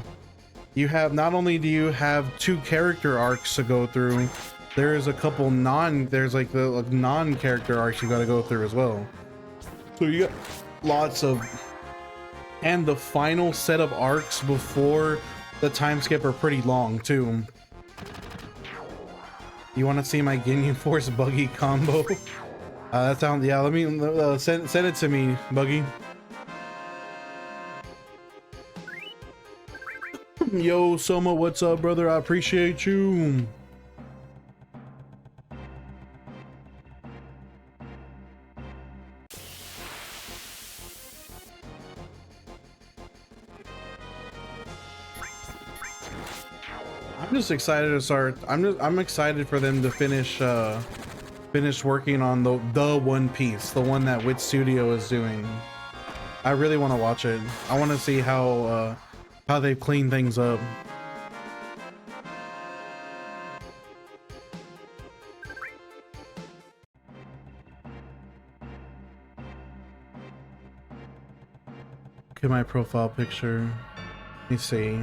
you have, not only do you have 2 character arcs to go through, there's a couple there's like the non-character arcs you got to go through as well. So you got lots of, and the final set of arcs before the time skip are pretty long too. You want to see my Ginyu Force Buggy combo? That sounds, yeah, let me send it to me, Buggy. Yo, Soma, what's up, brother? I appreciate you. I'm just excited to start. I'm excited for them to finish working on the One Piece, the one that Wit Studio is doing. I really want to watch it. I want to see how they clean things up. Look at my profile picture. Let me see.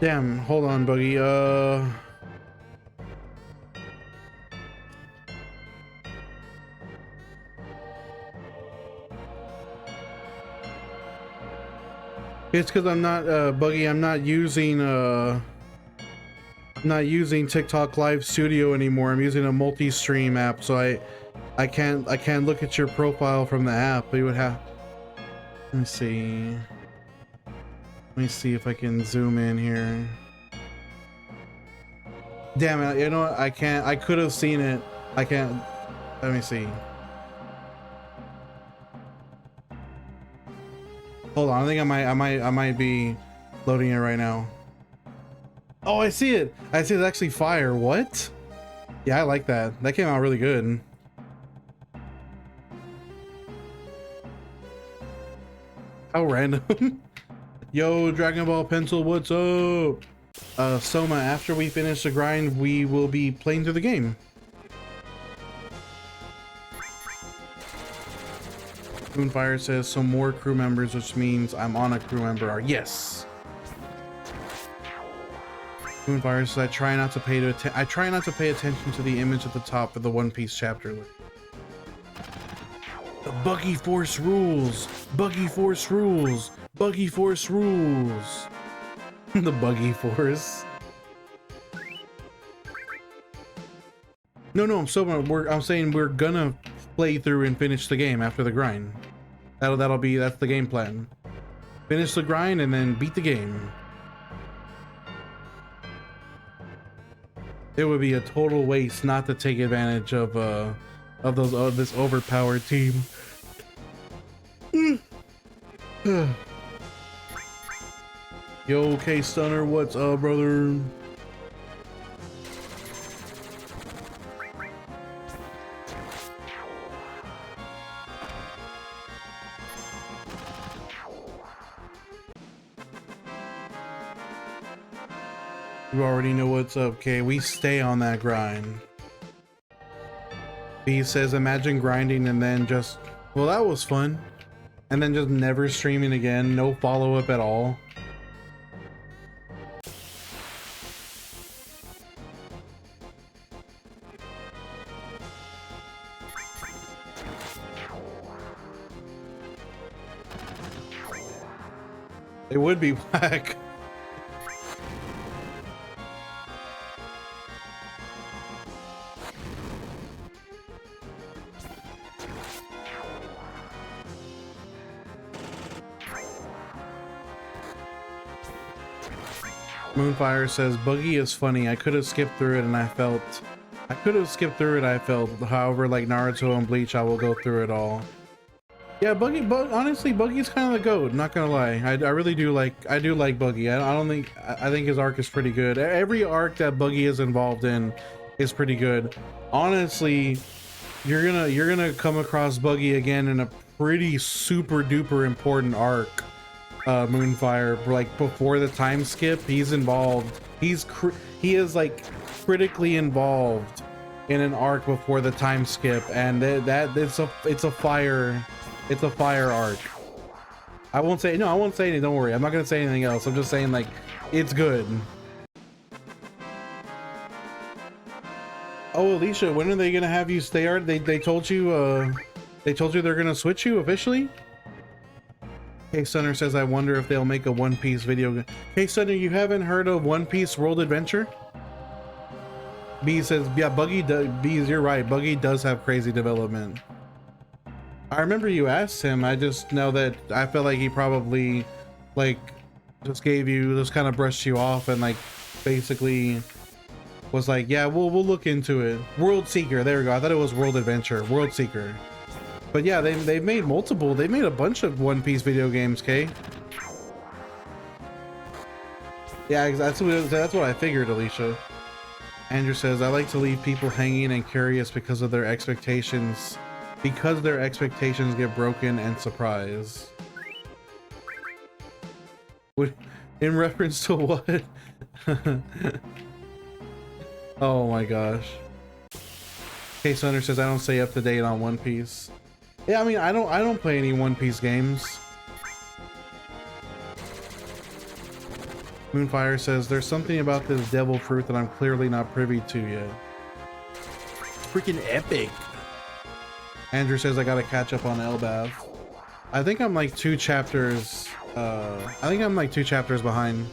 Damn, hold on, Buggy. It's because I'm not Buggy. I'm not using TikTok Live Studio anymore. I'm using a multi-stream app, so I can't look at your profile from the app. But you would have. Let me see. Let me see if I can zoom in here. Damn it, you know what? I can't. I could have seen it. I can't. Let me see. Hold on, I think I might be loading it right now. Oh, I see it. I see it's actually fire. What? Yeah, I like that. That came out really good. How random. Yo, Dragon Ball Pencil, what's up? Soma, after we finish the grind, we will be playing through the game. Moonfire says some more crew members, which means I'm on a crew member arc. Yes. Moonfire says I try not to pay attention to the image at the top of the One Piece chapter list. The Buggy Force rules. Buggy Force rules. Buggy Force rules. The Buggy Force. No, I'm saying we're gonna play through and finish the game after the grind. That's the game plan. Finish the grind and then beat the game. It would be a total waste not to take advantage of this overpowered team. Yo, K Stunner, what's up, brother? You already know what's up, K. We stay on that grind. B says, imagine grinding and then just, well, that was fun. And then just never streaming again, no follow-up at all. It would be whack. Moonfire says, Buggy is funny. I could have skipped through it and I felt. However, like Naruto and Bleach, I will go through it all. Yeah, honestly, Buggy's kind of the GOAT, not gonna lie. I really do like, Buggy. I think his arc is pretty good. Every arc that Buggy is involved in is pretty good. Honestly, you're gonna come across Buggy again in a pretty super duper important arc. Moonfire, like before the time skip, he's involved. He is like critically involved in an arc before the time skip, and it's a fire arc. I won't say anything. Don't worry, I'm not gonna say anything else. I'm just saying, like, it's good. Oh, Alicia, when are they gonna have you stay? They told you they're gonna switch you officially? Hey Stunner says, I wonder if they'll make a One Piece video game. Hey Stunner, you haven't heard of One Piece World Adventure? B says, yeah, Bees, you're right. Buggy does have crazy development. I remember you asked him. I just know that I felt like he probably like just kind of brushed you off and like basically was like, yeah, we'll look into it. World Seeker, there we go. I thought it was World Adventure, World Seeker. But yeah, they made a bunch of One Piece video games, Kay. Yeah, that's what I figured, Alicia. Andrew says, I like to leave people hanging and curious because their expectations get broken and surprised. In reference to what? Oh my gosh. Case Hunter says, I don't stay up to date on One Piece. Yeah, I mean, I don't play any One Piece games. Moonfire says, there's something about this devil fruit that I'm clearly not privy to yet. It's freaking epic. Andrew says, I gotta catch up on LBAF. I think I'm like 2 chapters behind.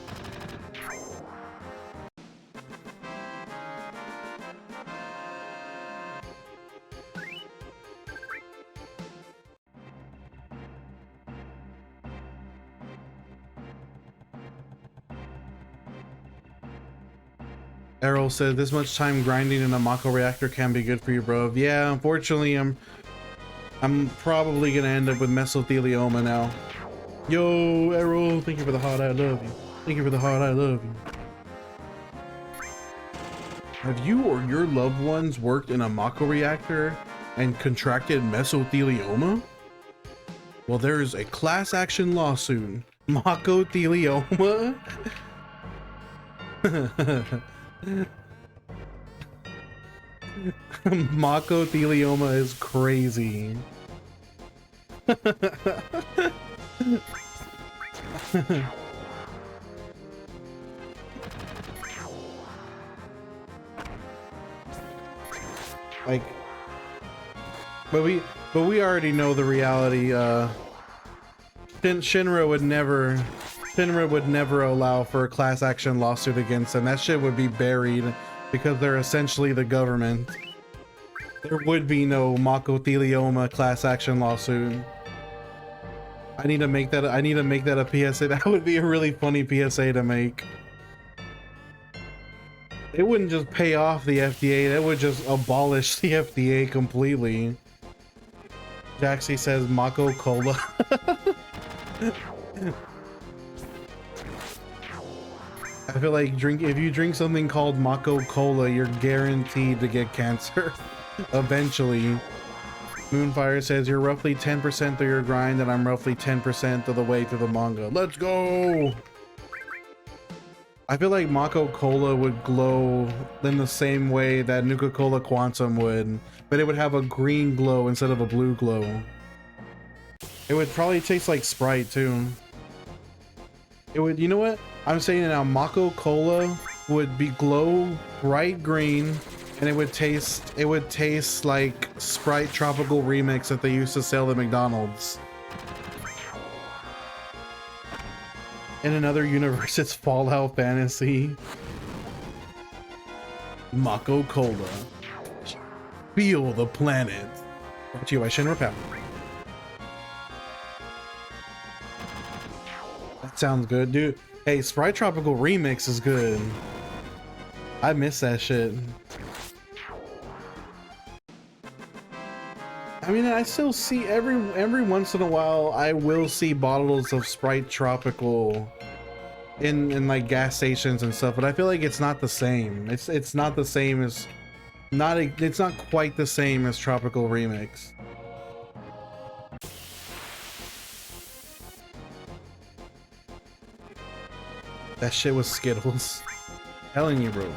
Errol said, this much time grinding in a Mako reactor can be good for you, bro. Yeah, unfortunately, I'm probably gonna end up with mesothelioma now. Yo, Errol, thank you for the heart, I love you. Thank you for the heart, I love you. Have you or your loved ones worked in a Mako reactor and contracted mesothelioma? Well, there is a class action lawsuit. Mako-thelioma? Mako-thelioma is crazy. Like, but we already know the reality. Shinra would never allow for a class action lawsuit against them. That shit would be buried because they're essentially the government. There would be no Mako-thelioma class action lawsuit. I need to make that a PSA. That would be a really funny PSA to make. It wouldn't just pay off the FDA, that would just abolish the FDA completely. Jaxie says Mako Cola. I feel like if you drink something called Mako Cola, you're guaranteed to get cancer eventually. Moonfire says, you're roughly 10% through your grind and I'm roughly 10% of the way through the manga. Let's go! I feel like Mako Cola would glow in the same way that Nuka-Cola Quantum would, but it would have a green glow instead of a blue glow. It would probably taste like Sprite too. It would, you know what? I'm saying it now, Mako Cola would be glow bright green and it would taste like Sprite Tropical Remix that they used to sell at McDonald's. In another universe, it's Fallout Fantasy. Mako Cola. Feel the planet. Brought to you by Shinra Power. That sounds good, dude. Hey, Sprite Tropical Remix is good. I miss that shit. I mean, I still see every once in a while I will see bottles of Sprite Tropical in like gas stations and stuff, but I feel like it's not the same. It's not the same as it's not quite the same as Tropical Remix. That shit was Skittles. Telling you, bro.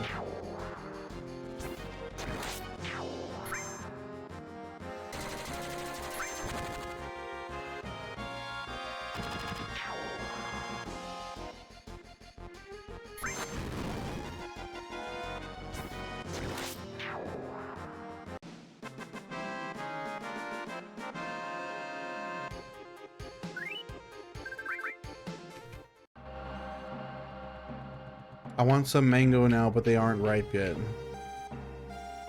I want some mango now, but they aren't ripe yet.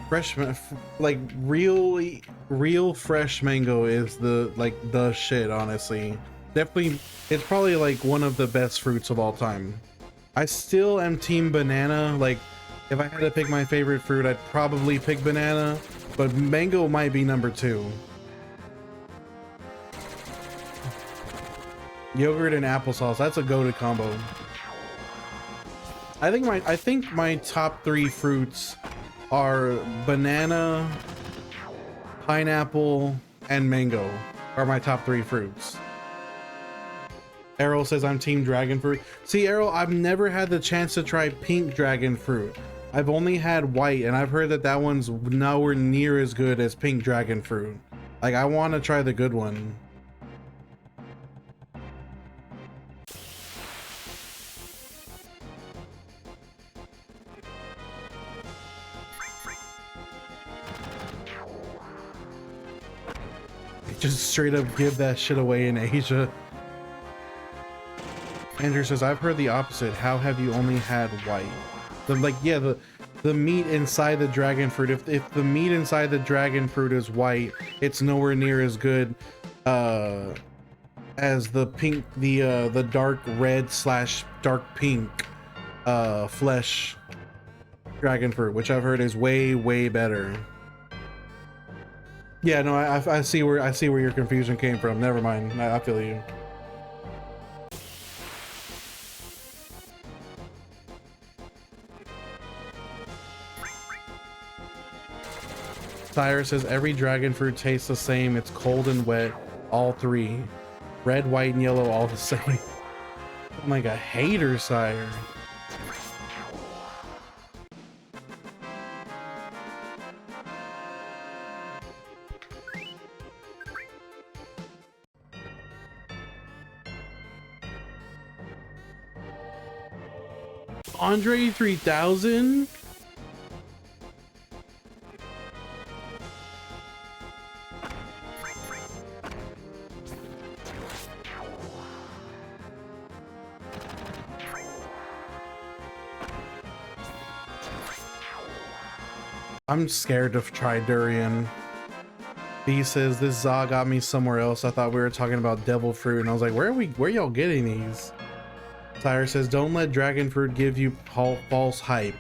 Fresh, like real fresh mango is the shit, honestly. Definitely, it's probably like one of the best fruits of all time. I still am team banana. Like, if I had to pick my favorite fruit, I'd probably pick banana, but mango might be number 2. Yogurt and applesauce, that's a go-to combo. I think my top 3 fruits are banana, pineapple, and mango are my top 3 fruits. Errol says I'm team dragon fruit. See, Errol, I've never had the chance to try pink dragon fruit. I've only had white, and I've heard that one's nowhere near as good as pink dragon fruit. Like, I want to try the good one. Just straight up give that shit away in Asia. Andrew says, I've heard the opposite. How have you only had white? The meat inside the dragon fruit. If the meat inside the dragon fruit is white, it's nowhere near as good as the pink, the dark red / dark pink flesh dragon fruit, which I've heard is way better. Yeah, no, I see where your confusion came from. Never mind. I feel you. Sire says every dragon fruit tastes the same. It's cold and wet, all 3. Red, white, and yellow, all the same. I'm like a hater, Sire. Andre 3000? I'm scared to try durian. B says this Za got me somewhere else. I thought we were talking about devil fruit, and I was like, where y'all getting these? Tyre says, don't let dragon fruit give you false hype.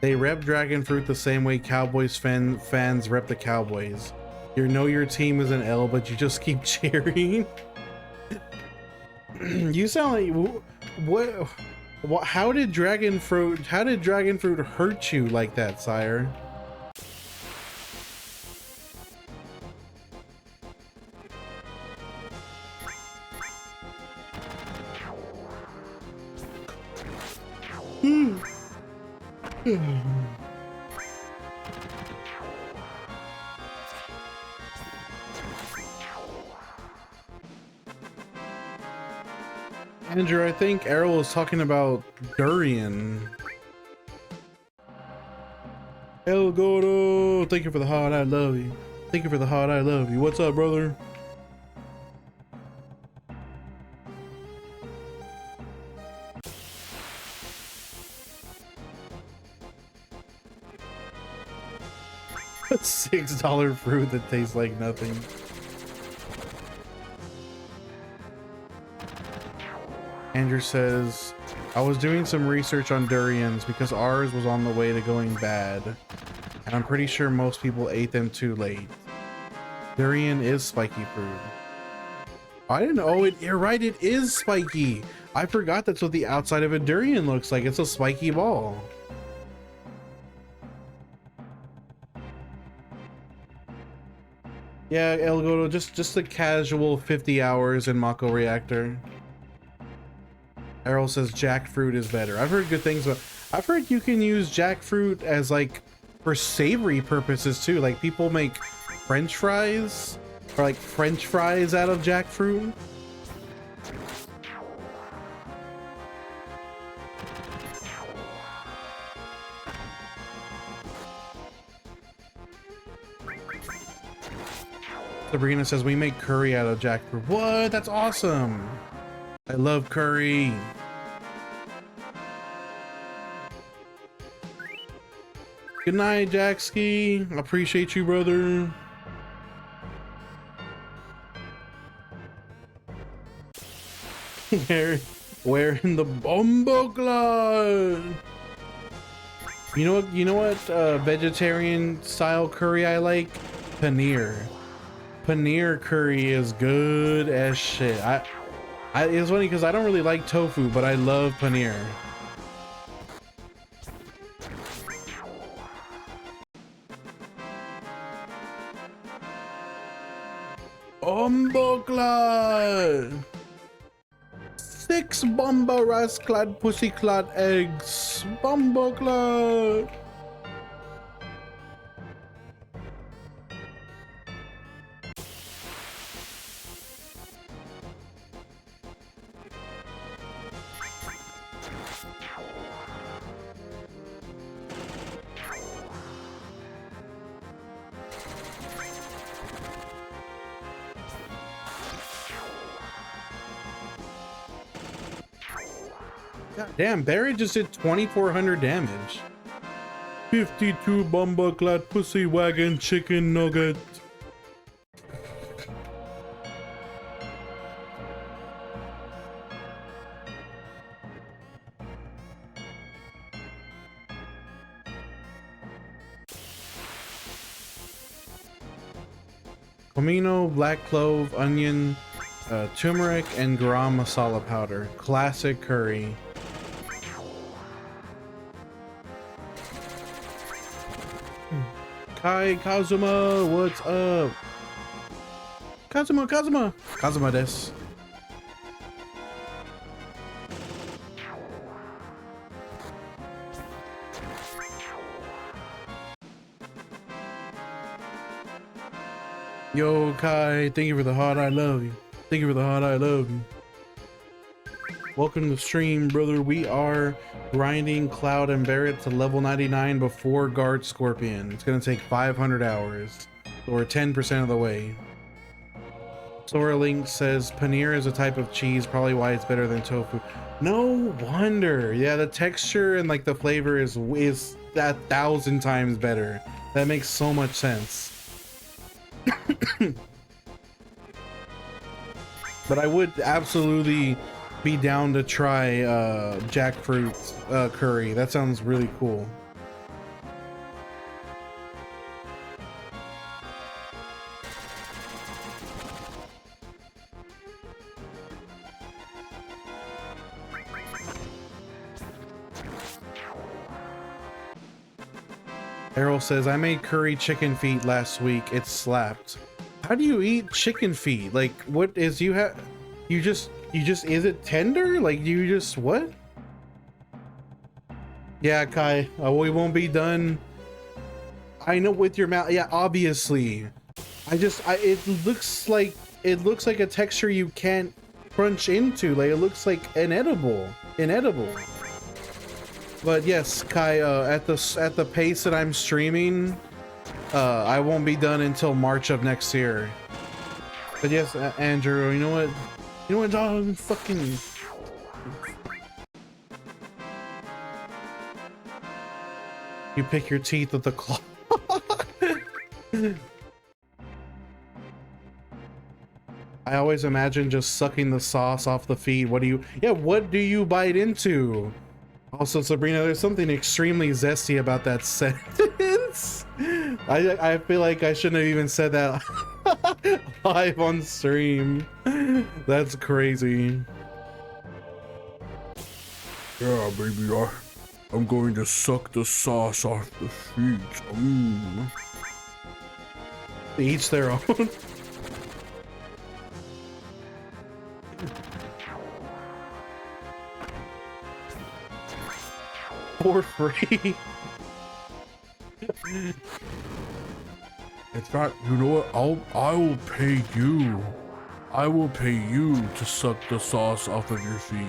They rep dragon fruit the same way Cowboys fans rep the Cowboys. You know your team is an L, but you just keep cheering. You sound like what? How did dragon fruit hurt you like that, Sire? Andrew, I think Errol was talking about durian. El Gordo, thank you for the heart, I love you. Thank you for the heart, I love you. What's up, brother? $6 fruit that tastes like nothing. Andrew says, I was doing some research on durians because ours was on the way to going bad, and I'm pretty sure most people ate them too late. Durian is spiky fruit. I didn't know it. You're right, it is spiky. I forgot that's what the outside of a durian looks like. It's a spiky ball. Yeah, El Gordo, just a casual 50 hours in Mako Reactor. Errol says jackfruit is better. I've heard good things about. I've heard you can use jackfruit as like for savory purposes too. Like people make French fries or like French fries out of jackfruit. Sabrina says we make curry out of jackfruit. What? That's awesome. I love curry. Good night, Jackski. Appreciate you, brother. Wearing the bumbleclad. You know what vegetarian style curry I like? Paneer. Paneer curry is good as shit. It's funny because I don't really like tofu, but I love paneer. Bumbleclad! 6 bomba rice clad pussy clad eggs. Bumbleclad! God damn, Barry just did 2,400 damage. 52 bumbleclad pussy wagon chicken nugget. Comino, black clove, onion, turmeric, and garam masala powder. Classic curry. Hi, Kazuma, what's up? Kazuma des. Yo, Kai, thank you for the heart, I love you. Thank you for the heart, I love you. Welcome to the stream, brother. We are grinding Cloud and Barret to level 99 before Guard Scorpion. It's gonna take 500 hours, so we're 10% of the way. Sora Link says paneer is a type of cheese, probably why it's better than tofu. No wonder. Yeah, the texture and like the flavor is 1,000 times better. That makes so much sense. But I would absolutely be down to try jackfruit curry. That sounds really cool. Errol says, I made curry chicken feet last week. It slapped. How do you eat chicken feet? Like, what is you just, is it tender? Like, you just, what? Yeah, Kai, we won't be done. I know with your mouth. Yeah, obviously. It looks like a texture you can't crunch into. Like, it looks like inedible. But yes, Kai, at the pace that I'm streaming, I won't be done until March of next year. But yes, Andrew, you know what? You know what, dog? Fucking... You pick your teeth with the claw. I always imagine just sucking the sauce off the feet. What do you bite into? Also, Sabrina, there's something extremely zesty about that sentence. I feel like I shouldn't have even said that live on stream. That's crazy. Yeah, baby, I'm going to suck the sauce off the feet. Each their own. For free. In fact, you know what? I will pay you. I will pay you to suck the sauce off of your feet.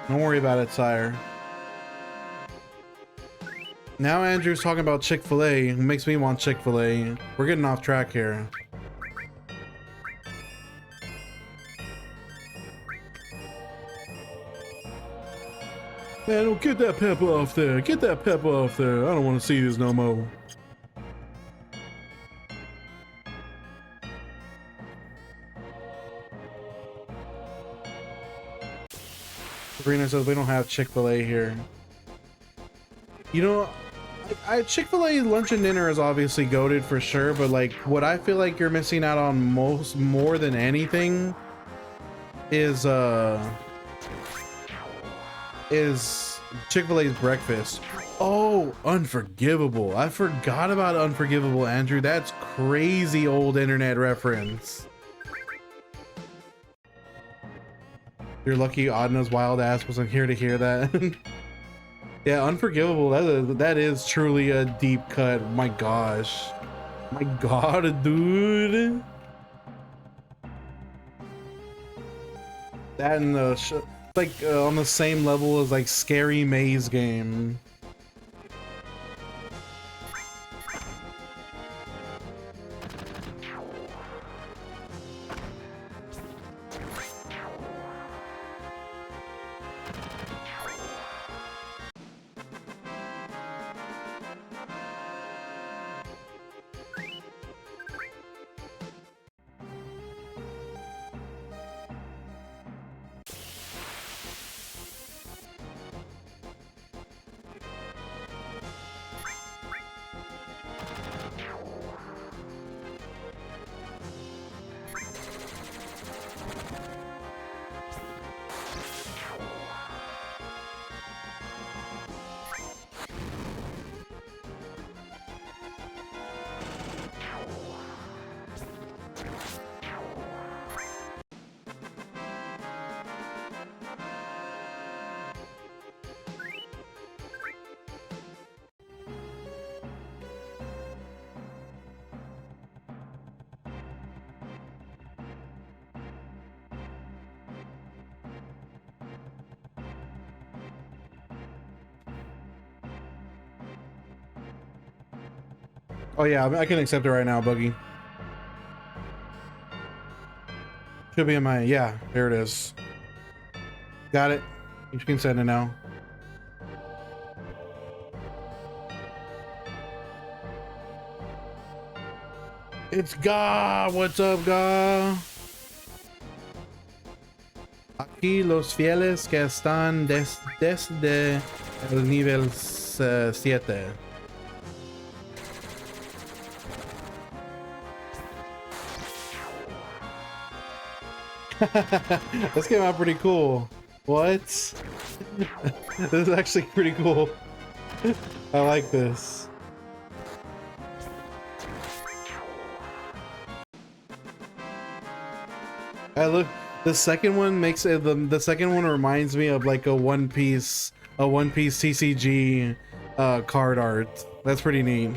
Don't worry about it, sire. Now Andrew's talking about Chick-fil-A. It makes me want Chick-fil-A. We're getting off track here. Man, get that pepper off there. Get that pepper off there. I don't want to see this no more. Sabrina says we don't have Chick-fil-A here. You know, Chick-fil-A lunch and dinner is obviously goated for sure, but like what I feel like you're missing out on more than anything is Chick-fil-A's breakfast. Oh, Unforgivable. I forgot about Unforgivable, Andrew. That's crazy old internet reference. You're lucky Adna's wild ass wasn't here to hear that. Yeah, Unforgivable. That is truly a deep cut. My gosh. My god, dude. That and the like on the same level as like Scary Maze game. Oh yeah, I can accept it right now, Buggy. Should be in my, yeah, there it is. Got it. You can send it now. It's Ga. What's up, Ga? Aquí los fieles que están desde el nivel 7. This came out pretty cool. What? This is actually pretty cool. I like this. Look, the second one makes it, the second one reminds me of like a One Piece TCG card art. That's pretty neat.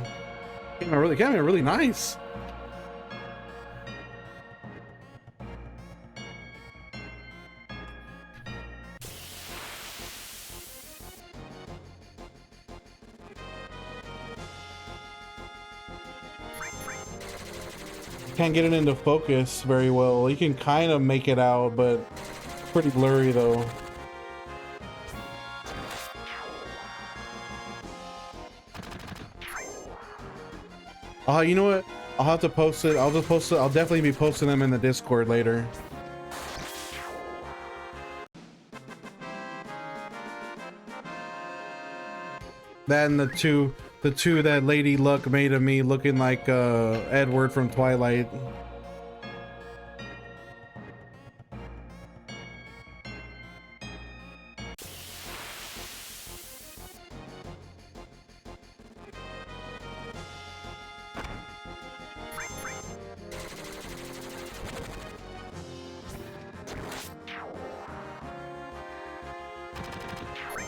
Came out really nice. Can't get it into focus very well. You can kind of make it out, but it's pretty blurry though. You know what? I'll have to post it. I'll just post it. I'll definitely be posting them in the Discord later. That and the two that Lady Luck made of me looking like Edward from Twilight.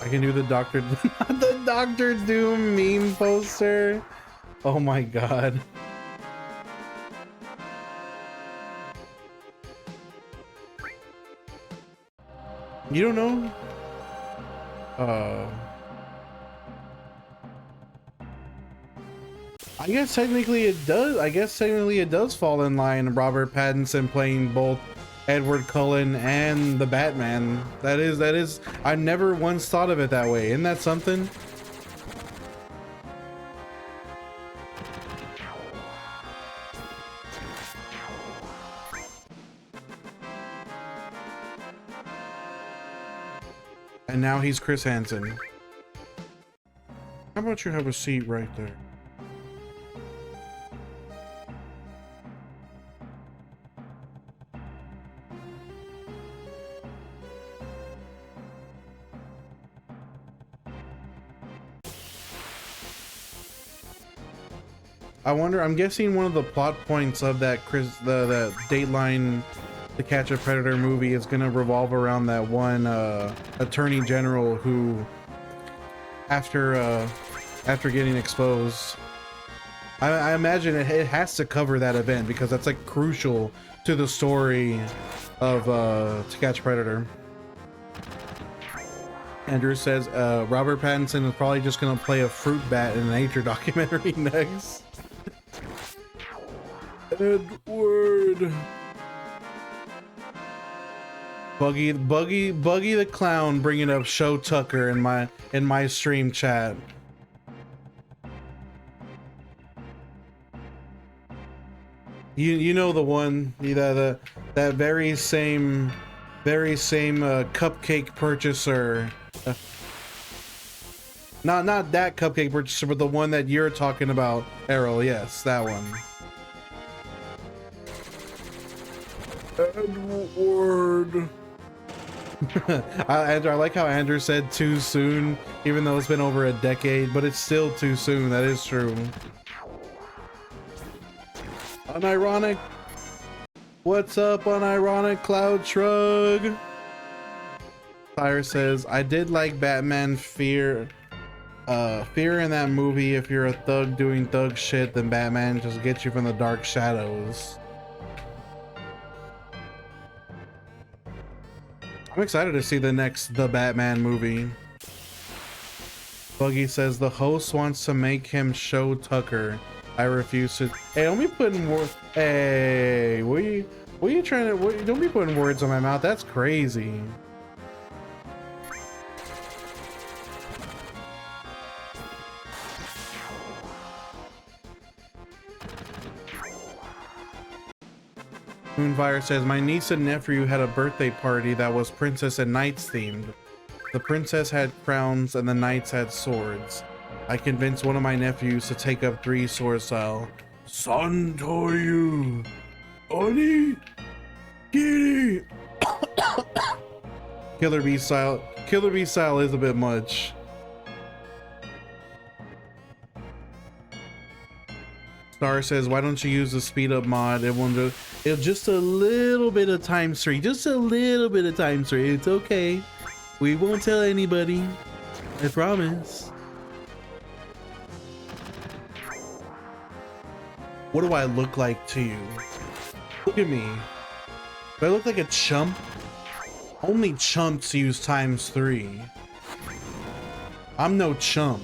I can do the the Doctor Doom meme poster. Oh my god. You don't know? I guess technically it does. I guess technically it does fall in line. Robert Pattinson playing both Edward Cullen and the Batman. That is. I never once thought of it that way. Isn't that something? And now he's Chris Hansen. How about you have a seat right there? I wonder, I'm guessing one of the plot points of that the Dateline To Catch a Predator movie is gonna revolve around that one attorney general who, after getting exposed, I imagine it has to cover that event because that's like crucial to the story of To Catch a Predator. Andrew says Robert Pattinson is probably just gonna play a fruit bat in a nature documentary next. Edward. Buggy the clown bringing up Show Tucker in my stream chat. You know the one, that very same cupcake purchaser. Not that cupcake purchaser, but the one that you're talking about, Errol. Yes, that one. Edward. I like how Andrew said too soon, even though it's been over a decade, but it's still too soon. That is true. Unironic. What's up, Unironic Cloud Shrug? Fire says, I did like Batman Fear in that movie. If you're a thug doing thug shit, then Batman just gets you from the dark shadows. I'm excited to see the next The Batman movie. Buggy says the host wants to make him Show Tucker. I refuse to. Hey, don't be putting words. Hey, what are you trying to? Don't be putting words on my mouth. That's crazy. Moonfire says, my niece and nephew had a birthday party that was princess and knights themed. The princess had crowns and the knights had swords. I convinced one of my nephews to take up 3 sword style. Santoyu, Oni, Kitty. Killer Bee style is a bit much. Star says, why don't you use the speed up mod? It'll just a little bit of times 3. Just a little bit of times 3. It's okay. We won't tell anybody. I promise. What do I look like to you? Look at me. Do I look like a chump? Only chumps use times 3. I'm no chump.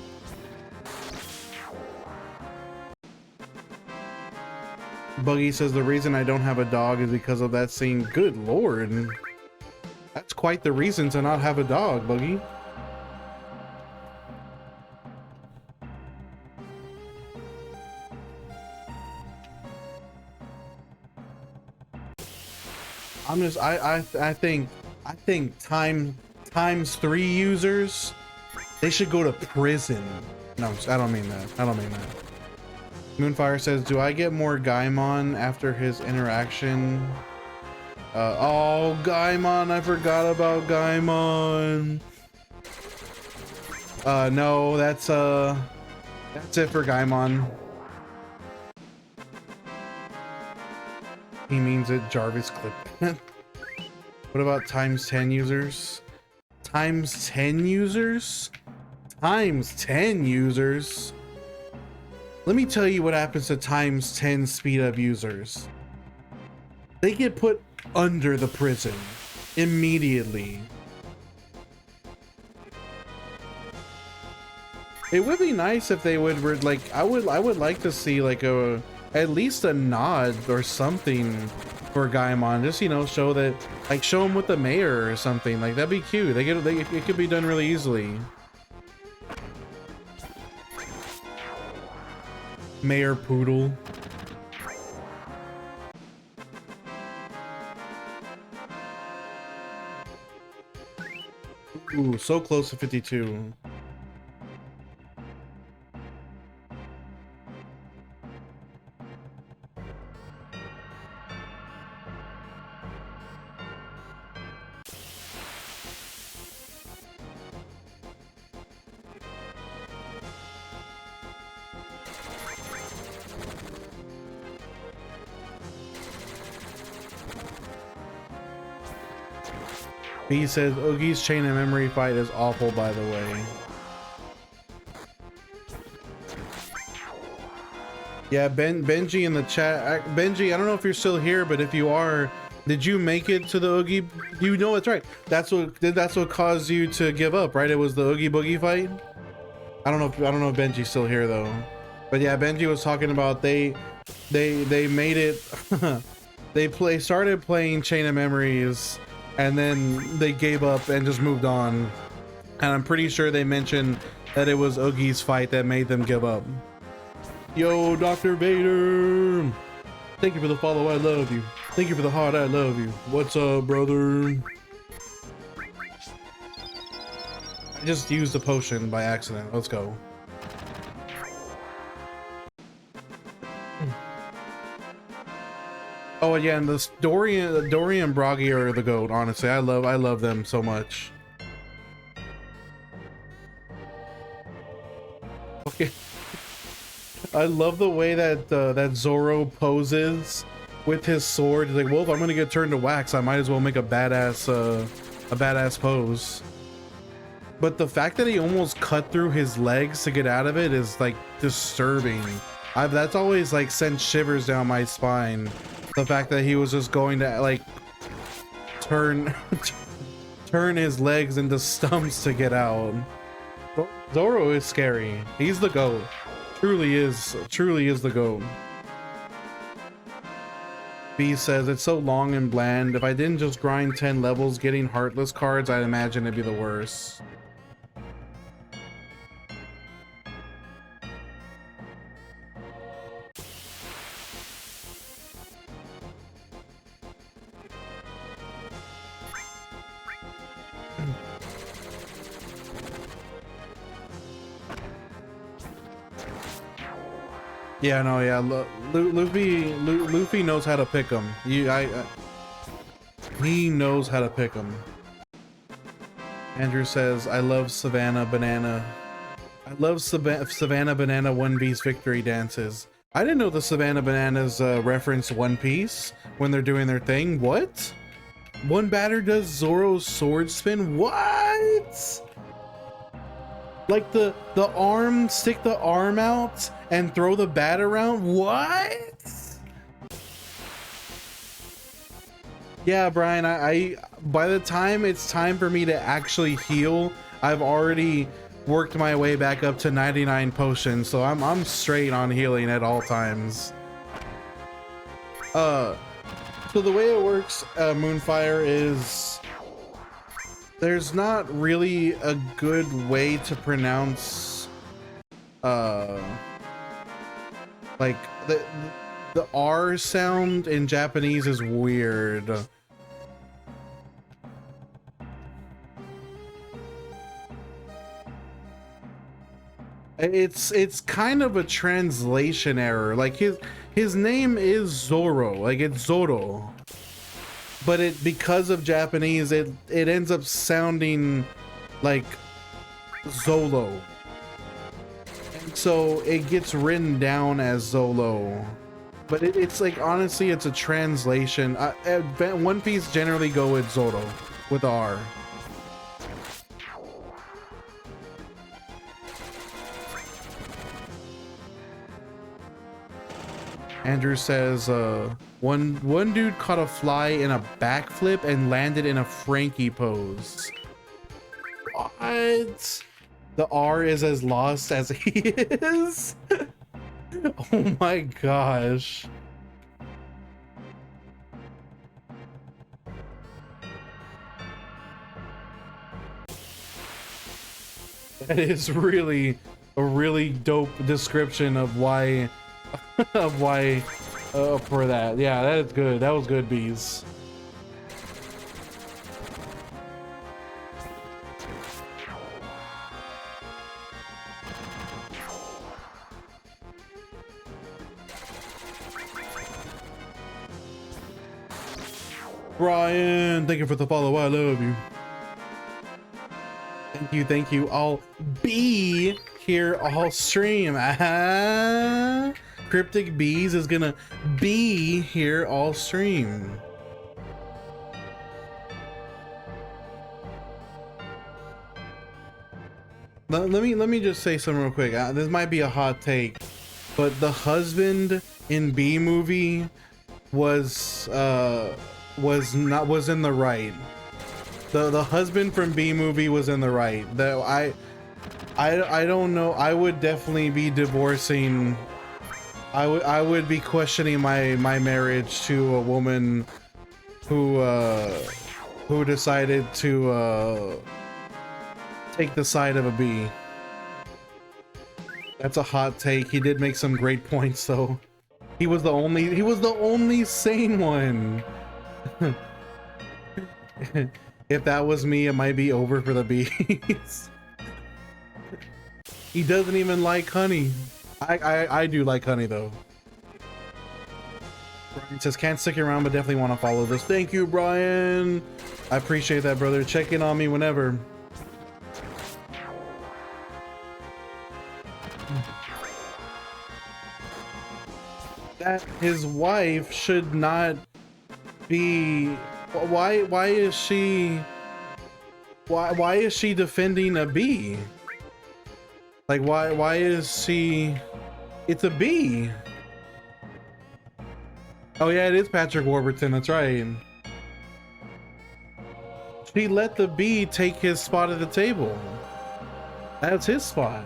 Buggy says the reason I don't have a dog is because of that scene. Good lord. That's quite the reason to not have a dog, Buggy. I think times 3 users, they should go to prison. No, I don't mean that. I don't mean that. Moonfire says, do I get more Gaimon after his interaction? Oh, Gaimon, I forgot about Gaimon. No, that's it for Gaimon. He means it, Jarvis clip. What about times 10 users? Times 10 users? Times 10 users? Let me tell you what happens to times 10 speed up users. They get put under the prison immediately. It would be nice if they would like, I would like to see like at least a nod or something for Gaimon, just, you know, show that, like, show him with the mayor or something. Like, that'd be cute. It could be done really easily. Mayor Poodle. Ooh, so close to 52. B says Oogie's chain of memory fight is awful, by the way. Yeah, Benji in the chat. Benji, I don't know if you're still here, but if you are, did you make it to the Oogie? You know it's right. That's what caused you to give up, right? It was the Oogie Boogie fight. I don't know if Benji's still here though. But yeah, Benji was talking about they made it. They started playing Chain of Memories, and then they gave up and just moved on. And I'm pretty sure they mentioned that it was Oogie's fight that made them give up. Yo, Dr. Vader! Thank you for the follow, I love you. Thank you for the heart, I love you. What's up, brother? I just used a potion by accident. Let's go. Oh yeah, and this Dorian and Broggy are the GOAT, honestly. I love them so much. Okay. I love the way that that Zoro poses with his sword. He's like, well, if I'm gonna get turned to wax, I might as well make a badass pose. But the fact that he almost cut through his legs to get out of it is like disturbing. That's always like sent shivers down my spine. The fact that he was just going to like turn his legs into stumps to get out. Zoro is scary. He's the GOAT. Truly is the GOAT. B says, it's so long and bland. If I didn't just grind 10 levels getting heartless cards, I'd imagine it'd be the worst. Yeah, no, yeah. Luffy knows how to pick them. He knows how to pick them. Andrew says, I love Savannah Banana. I love Savannah Banana One Piece victory dances. I didn't know the Savannah Bananas reference One Piece when they're doing their thing. What? One batter does Zoro's sword spin? What? Like the arm, stick the arm out and throw the bat around? What? Yeah, Brian, I by the time it's time for me to actually heal, I've already worked my way back up to 99 potions, so I'm straight on healing at all times. So the way it works, Moonfire, is there's not really a good way to pronounce like the R sound in Japanese is weird. It's kind of a translation error. Like his name is Zoro, like it's Zoro, but it, because of Japanese, it ends up sounding like Zolo, and so it gets written down as Zolo. But it's like, honestly, it's a translation. One Piece generally go with Zoro with R. Andrew says, one dude caught a fly in a backflip and landed in a Frankie pose. What? The R is as lost as he is? Oh my gosh. That is really a really dope description of why of why for that. Yeah, that is good. That was good, Bees. Brian, thank you for the follow. I love you. Thank you. I'll be here all stream. Cryptic Bees is gonna be here all stream. Let me just say something real quick. This might be a hot take, but the husband in B movie was in the right. The husband from B movie was in the right. I don't know. I would definitely be divorcing. I would be questioning my marriage to a woman who decided to take the side of a B. That's a hot take. He did make some great points though. He was the only sane one. If that was me, it might be over for the bees. He doesn't even like honey. I do like honey though. Brian says, can't stick around, but definitely want to follow this. Thank you, Brian. I appreciate that, brother. Check in on me whenever. That his wife should not be. Why is she defending a B? Like why is she? It's a B. Oh yeah, it is Patrick Warburton, that's right. She let the B take his spot at the table. That's his spot.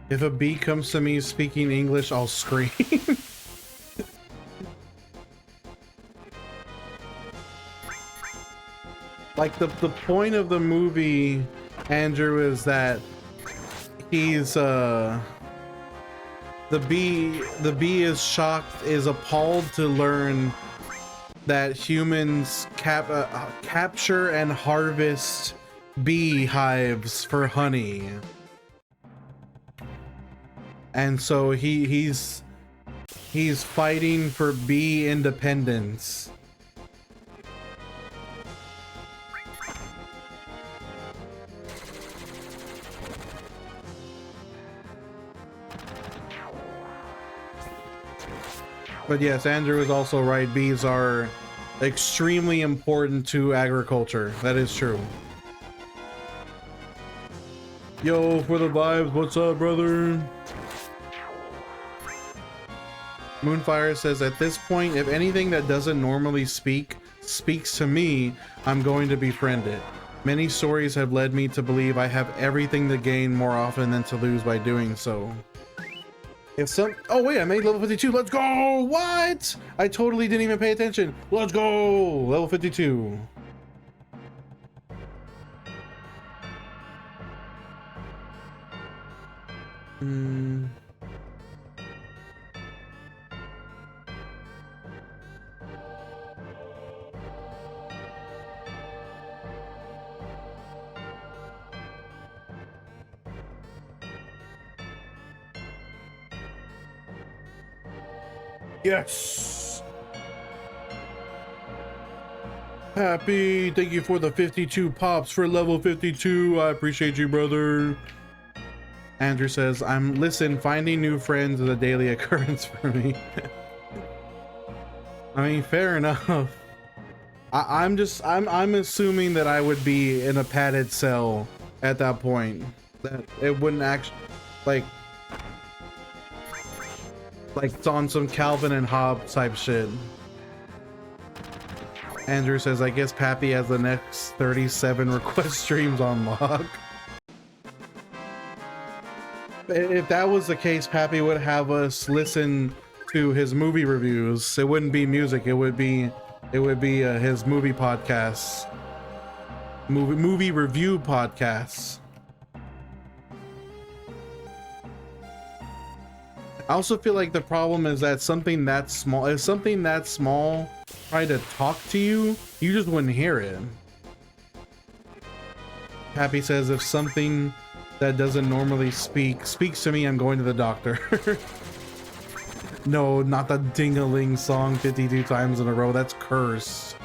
If a bee comes to me speaking English, I'll scream. Like the point of the movie, Andrew, is that he's the bee is shocked, is appalled to learn that humans capture and harvest beehives for honey. And so he's fighting for bee independence. But yes, Andrew is also right. Bees are extremely important to agriculture. That is true. Yo, for the vibes, what's up, brother? Moonfire says, at this point, if anything that doesn't normally speaks to me, I'm going to befriend it. Many stories have led me to believe I have everything to gain more often than to lose by doing so. If some, oh wait, I made level 52, let's go! What? I totally didn't even pay attention. Let's go! Level 52. Yes! Happy, thank you for the 52 pops for level 52. I appreciate you, brother. Andrew says, listen, finding new friends is a daily occurrence for me. I mean, fair enough. I'm assuming that I would be in a padded cell at that point. That it wouldn't actually, like it's on some Calvin and Hobbes type shit. Andrew says, I guess Pappy has the next 37 request streams on lock. If that was the case, Pappy would have us listen to his movie reviews. It wouldn't be music. It would be his movie podcasts, movie review podcasts. I also feel like the problem is that something that small, if something that small tried to talk to you, you just wouldn't hear it. Happy says, if something that doesn't normally speaks to me, I'm going to the doctor. No, not the ding-a-ling song 52 times in a row. That's cursed.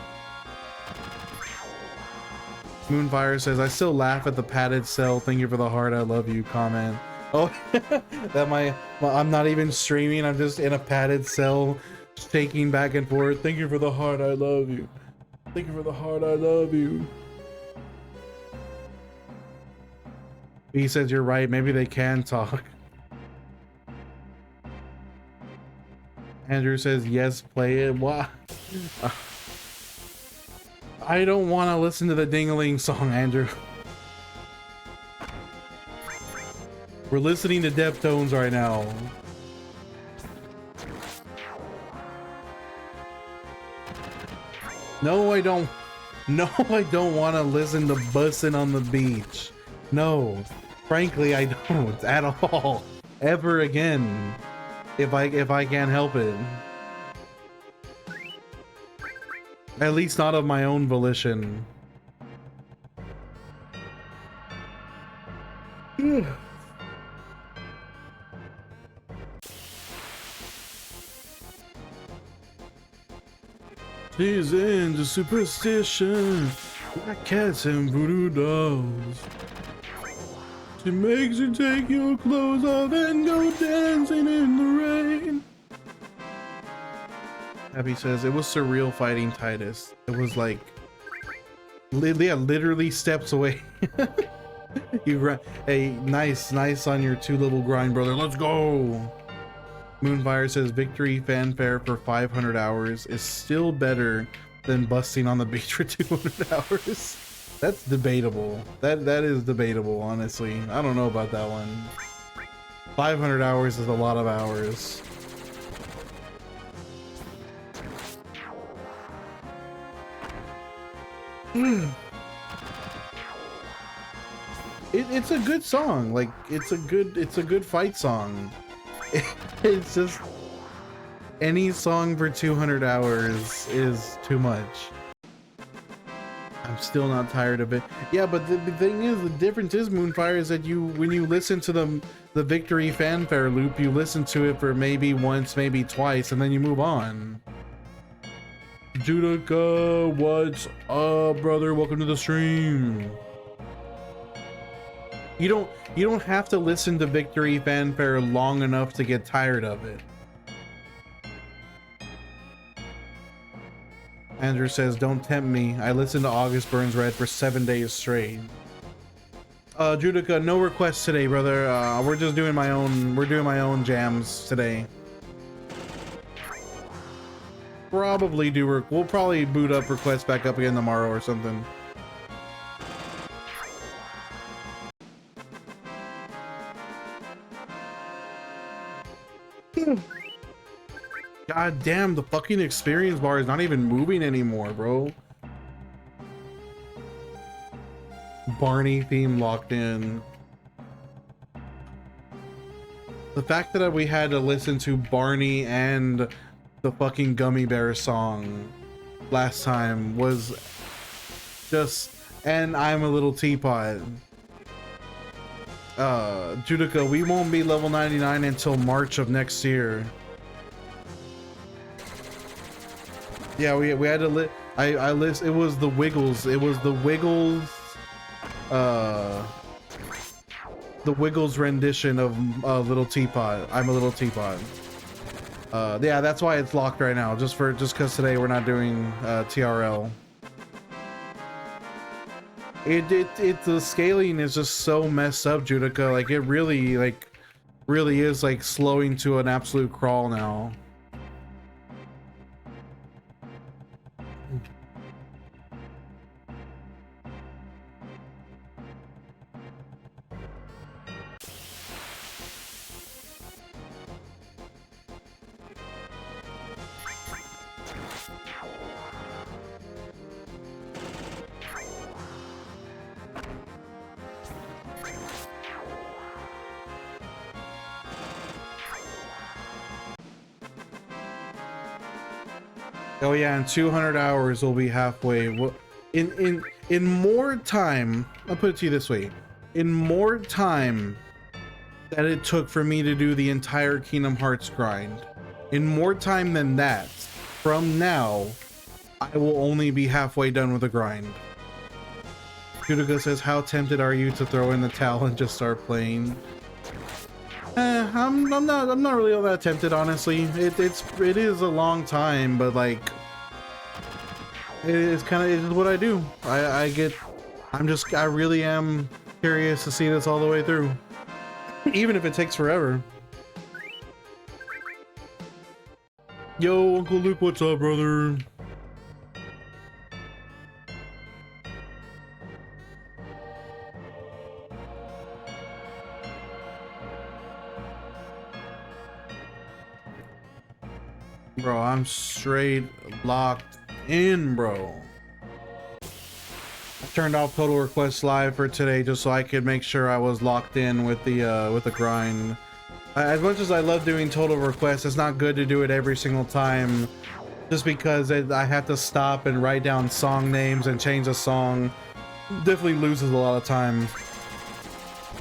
Moonfire says, I still laugh at the padded cell. Thank you for the heart, I love you comment. Oh, that I'm not even streaming. I'm just in a padded cell, shaking back and forth. Thank you for the heart, I love you. Thank you for the heart, I love you. He says you're right. Maybe they can talk. Andrew says yes, play it. What? I don't want to listen to the ding-a-ling song, Andrew. We're listening to Deftones right now. No, I don't. No, I don't want to listen to Bussin' on the Beach. No, frankly, I don't at all. Ever again. If I can't help it. At least not of my own volition. She's into superstition, black cats and voodoo dolls. She makes you take your clothes off and go dancing in the rain. Abby says, it was surreal fighting Titus. It was like, yeah, literally steps away. Hey, nice on your two little grind, brother. Let's go. Moonfire says, victory fanfare for 500 hours is still better than busting on the beach for 200 hours. That's debatable. That is debatable, honestly. I don't know about that one. 500 hours is a lot of hours. It's a good song. Like it's a good fight song. It's just any song for 200 hours is too much. I'm still not tired of it. Yeah, but the thing is, the difference is, Moonfire, is that when you listen to the victory fanfare loop, you listen to it for maybe once, maybe twice, and then you move on. Judica, what's up, brother? Welcome to the stream. You don't have to listen to victory fanfare long enough to get tired of it. Andrew says, don't tempt me. I listened to August Burns Red for 7 days straight. Judica, no requests today, brother. We're just doing my own jams today. probably do, we'll probably boot up requests back up again tomorrow or something. God damn, the fucking experience bar is not even moving anymore, bro. Barney theme locked in. The fact that we had to listen to Barney and the fucking Gummy Bear song last time was just, and I'm a Little Teapot. Judica, we won't be level 99 until March of next year. Yeah, we had to I list, it was the Wiggles, the Wiggles rendition of Little Teapot. I'm a Little Teapot. Yeah, that's why it's locked right now, just because today we're not doing TRL. The scaling is just so messed up, Judica. Like it really is like slowing to an absolute crawl now. Oh yeah, in 200 hours we'll be halfway. Well, in more time, I'll put it to you this way: in more time that it took for me to do the entire Kingdom Hearts grind, in more time than that, from now, I will only be halfway done with the grind. Judica says, "How tempted are you to throw in the towel and just start playing?" I'm not really all that tempted, honestly. It is a long time, but like it is what I do. I really am curious to see this all the way through, even if it takes forever. Yo, Uncle Luke, what's up, brother? Bro, I'm straight locked in, bro. I turned off Total Request Live for today just so I could make sure I was locked in with the grind. As much as I love doing Total Request, it's not good to do it every single time, just because I have to stop and write down song names and change a song. Definitely loses a lot of time.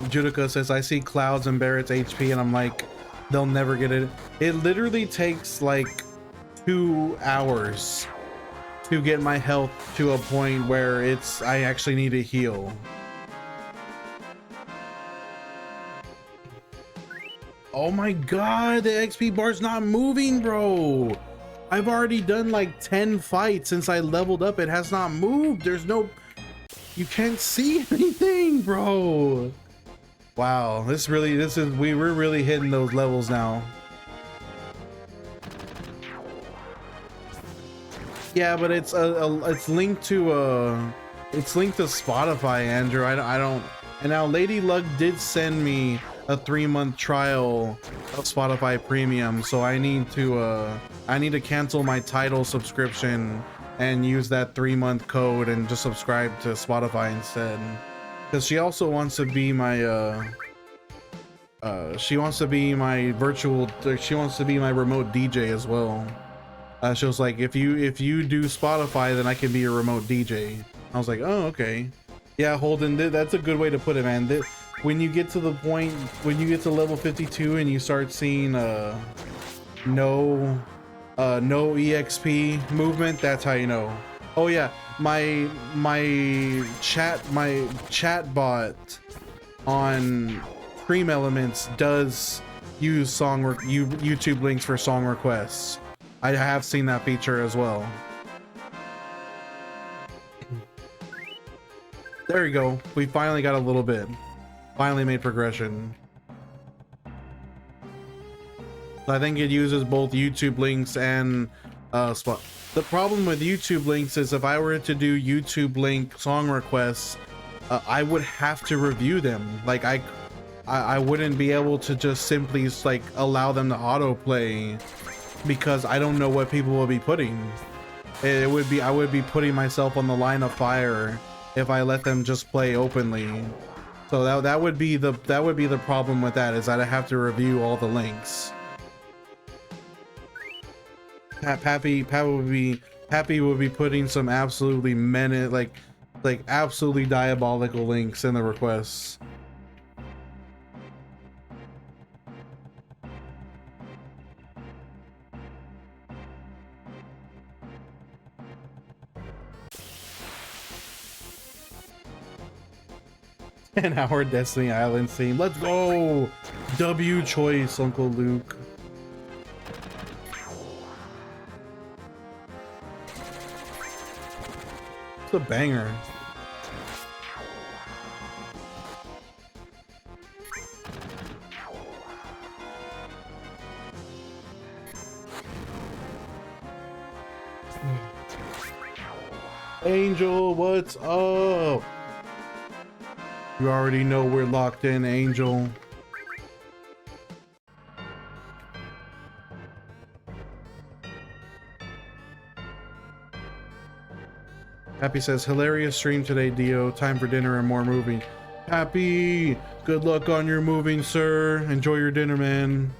Judica says, I see Clouds and Barrett's HP and I'm like, they'll never get it. It literally takes like 2 hours to get my health to a point where I actually need to heal. Oh my god, the XP bar's not moving, bro. I've already done like 10 fights since I leveled up. It has not moved. You can't see anything, bro. Wow, we're really hitting those levels now. Yeah, but it's linked to Spotify, Andrew. I don't. And now Lady Luck did send me a 3-month trial of Spotify Premium, so I need to cancel my Tidal subscription and use that 3-month code and just subscribe to Spotify instead. Because she also wants to be my she wants to be my remote DJ as well. She was like, if you do Spotify, then I can be your remote DJ. I was like, oh, okay. Yeah, Holden, that's a good way to put it, man. When you get to the point, when you get to level 52 and you start seeing no EXP movement, that's how you know. Oh yeah, my chat bot on Cream Elements does use YouTube links for song requests. I have seen that feature as well. There you go. We finally got a little bit. Finally made progression. I think it uses both YouTube links and spot. The problem with YouTube links is if I were to do YouTube link song requests, I would have to review them. Like I wouldn't be able to just simply like allow them to autoplay because I don't know what people will be putting. It would be, I would be putting myself on the line of fire if I let them just play openly. So that would be the problem with that, is that I have to review all the links. Pappy would be putting some absolutely like absolutely diabolical links in the requests. An hour Destiny Island theme. Let's go! W choice, Uncle Luke. It's a banger. Angel, what's up? You already know we're locked in, Angel. Happy says, hilarious stream today, Dio. Time for dinner and more moving. Happy, good luck on your moving, sir. Enjoy your dinner, man.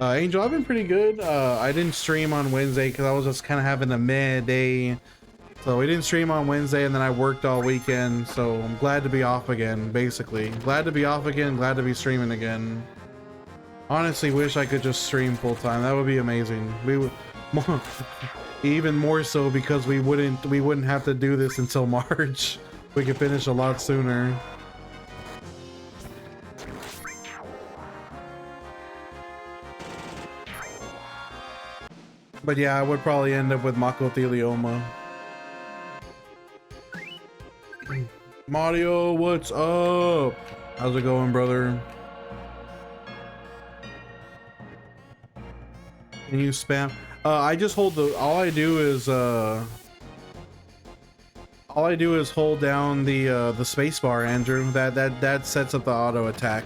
Angel, I've been pretty good. I didn't stream on Wednesday because I was just kind of having a meh day. So we didn't stream on Wednesday, and then I worked all weekend. So I'm glad to be off again, basically. Glad to be off again, glad to be streaming again. Honestly, wish I could just stream full time. That would be amazing. We would even more so because we wouldn't have to do this until March. We could finish a lot sooner. But yeah, I would probably end up with Macothelioma. Mario, what's up? How's it going, brother? Can you spam? I just hold the, all I do is hold down the space bar, Andrew. That sets up the auto attack.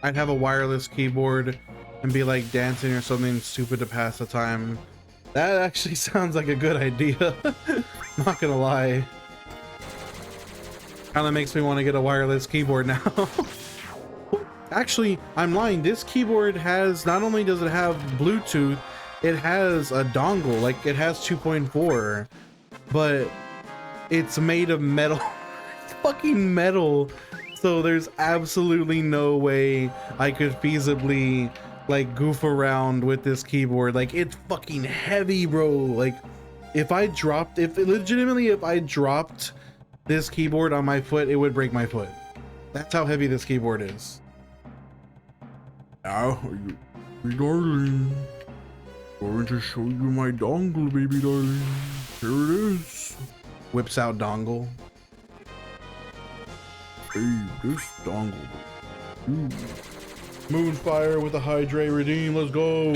I'd have a wireless keyboard and be like dancing or something stupid to pass the time. That actually sounds like a good idea. Not gonna lie. Kinda makes me want to get a wireless keyboard now. Actually, I'm lying. This keyboard has, not only does it have Bluetooth, it has a dongle, like it has 2.4, but it's made of metal. It's fucking metal. So there's absolutely no way I could feasibly like goof around with this keyboard. Like, it's fucking heavy, bro. Like, if I dropped this keyboard on my foot, it would break my foot. That's how heavy this keyboard is. Now, baby darling, going to show you my dongle, baby darling. Here it is. Whips out dongle. Hey, this dongle. Ooh. Moonfire with a hydrate redeem. Let's go.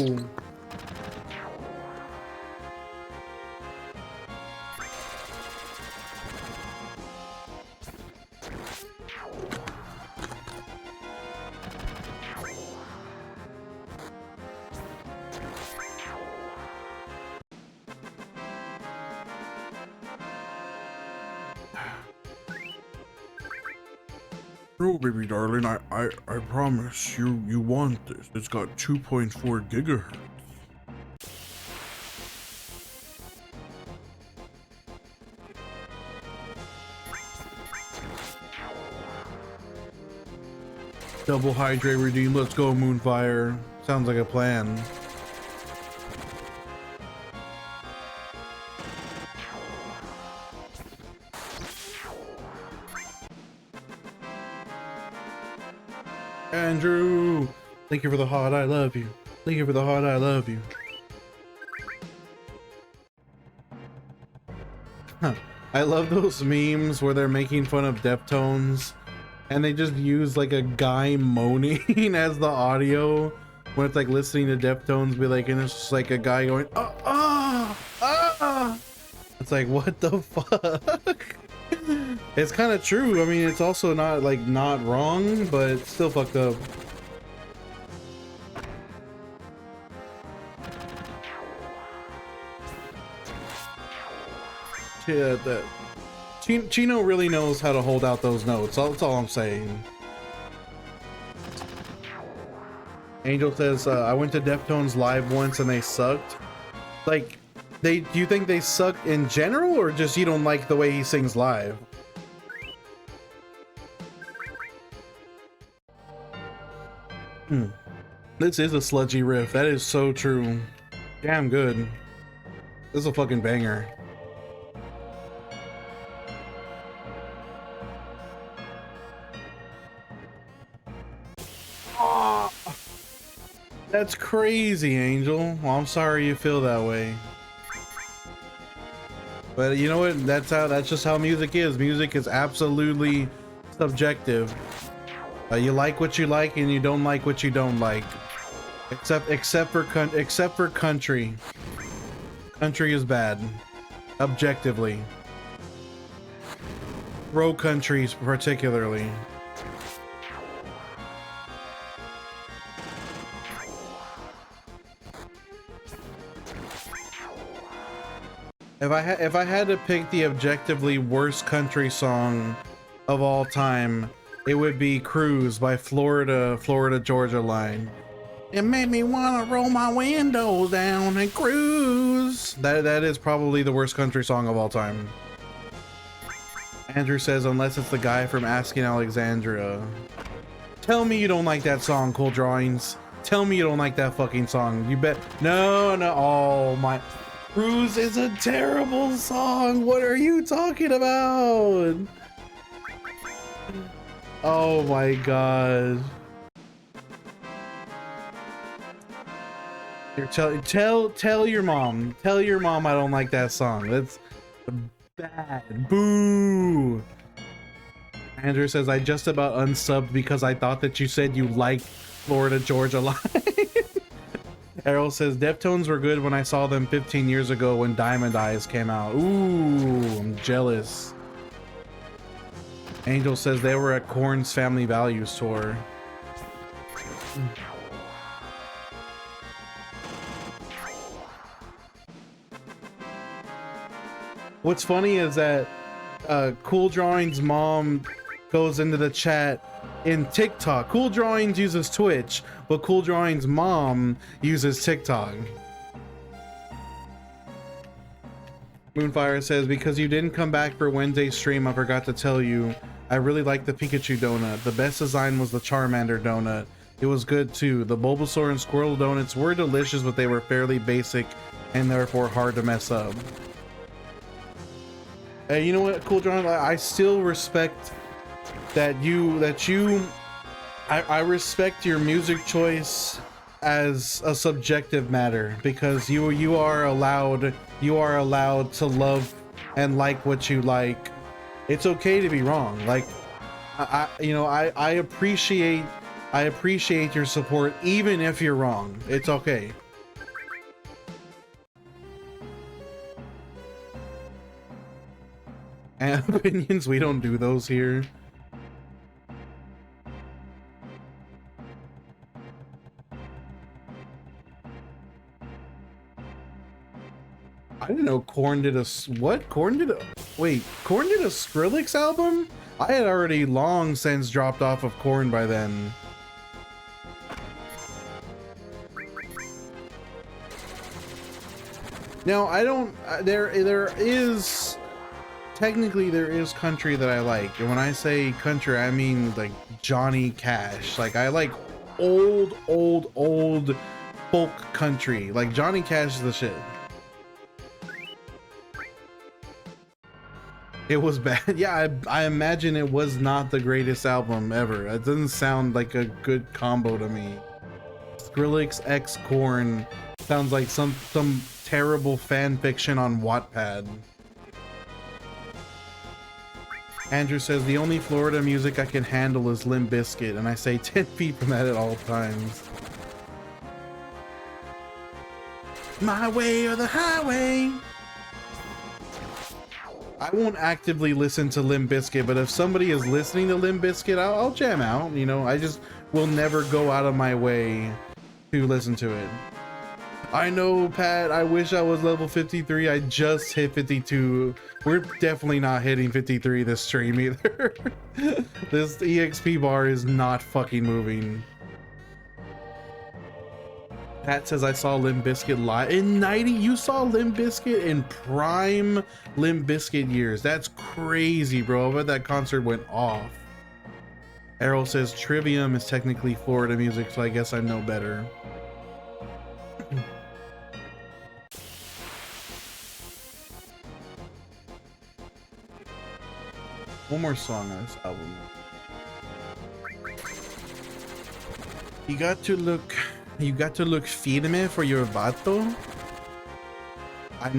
No, baby darling, I promise you want this. It's got 2.4 gigahertz. Double hydrate redeem. Let's go, Moonfire. Sounds like a plan. Andrew, thank you for the heart, I love you. Thank you for the heart, I love you. Huh. I love those memes where they're making fun of Deftones and they just use like a guy moaning as the audio when it's like listening to Deftones be like, and it's just like a guy going, ah, ah, ah. It's like, what the fuck? It's kind of true. I mean, it's also not like not wrong, but it's still fucked up. Yeah, that Chino really knows how to hold out those notes. That's all I'm saying. Angel says, I went to Deftones live once and they sucked. Like, do you think they suck in general, or just you don't like the way he sings live? This is a sludgy riff. That is so true. Damn good. This is a fucking banger. Oh, that's crazy, Angel. Well, I'm sorry you feel that way. But you know what? That's just how music is. Music is absolutely subjective. You like what you like, and you don't like what you don't like. Except for country. Country is bad, objectively. Row countries, particularly. If I had to pick the objectively worst country song of all time, it would be Cruise by Florida Georgia Line. It made me want to roll my windows down and cruise. That is probably the worst country song of all time. Andrew says, unless it's the guy from Asking Alexandria. Tell me you don't like that song, Cool Drawings. Tell me you don't like that fucking song. You bet. No. Oh my. Cruise is a terrible song. What are you talking about? Oh my god. Here, tell your mom. Tell your mom I don't like that song. That's bad. Boo. Andrew says, I just about unsubbed because I thought that you said you liked Florida Georgia Line. Errol says, Deftones were good when I saw them 15 years ago when Diamond Eyes came out. Ooh, I'm jealous. Angel says they were at Korn's Family Values tour. What's funny is that Cool Drawings' mom goes into the chat in TikTok. Cool Drawings uses Twitch, but Cool Drawings' mom uses TikTok. Moonfire says, because you didn't come back for Wednesday's stream, I forgot to tell you, I really liked the Pikachu donut. The best design was the Charmander donut. It was good too. The Bulbasaur and Squirtle donuts were delicious, but they were fairly basic and therefore hard to mess up. Hey, you know what, Cool Drawing? I still respect that I respect your music choice as a subjective matter, because you are allowed to love and like what you like. It's okay to be wrong. Like I appreciate your support even if you're wrong. It's okay. And opinions, we don't do those here. I didn't know Korn did a what? Korn did a Skrillex album? I had already long since dropped off of Korn by then. Now I don't. Technically there is country that I like, and when I say country I mean like Johnny Cash. Like I like old folk country. Like Johnny Cash is the shit. It was bad. Yeah, I imagine it was not the greatest album ever. It doesn't sound like a good combo to me. Skrillex X Korn sounds like some terrible fan fiction on Wattpad. Andrew says the only Florida music I can handle is Limp Bizkit, and I say 10 feet from that at all times. My way or the highway. I won't actively listen to Limp Bizkit, but if somebody is listening to Limp Bizkit, I'll jam out. You know, I just will never go out of my way to listen to it. I know, Pat, I wish I was level 53. I just hit 52. We're definitely not hitting 53 this stream either. This EXP bar is not fucking moving. Pat says I saw Limp Bizkit live in 90. You saw Limp Bizkit in prime Limp Bizkit years. That's crazy, bro. I bet that concert went off. Errol says Trivium is technically Florida music, so I guess I know better. One more song on this album. You got to look firme for your vato. I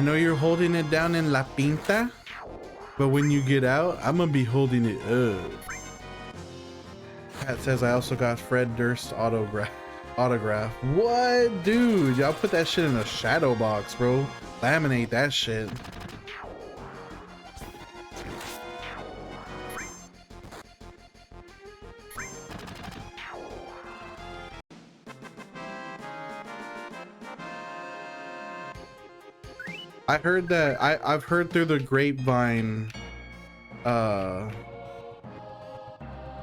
know you're holding it down in La Pinta, but when you get out, I'm gonna be holding it up. Pat says I also got Fred Durst's autograph. What, dude? Y'all put that shit in a shadow box, bro. Laminate that shit. I heard that I've heard through the grapevine I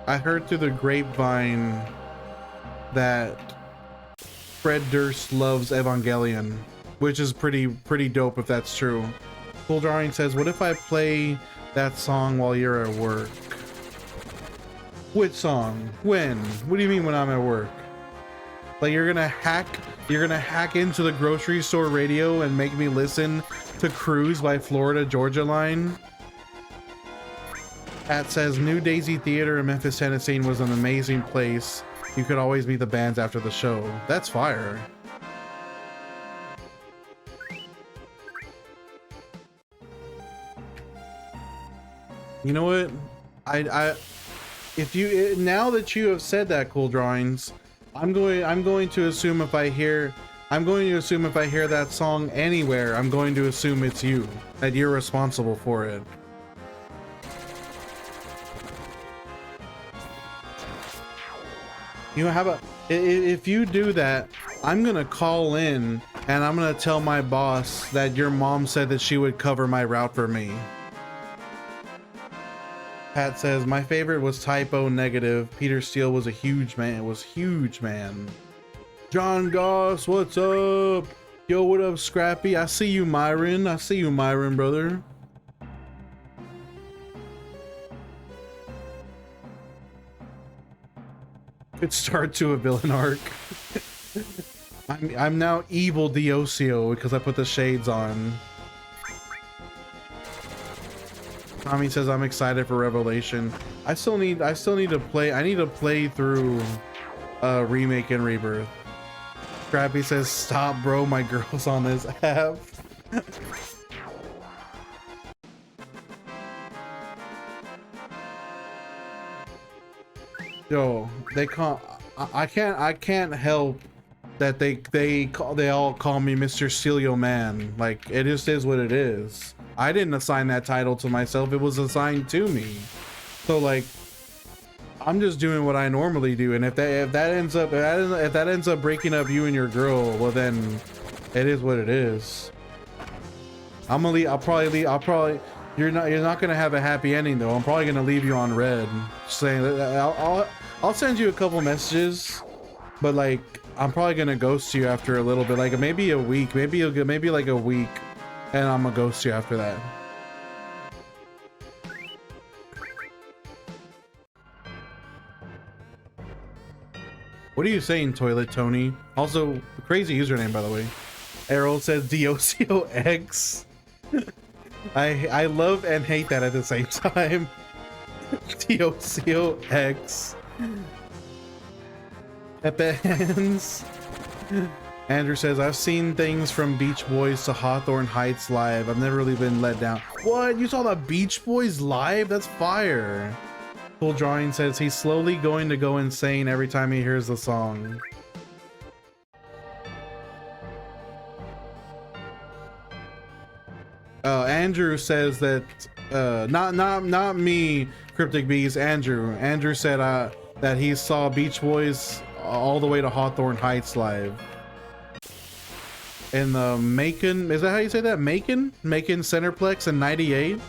heard through the grapevine that Fred Durst loves Evangelion, which is pretty dope if that's true. Cool Drawing says, what if I play that song while you're at work? Which song? When? What do you mean when I'm at work? Like you're gonna hack into the grocery store radio and make me listen to Cruise by Florida Georgia Line? Pat says New Daisy Theater in Memphis, Tennessee was an amazing place. You could always meet the bands after the show. That's fire. You know what? If you now that you have said that, Cool Drawings, I'm going to assume if I hear that song anywhere, I'm going to assume it's you, that you're responsible for it. You know, how about if you do that, I'm gonna call in and I'm gonna tell my boss that your mom said that she would cover my route for me. Pat says my favorite was Typo Negative. Peter Steele was a huge man. It was huge, man. John Goss, what's up? Yo, what up, Scrappy? I see you, Myron. I see you, Myron, brother. Good start to a villain arc. I'm now evil Diocio because I put the shades on. Tommy says I'm excited for Revelation. I still need to play. I need to play through Remake and Rebirth. Scrappy says stop, bro. My girl's on this app. Yo, they call. I can't help that they all call me Mr. Celio Man. Like it just is what it is. I didn't assign that title to myself. It was assigned to me. So like, I'm just doing what I normally do. And if that ends up breaking up you and your girl, well then, it is what it is. I'm gonna leave. I'll probably. You're not gonna have a happy ending though. I'm probably gonna leave you on red, saying that I'll send you a couple messages, but like I'm probably gonna ghost you after a little bit, like maybe a week, maybe like a week, and I'm gonna ghost you after that. What are you saying, Toilet Tony? Also, crazy username by the way. Errol says Diocio X. I love and hate that at the same time. TOCOX. Pepe hands. Andrew says, I've seen things from Beach Boys to Hawthorne Heights live. I've never really been let down. What? You saw the Beach Boys live? That's fire. Full Drawing says he's slowly going to go insane every time he hears the song. Andrew says that not me, Cryptic Bees. Andrew said that he saw Beach Boys all the way to Hawthorne Heights live. In the Macon, is that how you say that? Macon Centerplex in '98.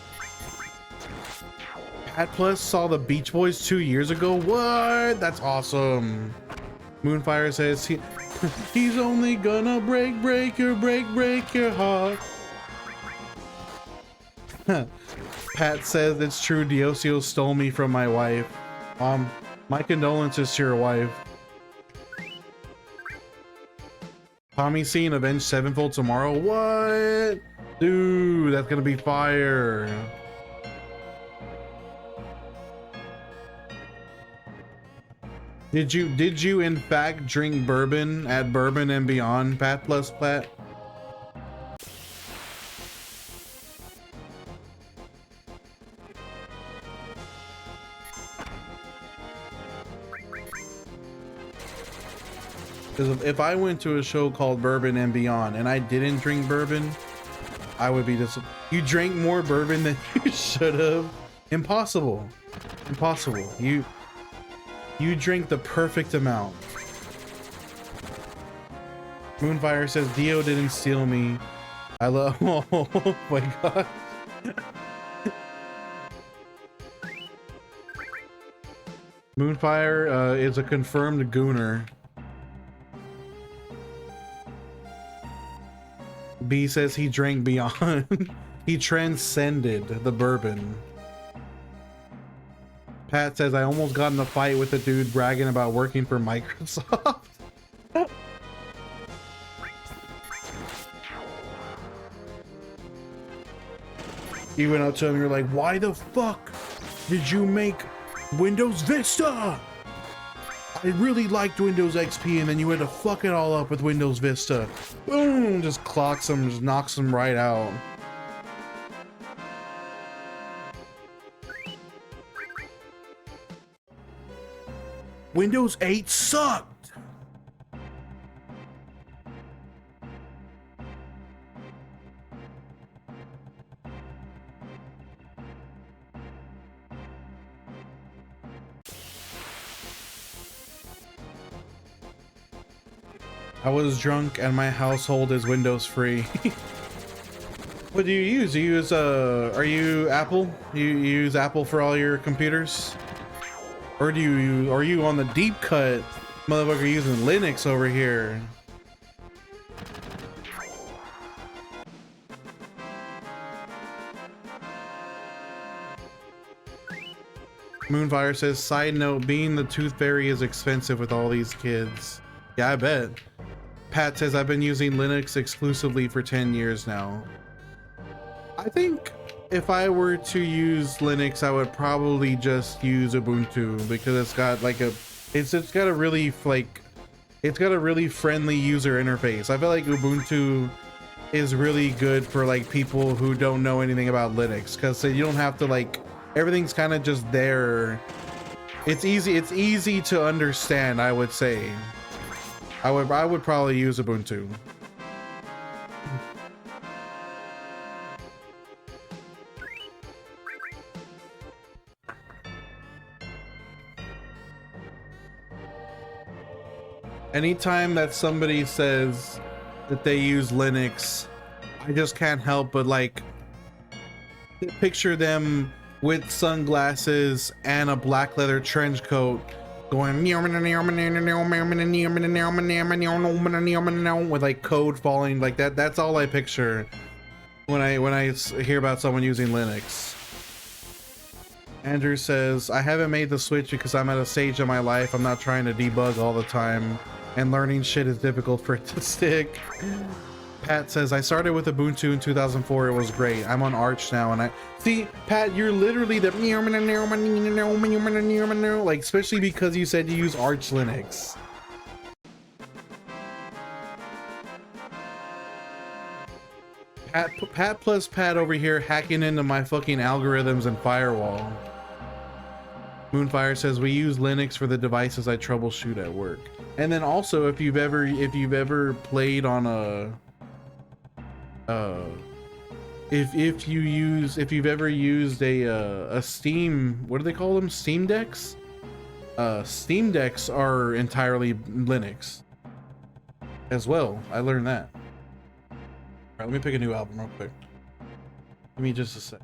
Pat Plus saw the Beach Boys 2 years ago. What? That's awesome. Moonfire says he's only gonna break your heart. Pat says it's true. Diosio stole me from my wife. My condolences to your wife. Tommy seeing Avenged Sevenfold tomorrow. What? Dude, that's gonna be fire. Did you in fact drink bourbon at Bourbon and Beyond, Pat Plus Pat? Because if I went to a show called Bourbon and Beyond and I didn't drink bourbon, I would be disappointed. You drank more bourbon than you should have. Impossible. Impossible. You drink the perfect amount. Moonfire says Dio didn't steal me. I love. Oh my god. Moonfire is a confirmed gooner. B says he drank beyond. He transcended the bourbon. Pat says I almost got in a fight with a dude bragging about working for Microsoft. You went up to him, you're like, why the fuck did you make Windows Vista? I really liked Windows XP, and then you had to fuck it all up with Windows Vista. Boom, just clocks him, just knocks him right out. Windows 8 sucked. I was drunk and my household is Windows free. What do you use? Do you use are you Apple? You use Apple for all your computers? Or are you on the deep cut motherfucker using Linux over here? Moonfire says, side note, being the tooth fairy is expensive with all these kids. Yeah, I bet. Pat says, I've been using Linux exclusively for 10 years now. I think if I were to use Linux, I would probably just use Ubuntu because it's got like it's got a really friendly user interface. I feel like Ubuntu is really good for like people who don't know anything about Linux because you don't have to like, everything's kind of just there. It's easy to understand, I would say. I would probably use Ubuntu. Anytime that somebody says that they use Linux, I just can't help but like picture them with sunglasses and a black leather trench coat going with like code falling like that. That's all I picture when I hear about someone using Linux. Andrew says, I haven't made the switch because I'm at a stage of my life I'm not trying to debug all the time and learning shit is difficult for it to stick. Pat says, I started with Ubuntu in 2004. It was great. I'm on Arch now, and I see, Pat, you're literally the like, especially because you said you use Arch Linux. Pat plus Pat over here hacking into my fucking algorithms and firewall. Moonfire says, we use Linux for the devices I troubleshoot at work. And then also, if you've ever played on a if you've ever used a Steam, what do they call them, Steam Decks? Steam Decks are entirely Linux as well. I learned that. All right, let me pick a new album real quick. Give me just a sec.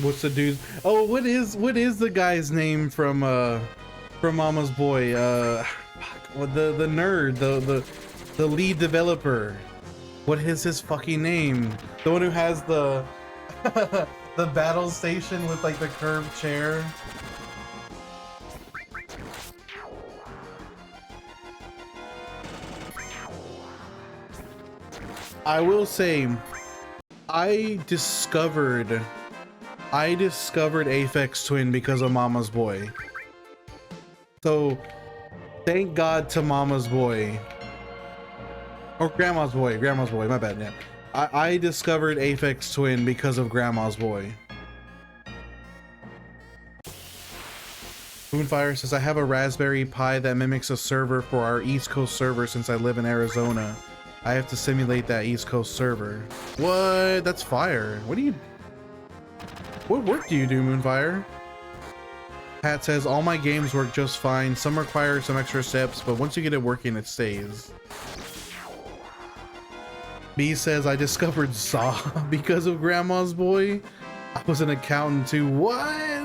What's the dude? Oh, what is the guy's name from Mama's Boy? The nerd, the lead developer. What is his fucking name? The one who has the the battle station with like the curved chair. I will say, I discovered Aphex Twin because of Mama's Boy. So thank God to Mama's Boy. Or Grandma's Boy, my bad, yeah. I discovered Aphex Twin because of Grandma's Boy. Moonfire says, I have a Raspberry Pi that mimics a server for our East Coast server since I live in Arizona. I have to simulate that East Coast server. What? That's fire. What work do you do, Moonfire? Pat says, all my games work just fine. Some require some extra steps, but once you get it working, it stays. B says, I discovered Saw because of Grandma's Boy. I was an accountant too. What?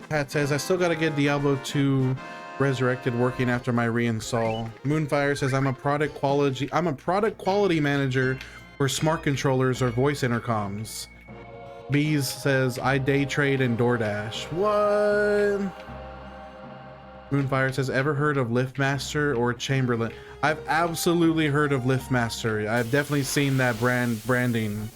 Pat says, I still gotta get Diablo 2 Resurrected working after my reinstall. Moonfire says, I'm a product quality manager for smart controllers or voice intercoms. Bees says, I day trade and DoorDash. What? Moonfire says, ever heard of LiftMaster or Chamberlain? I've absolutely heard of LiftMaster. I've definitely seen that branding.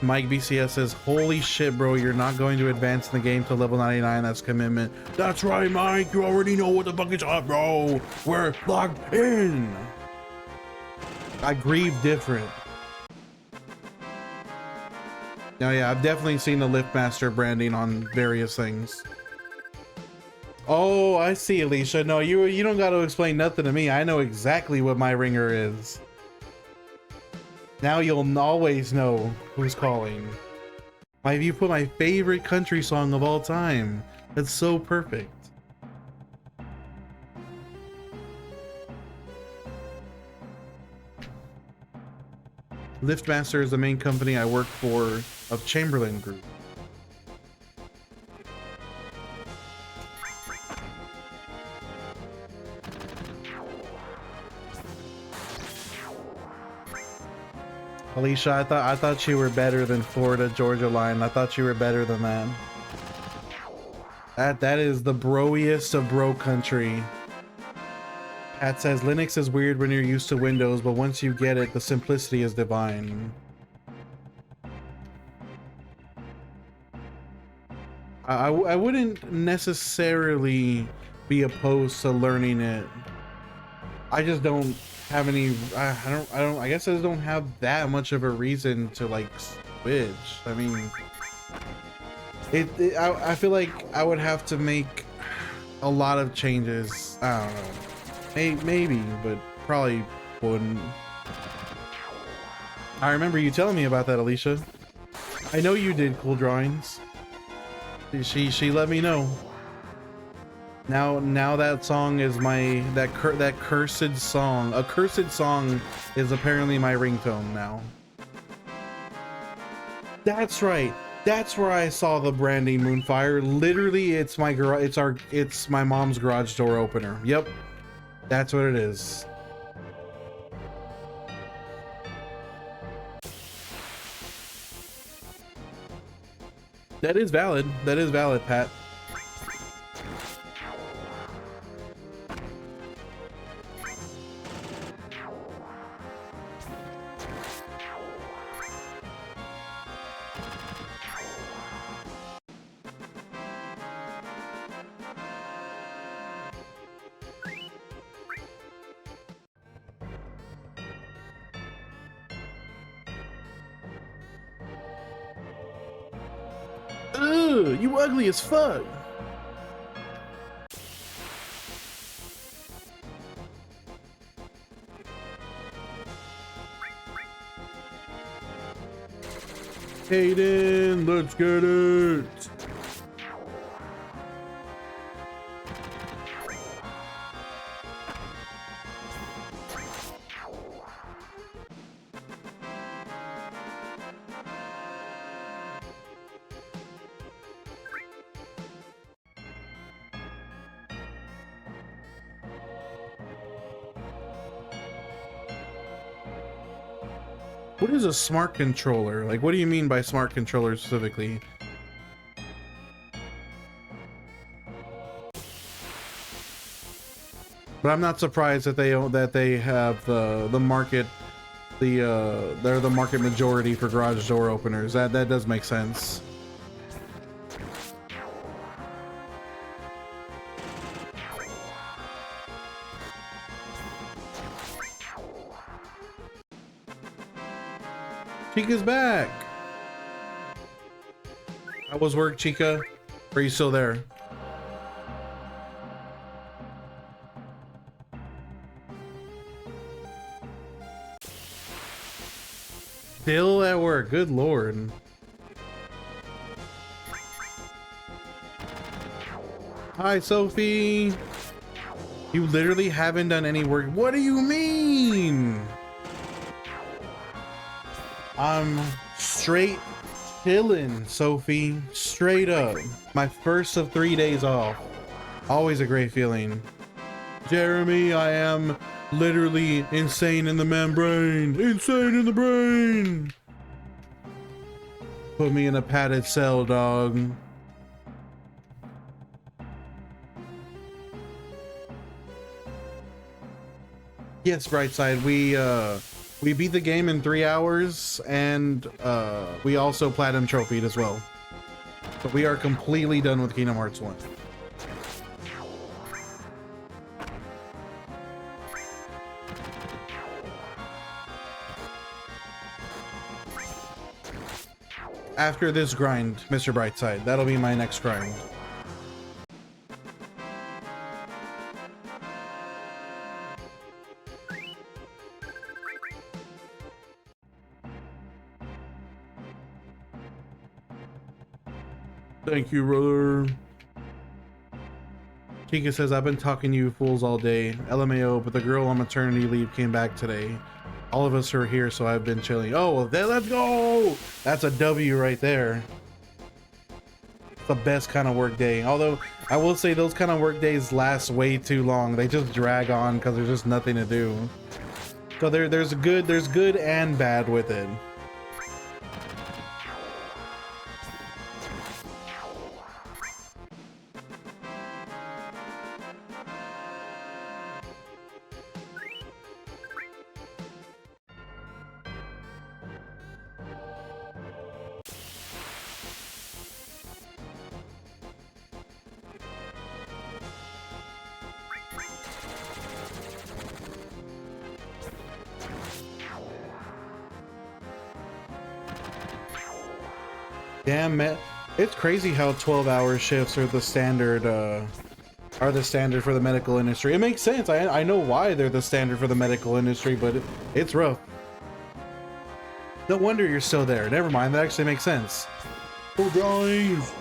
Mike BCS says, holy shit, bro, you're not going to advance in the game to level 99. That's commitment. That's right, Mike. You already know what the fuck is up, bro. We're locked in. I grieve different. Oh yeah, I've definitely seen the LiftMaster branding on various things. Oh, I see, Alicia. No, you don't got to explain nothing to me. I know exactly what my ringer is. Now you'll always know who's calling. You put my favorite country song of all time. That's so perfect. LiftMaster is the main company I work for of Chamberlain Group. Alicia, I thought you were better than Florida Georgia line. I thought you were better than that. That is the broiest of bro country. Pat says Linux is weird when you're used to Windows, but once you get it, the simplicity is divine. I wouldn't necessarily be opposed to learning it I just don't have any. I guess I just don't have that much of a reason to like switch. I mean, I feel like I would have to make a lot of changes. I don't know. Maybe, but probably wouldn't. I remember you telling me about that, Alicia. I know you did cool drawings. She let me know. Now that song is my that cursed song. A cursed song is apparently my ringtone now. That's right. That's where I saw the branding Moonfire. Literally, it's my it's my mom's garage door opener. Yep. That's what it is. That is valid. That is valid, Pat. Ugh, you ugly as fuck. Hayden, let's get it. What is a smart controller? Like, what do you mean by smart controller specifically? But I'm not surprised that they have the market, they're the market majority for garage door openers. That does make sense. Chica's back. How was work, Chica? Or are you still there? Still at work. Good lord. Hi, Sophie. You literally haven't done any work. What do you mean? I'm straight chilling, Sophie. Straight up. My first of 3 days off. Always a great feeling. Jeremy, I am literally insane in the membrane. Insane in the brain. Put me in a padded cell, dog. Yes, Brightside, we beat the game in 3 hours, and we also platinum trophied as well. But we are completely done with Kingdom Hearts 1. After this grind, Mr. Brightside, that'll be my next grind. Thank you, brother. Kika says, I've been talking to you fools all day. LMAO, but the girl on maternity leave came back today. All of us are here, so I've been chilling. Oh, well, then let's go! That's a W right there. The best kind of work day. Although, I will say those kind of work days last way too long. They just drag on because there's just nothing to do. So there's good and bad with it. Damn, man. It's crazy how 12-hour shifts are the standard for the medical industry. It makes sense. I know why they're the standard for the medical industry, but it's rough. No wonder you're still there. Never mind, that actually makes sense. Oh, guys.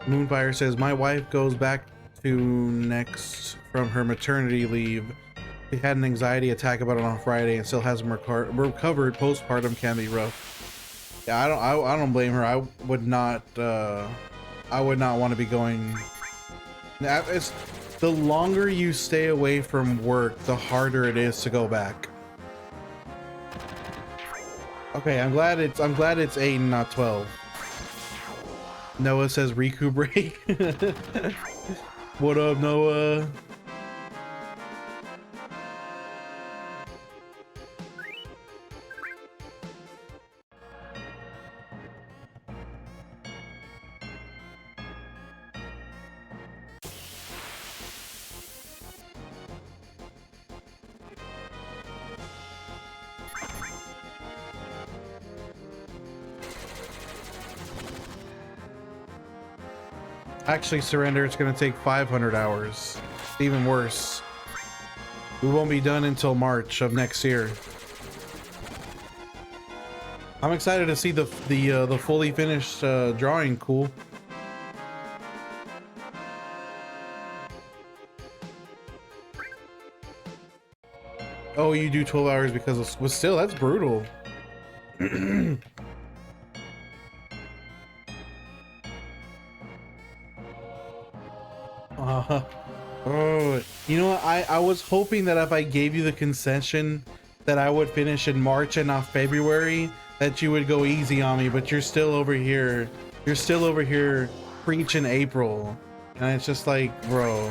Moonfire says, my wife goes back to next from her maternity leave. She had an anxiety attack about it on Friday and still hasn't recovered. Postpartum can be rough. Yeah, I don't blame her. I would not want to be going. It's, the longer you stay away from work, the harder it is to go back. Okay, I'm glad it's 8 and not 12. Noah says recuperate. What up, Noah? Actually, Surrender, it's gonna take 500 hours. Even worse. We won't be done until March of next year. I'm excited to see the fully finished drawing. Cool. Oh, you do 12 hours because of, but still, that's brutal. Oh, you know what? I was hoping that if I gave you the concession that I would finish in March and not February, that you would go easy on me, but you're still over here. You're still over here preaching April. And it's just like, bro.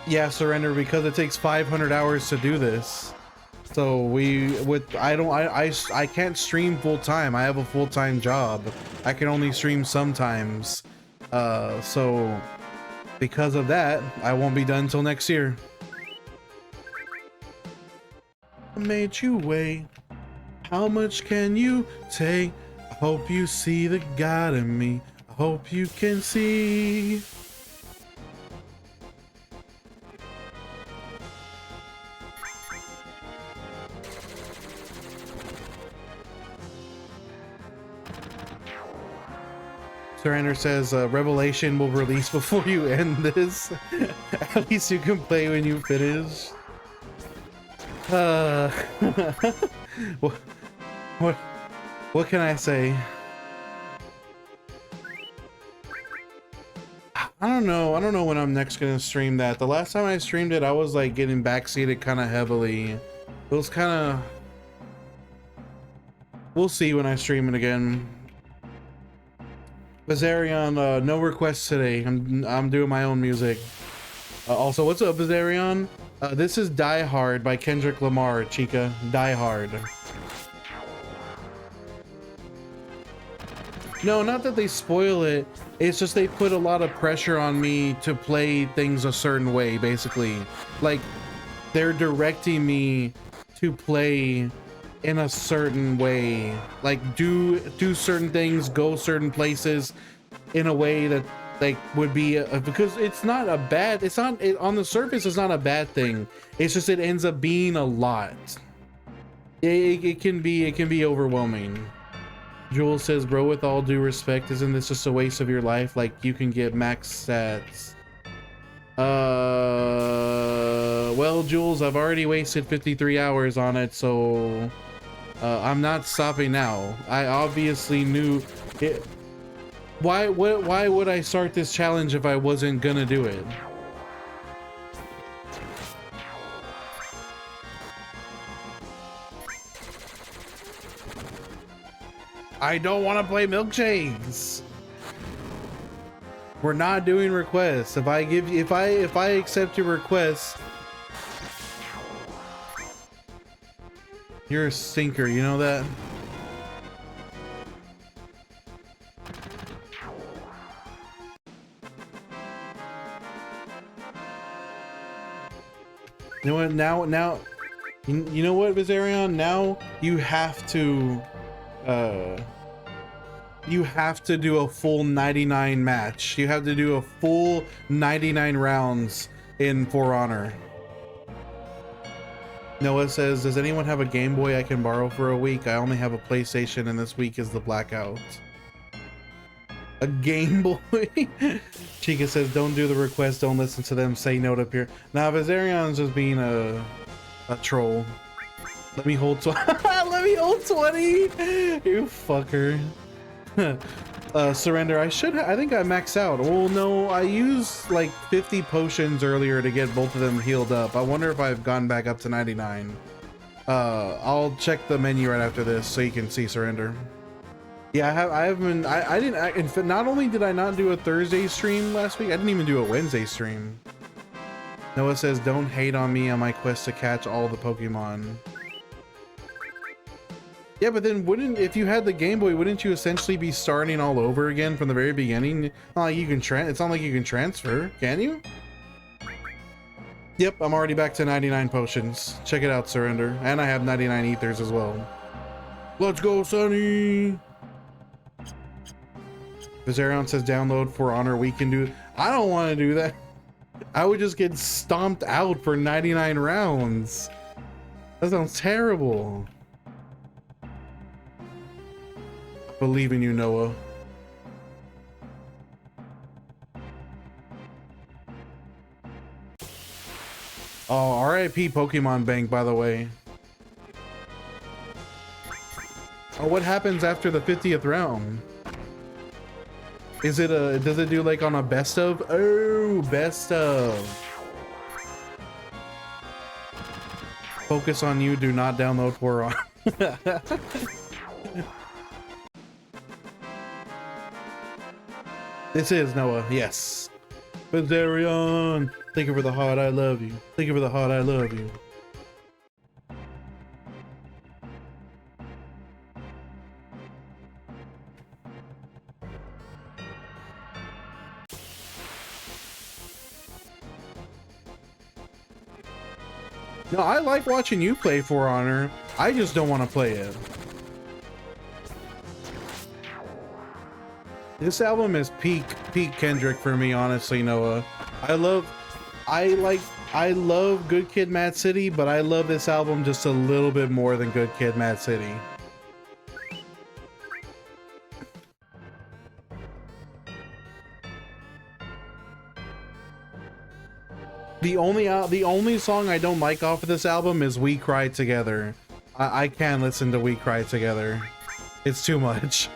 Yeah, Surrender, because it takes 500 hours to do this. So I can't stream full time. I have a full-time job. I can only stream sometimes. So because of that, I won't be done until next year. I made you wait. How much can you take? I hope you see the God in me. I hope you can see. Surrender says Revelation will release before you end this. At least you can play when you finish. What can I say? I don't know when I'm next gonna stream that. The last time I streamed it, I was like getting backseated kind of heavily. It was kind of. We'll see when I stream it again. Bazarion, no requests today. I'm doing my own music. Also, what's up, Bazarion? This is Die Hard by Kendrick Lamar, Chica. Die Hard. No, not that they spoil it. It's just they put a lot of pressure on me to play things a certain way, basically. Like, they're directing me to play in a certain way, like do certain things, go certain places in a way that like would be because it's not a bad, it's not on the surface, it's not a bad thing. It's just it ends up being a lot. It can be overwhelming. Jules says, bro, with all due respect, isn't this just a waste of your life? Like, you can get max stats. Well, Jules, I've already wasted 53 hours on it, so I'm not stopping now. I obviously knew it. Why would I start this challenge if I wasn't gonna do it? I don't want to play milkshakes. We're not doing requests. If I accept your request, you're a stinker, you know that? You know what? You know what, Viserion? Now you have to do a full 99 match. You have to do a full 99 rounds in For Honor. Noah says, does anyone have a Game Boy I can borrow for a week? I only have a PlayStation and this week is the blackout. A Game Boy? Chica says, don't do the request, don't listen to them, say no to peer. Now Visarion's just being a troll. Let me hold let me hold 20! You fucker. Surrender, I think I maxed out. Well, no, I used like 50 potions earlier to get both of them healed up. I wonder if I've gone back up to 99. I'll check the menu right after this so you can see Surrender. Yeah, not only did I not do a Thursday stream last week, I didn't even do a Wednesday stream. Noah says, don't hate on me on my quest to catch all the Pokemon. Yeah, but then if you had the Game Boy, wouldn't you essentially be starting all over again from the very beginning? It's not like you can transfer, can you? Yep, I'm already back to 99 potions. Check it out, Surrender. And I have 99 ethers as well. Let's go, Sunny! Viserion says download For Honor. We can do. I don't want to do that. I would just get stomped out for 99 rounds. That sounds terrible. Believe in you, Noah. Oh, RIP Pokemon Bank, by the way. Oh, what happens after the 50th round? Is it does it do like on a best of? Oh, best of. Focus on you, do not download For Honor. This is Noah, yes. Viserion, thank you for the heart, I love you. Thank you for the heart, I love you. No, I like watching you play For Honor. I just don't want to play it. This album is peak Kendrick for me, honestly, Noah. I love Good Kid, Mad City, but I love this album just a little bit more than Good Kid, Mad City. The only song I don't like off of this album is We Cry Together. I can't listen to We Cry Together. It's too much.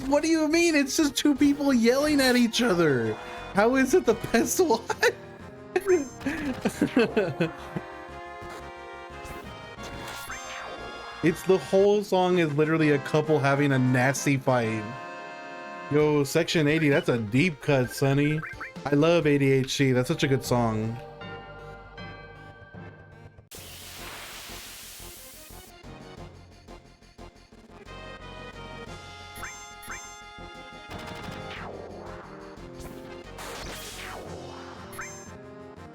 What do you mean? It's just two people yelling at each other. How is it the best one? It's the whole song is literally a couple having a nasty fight. Yo, Section 80, that's a deep cut, Sonny. I love ADHD, that's such a good song.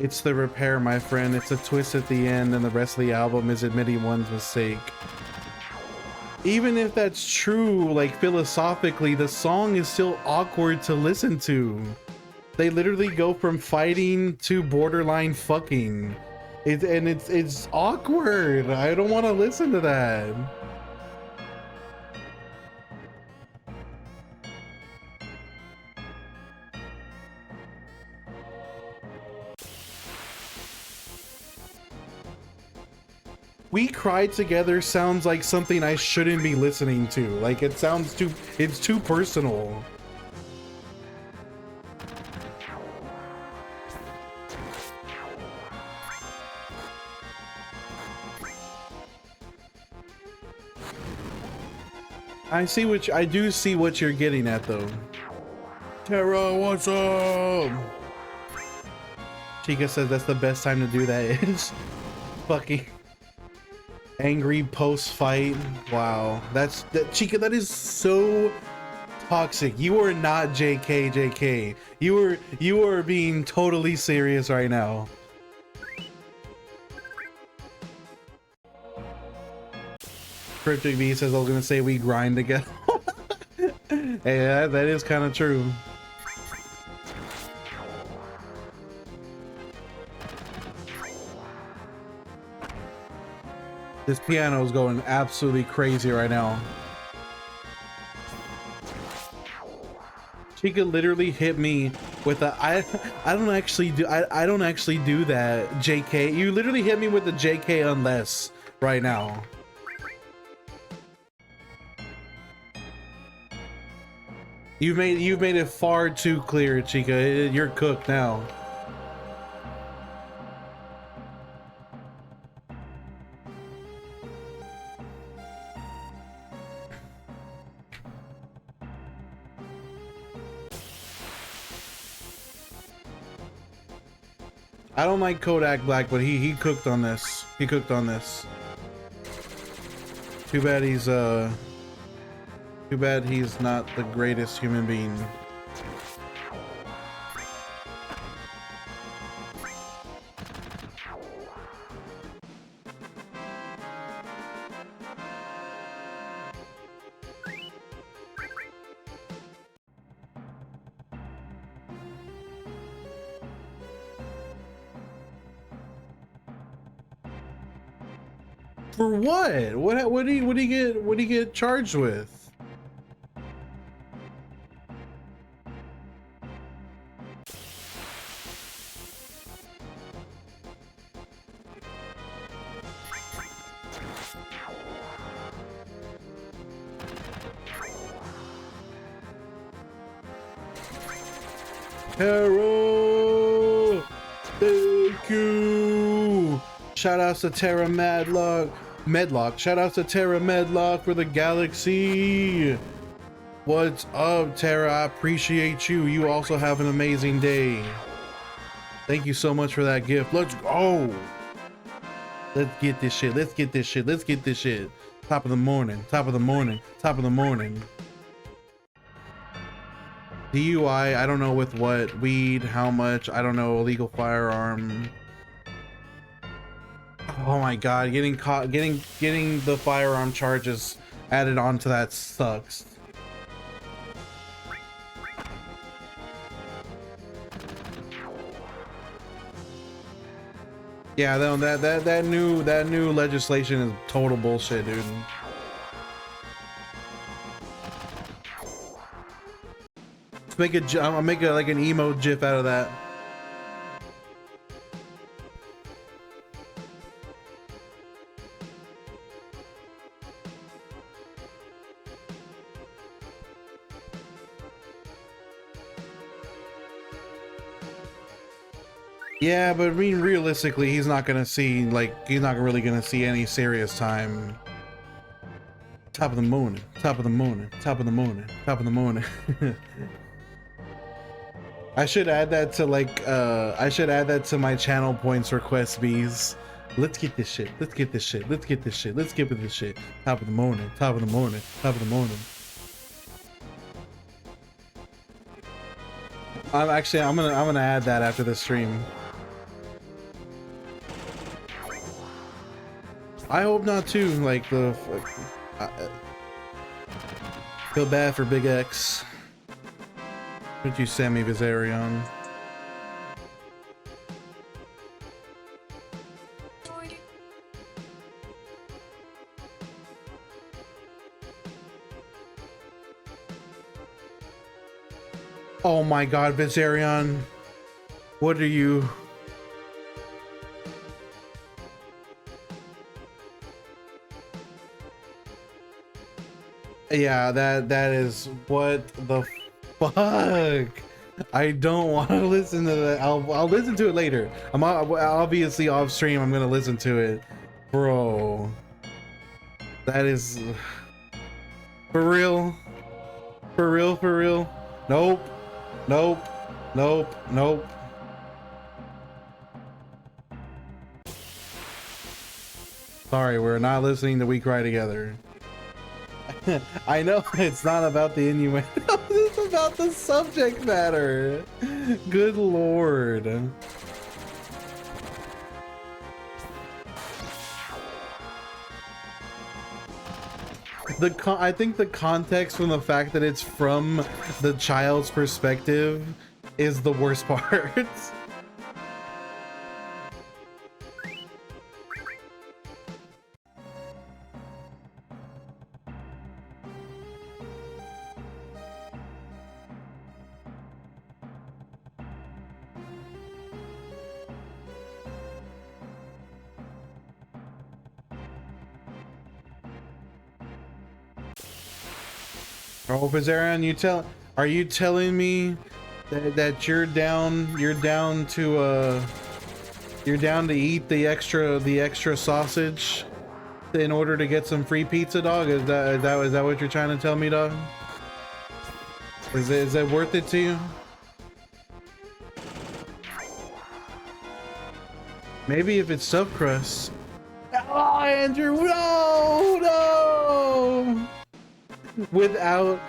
It's the repair, my friend. It's a twist at the end, and the rest of the album is admitting one's mistake. Even if that's true, like philosophically, the song is still awkward to listen to. They literally go from fighting to borderline fucking. It's awkward. I don't want to listen to that. We Cry Together sounds like something I shouldn't be listening to. Like it's too personal. I do see what you're getting at though. Tara, what's up? Chica says that's the best time to do that is fucking. Angry post fight. Wow, that Chica. That is so toxic. You are not JK. You are being totally serious right now. Cryptic V says I was gonna say we grind together. Hey, that is kind of true. This piano is going absolutely crazy right now. She could literally hit me with a I don't actually do that, JK. You literally hit me with the JK unless right now. You've made it far too clear, Chica. You're cooked now. I don't like Kodak Black, but he cooked on this. He cooked on this. Too bad he's not the greatest human being. For what? What do you get charged with? Terra! Thank you! Shout outs to Terra Medlock. Shout outs to Terra Medlock for the galaxy. What's up, Terra? I appreciate you. You also have an amazing day. Thank you so much for that gift. Let's go! Let's get this shit. Let's get this shit. Let's get this shit. Top of the morning. Top of the morning. Top of the morning. DUI, I don't know with what. Weed, how much, I don't know. Illegal firearm. Oh my god, getting caught, getting the firearm charges added on to that sucks. Yeah, that new legislation is total bullshit, dude. I'll make like an emo gif out of that. Yeah, but I mean, realistically, he's not gonna see, like, he's not really gonna see any serious time. Top of the morning, top of the morning, top of the morning, top of the morning. I should add that to like I should add that to my channel points request bees. Let's get this shit. Let's get this shit. Let's get this shit. Let's get with this shit. Top of the morning. Top of the morning. Top of the morning. I'm gonna add that after the stream. I hope not too. Like the feel bad for Big X. Would you send me Viserion? Oh my god, Viserion. What are you? Yeah, that is what the fuck. I don't want to listen to that. I'll listen to it later. I'm obviously off stream. I'm gonna listen to it, bro. That is for real, for real, for real. Nope, nope, nope, nope. Sorry, we're not listening to We Cry Together. I know it's not about the innuendo, it's about the subject matter. Good lord. I think the context from the fact that it's from the child's perspective is the worst part. Oh, Bizarron, are you telling me that you're down to eat the extra sausage in order to get some free pizza, dog? Is that what you're trying to tell me, dog? Is that worth it to you? Maybe if it's stuffed crust. Oh, Andrew, no. Without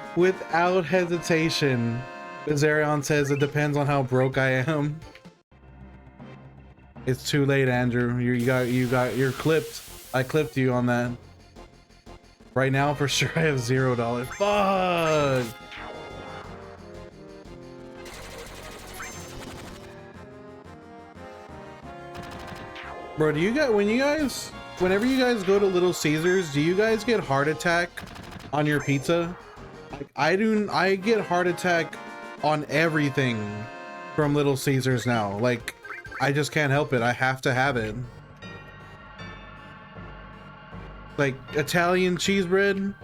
hesitation, Bizarron says it depends on how broke I am. It's too late, Andrew. You're clipped. I clipped you on that. Right now, for sure, I have $0. Fuck. Bro, whenever you guys go to Little Caesars, do you guys get heart attack on your pizza? Like, I get heart attack on everything from Little Caesars now. Like, I just can't help it. I have to have it. Like, Italian cheese bread,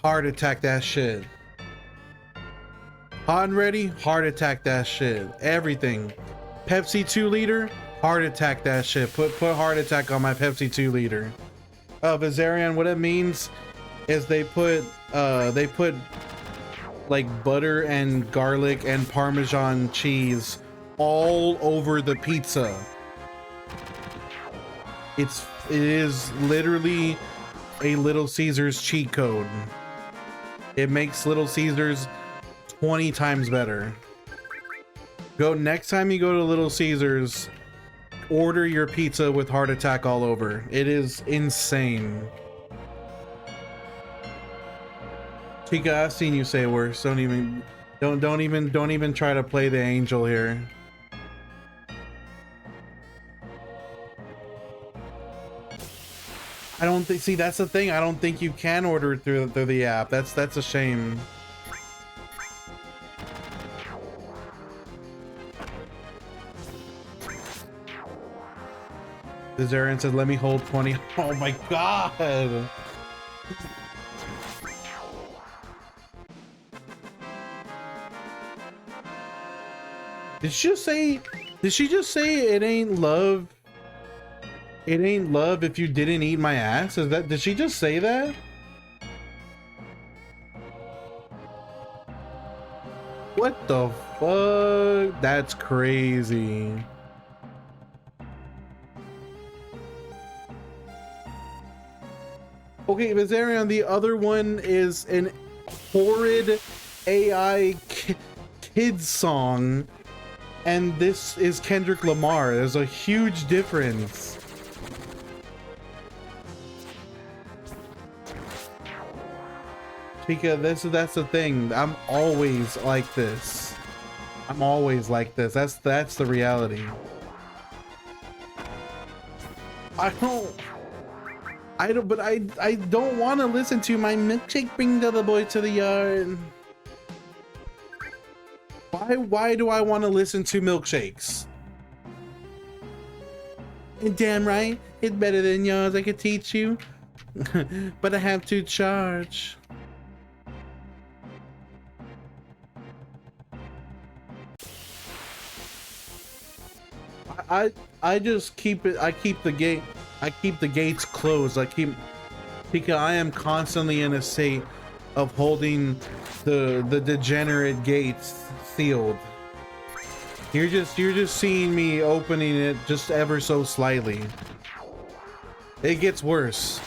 heart attack that shit. Hot and ready, heart attack that shit. Everything. Pepsi 2 liter, heart attack that shit. Put heart attack on my Pepsi 2 liter. Bizarron, what it means is they put like butter and garlic and Parmesan cheese all over the pizza. It is literally a Little Caesars cheat code. It makes Little Caesars 20 times better. Next time you go to Little Caesars, order your pizza with heart attack all over. It is insane. Chica, I've seen you say worse. Don't even try to play the angel here. I don't think. See, that's the thing. I don't think you can order it through the app. That's a shame. Bizarron said, "Let me hold 20." Oh my god. Did she just say it ain't love? It ain't love if you didn't eat my ass? Did she just say that? What the fuck? That's crazy. Okay, Bizarron, the other one is an horrid AI kids song, and this is Kendrick Lamar. There's a huge difference. Pika, that's the thing. I'm always like this. I'm always like this. That's the reality. I don't want to listen to my milkshake bring the other boy to the yard. Why do I want to listen to milkshakes? And damn right, it's better than yours. I could teach you, but I have to charge. I just keep it. I keep the gates closed. Because I am constantly in a state of holding the degenerate gates sealed. You're just seeing me opening it just ever so slightly. It gets worse.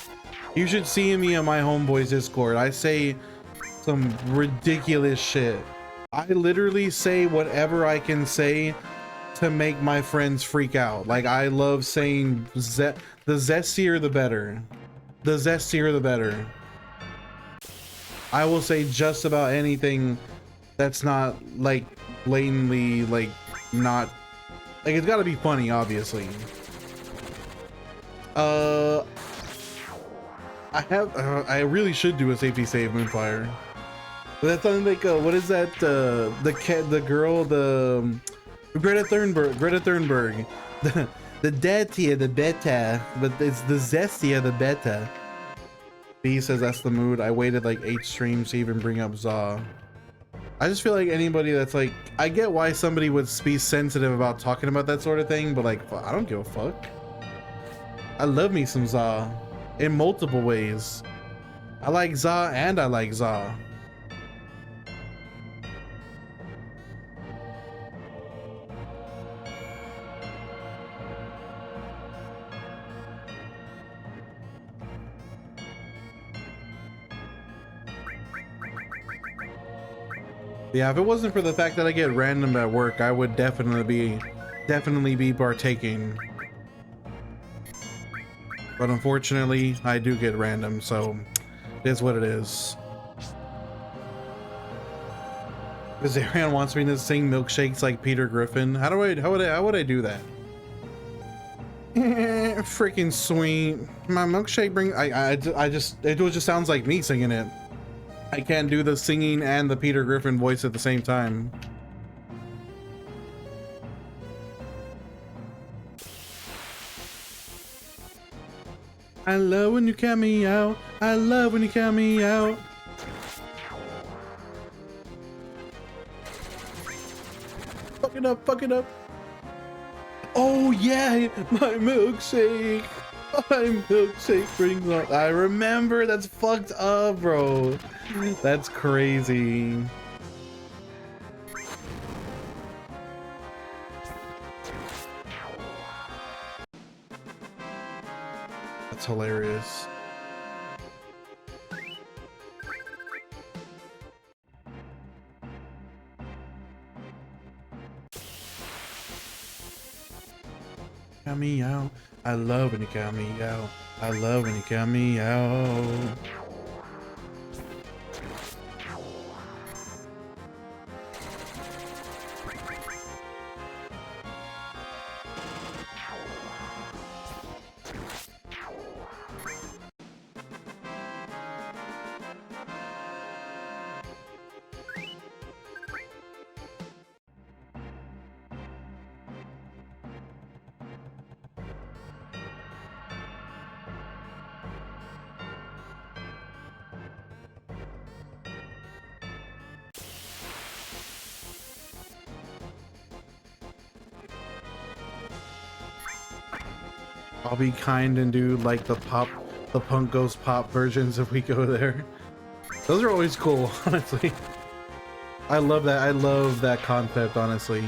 You should see me on my homeboys Discord. I say some ridiculous shit. I literally say whatever I can say to make my friends freak out. Like, I love saying the zestier the better. The zestier the better. I will say just about anything that's not like blatantly like not like, it's got to be funny, obviously. I really should do a safety save, Moonfire. But that's something like what is that? The girl, the Greta Thunberg. The Detia, the beta, but it's the Zestia, the beta. B says that's the mood. I waited like 8 streams to even bring up Za. I just feel like anybody that's like, I get why somebody would be sensitive about talking about that sort of thing, but like, I don't give a fuck. I love me some Za in multiple ways. I like Za and I like Za. Yeah, if it wasn't for the fact that I get random at work, I would definitely be partaking. But unfortunately, I do get random, so it is what it is. Because Ariane wants me to sing milkshakes like Peter Griffin. How would I do that? Freaking sweet. My milkshake bring it just sounds like me singing it. I can't do the singing and the Peter Griffin voice at the same time. I love when you count me out. I love when you count me out. Fuck it up, fuck it up. Oh yeah, my milkshake. My milkshake brings up. I remember. That's fucked up, bro. That's crazy. That's hilarious. Count me out. I love when you count me out. I love when you count me out. I'll be kind and do like the punk goes pop versions if we go there. Those are always cool, honestly. I love that. I love that concept, honestly.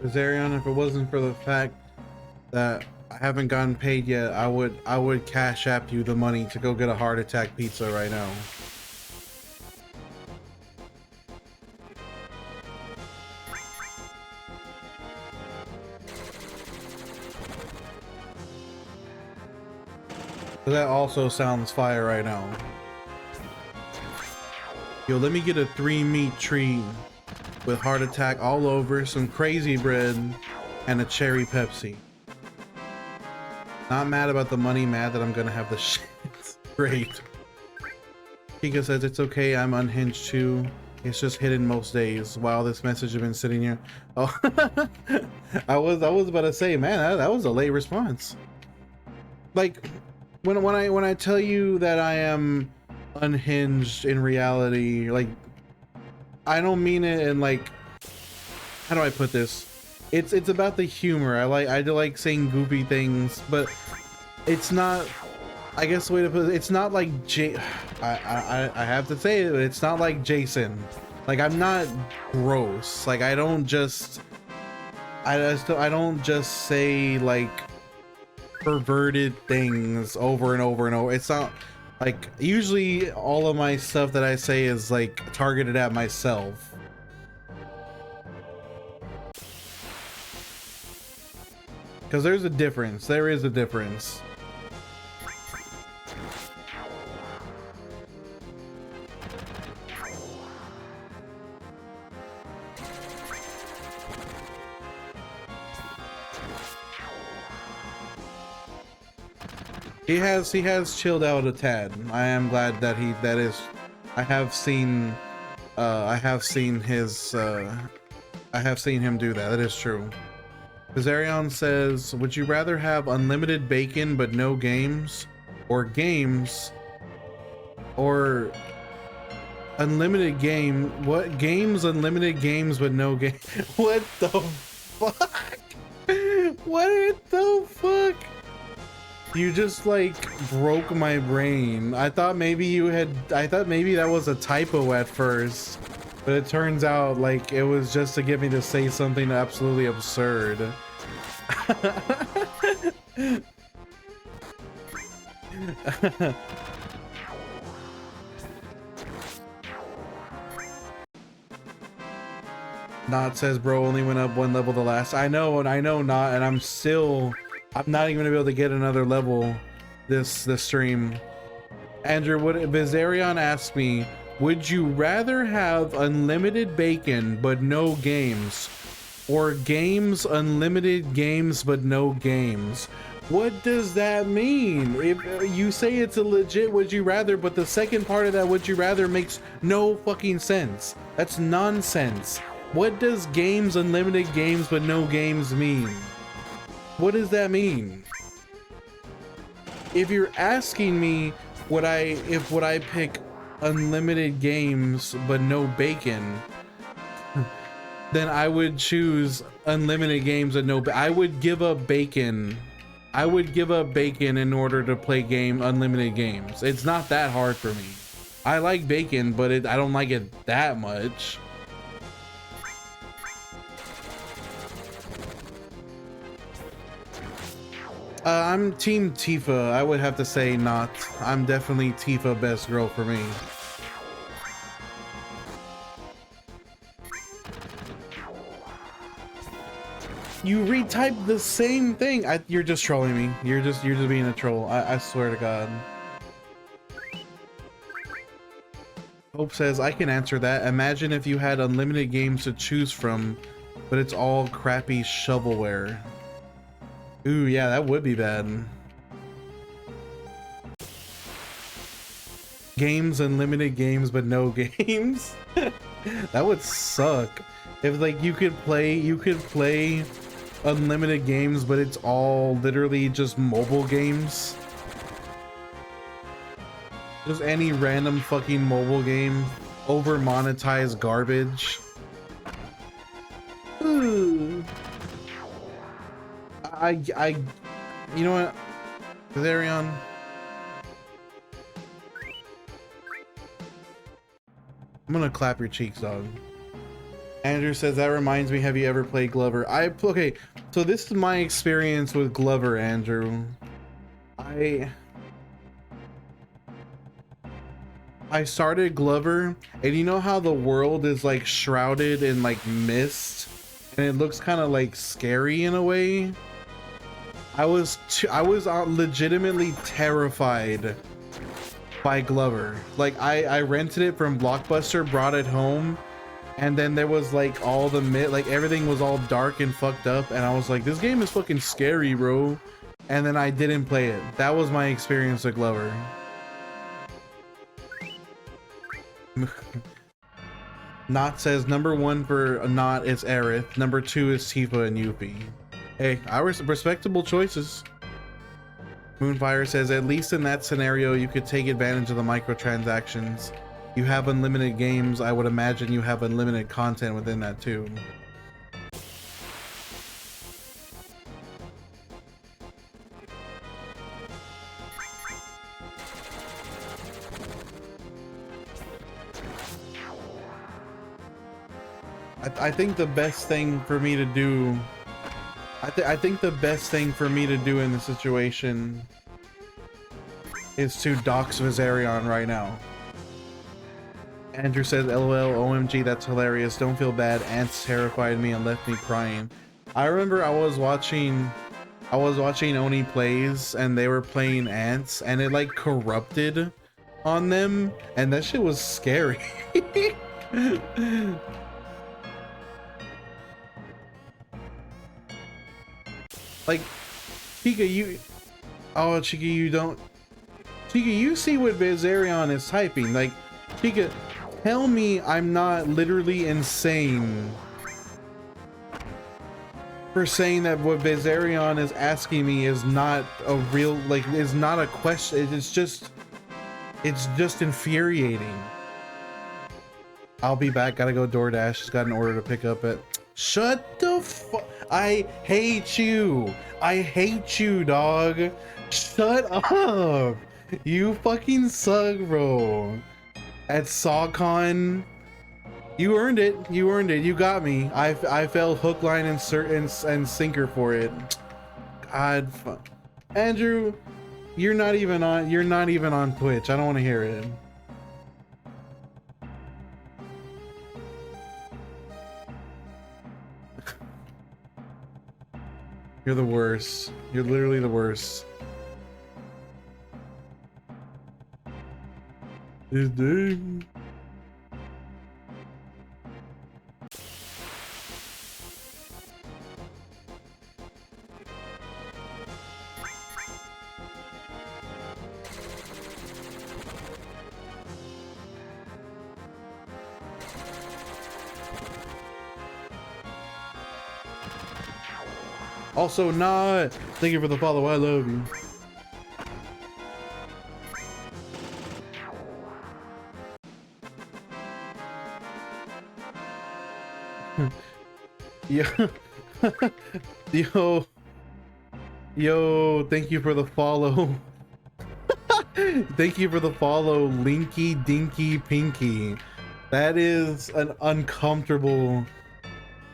Zarion, if it wasn't for the fact that I haven't gotten paid yet, I would cash app you the money to go get a heart attack pizza right now. That also sounds fire right now. Yo, let me get a 3-meat treat with heart attack all over, some crazy bread, and a cherry Pepsi. Not mad about the money, mad that I'm gonna have the shit. Great. Kika says it's okay, I'm unhinged too. It's just hidden most days. Wow, this message has been sitting here. Oh, I was about to say, man, that was a late response. Like, when I tell you that I am unhinged in reality, like, I don't mean it in like, how do I put this? It's about the humor. I do like saying goofy things, but it's not, I guess the way to put it, it's not like I have to say it, it's not like Jason. Like, I'm not gross. Like, I don't just say like perverted things over and over and over. It's not like, usually all of my stuff that I say is like targeted at myself. Because there's a difference. There is a difference. He has chilled out a tad. I am glad that I have seen him do that. That is true. Bizarion says, would you rather have unlimited bacon but no games, or games, or unlimited game? What games? Unlimited games but no game? What the fuck? What the fuck? You just like broke my brain. I thought maybe that was a typo at first, but it turns out like it was just to get me to say something absolutely absurd. Not says bro only went up 1 level the last. I know not, and I'm not even gonna be able to get another level this stream. Andrew, Vizarion asked me, would you rather have unlimited bacon but no games, or games unlimited games but no games? What does that mean? If you say it's a legit would you rather, but the second part of that would you rather makes no fucking sense. That's nonsense. What does games unlimited games but no games mean? What does that mean? If you're asking me would I pick unlimited games but no bacon, then I would choose unlimited games and no. I would give up bacon. I would give up bacon in order to play unlimited games. It's not that hard for me. I like bacon, but I don't like it that much. I'm team Tifa. I would have to say not. I'm definitely Tifa best girl for me. You retyped the same thing. You're just trolling me. You're just being a troll. I swear to God. Hope says I can answer that. Imagine if you had unlimited games to choose from, but it's all crappy shovelware. Ooh, yeah, that would be bad. Games, unlimited games, but no games. That would suck. If like you could play unlimited games, but it's all literally just mobile games. Just any random fucking mobile game, over monetized garbage. Ooh. You know what, Valerian? I'm gonna clap your cheeks, dog. Andrew says, that reminds me, have you ever played Glover? Okay, so this is my experience with Glover, Andrew. I started Glover, and you know how the world is like shrouded in like mist, and it looks kind of like scary in a way. I was legitimately terrified by Glover. Like I rented it from Blockbuster, brought it home, and then there was like all the like everything was all dark and fucked up, and I was like, this game is fucking scary, bro. And then I didn't play it. That was my experience with Glover. Not says number 1 for Not is Aerith, number 2 is Tifa and Yuffie. Hey, respectable choices. Moonfire says, at least in that scenario you could take advantage of the microtransactions. You have unlimited games, I would imagine you have unlimited content within that too. I think the best thing for me to do, I think the best thing for me to do in the situation is to dox Viserion right now. Andrew says, LOL, OMG, that's hilarious. Don't feel bad. Ants terrified me and left me crying. I remember I was watching Oni Plays, and they were playing Ants, and it like corrupted on them, and that shit was scary. Like, Chica, you see what Viserion is typing. Like, Chica, tell me I'm not literally insane for saying that what Viserion is asking me is not a real, like, is not a question. It's just infuriating. I'll be back. Gotta go DoorDash. Just got an order to pick up at. Shut the fuck. I hate you. I hate you, dog. Shut up. You fucking suck, bro. At SawCon, you earned it. You earned it. You got me. I fell hook, line, and sinker for it. God, Andrew, you're not even on Twitch. I don't want to hear it. You're the worst. You're literally the worst. This dude. Also, not. Thank you for the follow. I love you. Yo, thank you for the follow. Thank you for the follow, Linky Dinky Pinky. That is an uncomfortable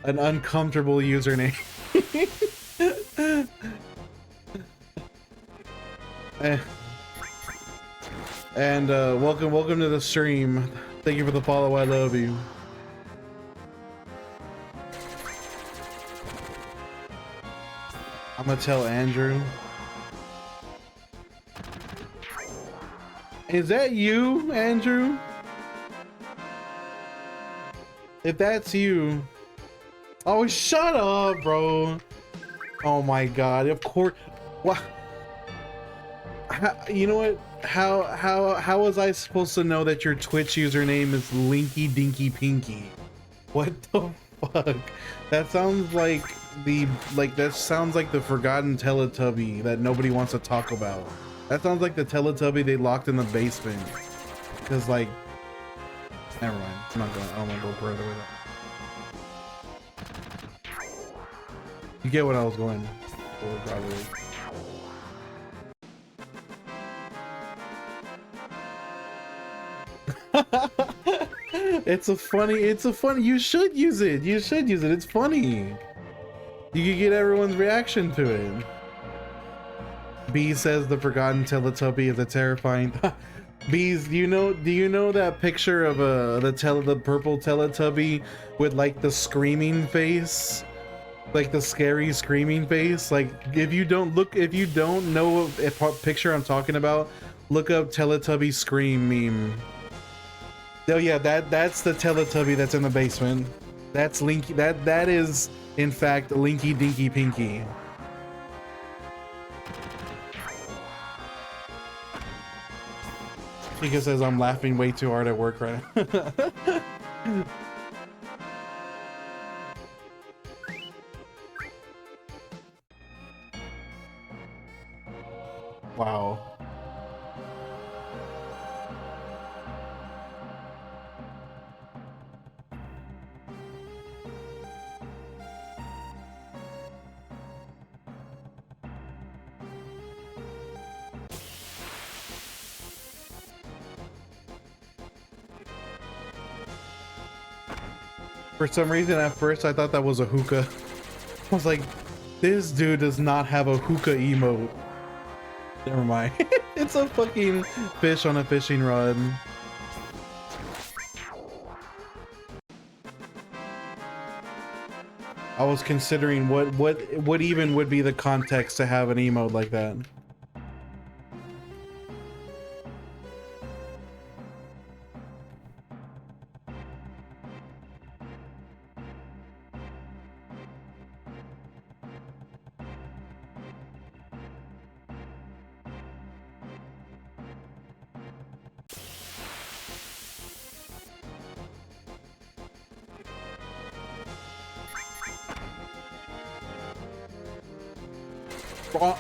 username. And welcome to the stream. Thank you for the follow. I love you. I'm gonna tell Andrew. Is that you, Andrew? If that's you. Oh, shut up, bro. Oh my god, of course. What? You know what? How was I supposed to know that your Twitch username is Linky Dinky Pinky? What the fuck? That sounds like the forgotten Teletubby that nobody wants to talk about. That sounds like the Teletubby they locked in the basement. Cause like, never mind. I'm not going. I don't want to go further with it. You get what I was going for, probably. It's a funny, you should use it. You should use it. It's funny. You can get everyone's reaction to it. B says the forgotten Teletubby is a terrifying. Bees, do you know that picture of the purple Teletubby with like the screaming face? Like the scary screaming face? Like if you don't know what picture I'm talking about, look up Teletubby scream meme. Oh yeah, that's the Teletubby that's in the basement. That's Linky. That is in fact Linky Dinky Pinky. Chica says I'm laughing way too hard at work right now. Wow. For some reason, at first, I thought that was a hookah. I was like, this dude does not have a hookah emote. Never mind. It's a fucking fish on a fishing rod. I was considering what even would be the context to have an emote like that.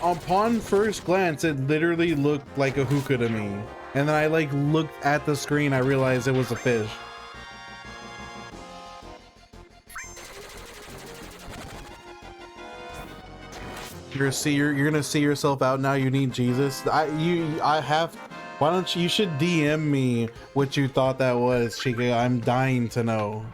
Upon first glance, it literally looked like a hookah to me, and then I like looked at the screen, I realized it was a fish. You're gonna see yourself out now. You need Jesus. Why don't you should DM me what you thought that was, Chica. I'm dying to know.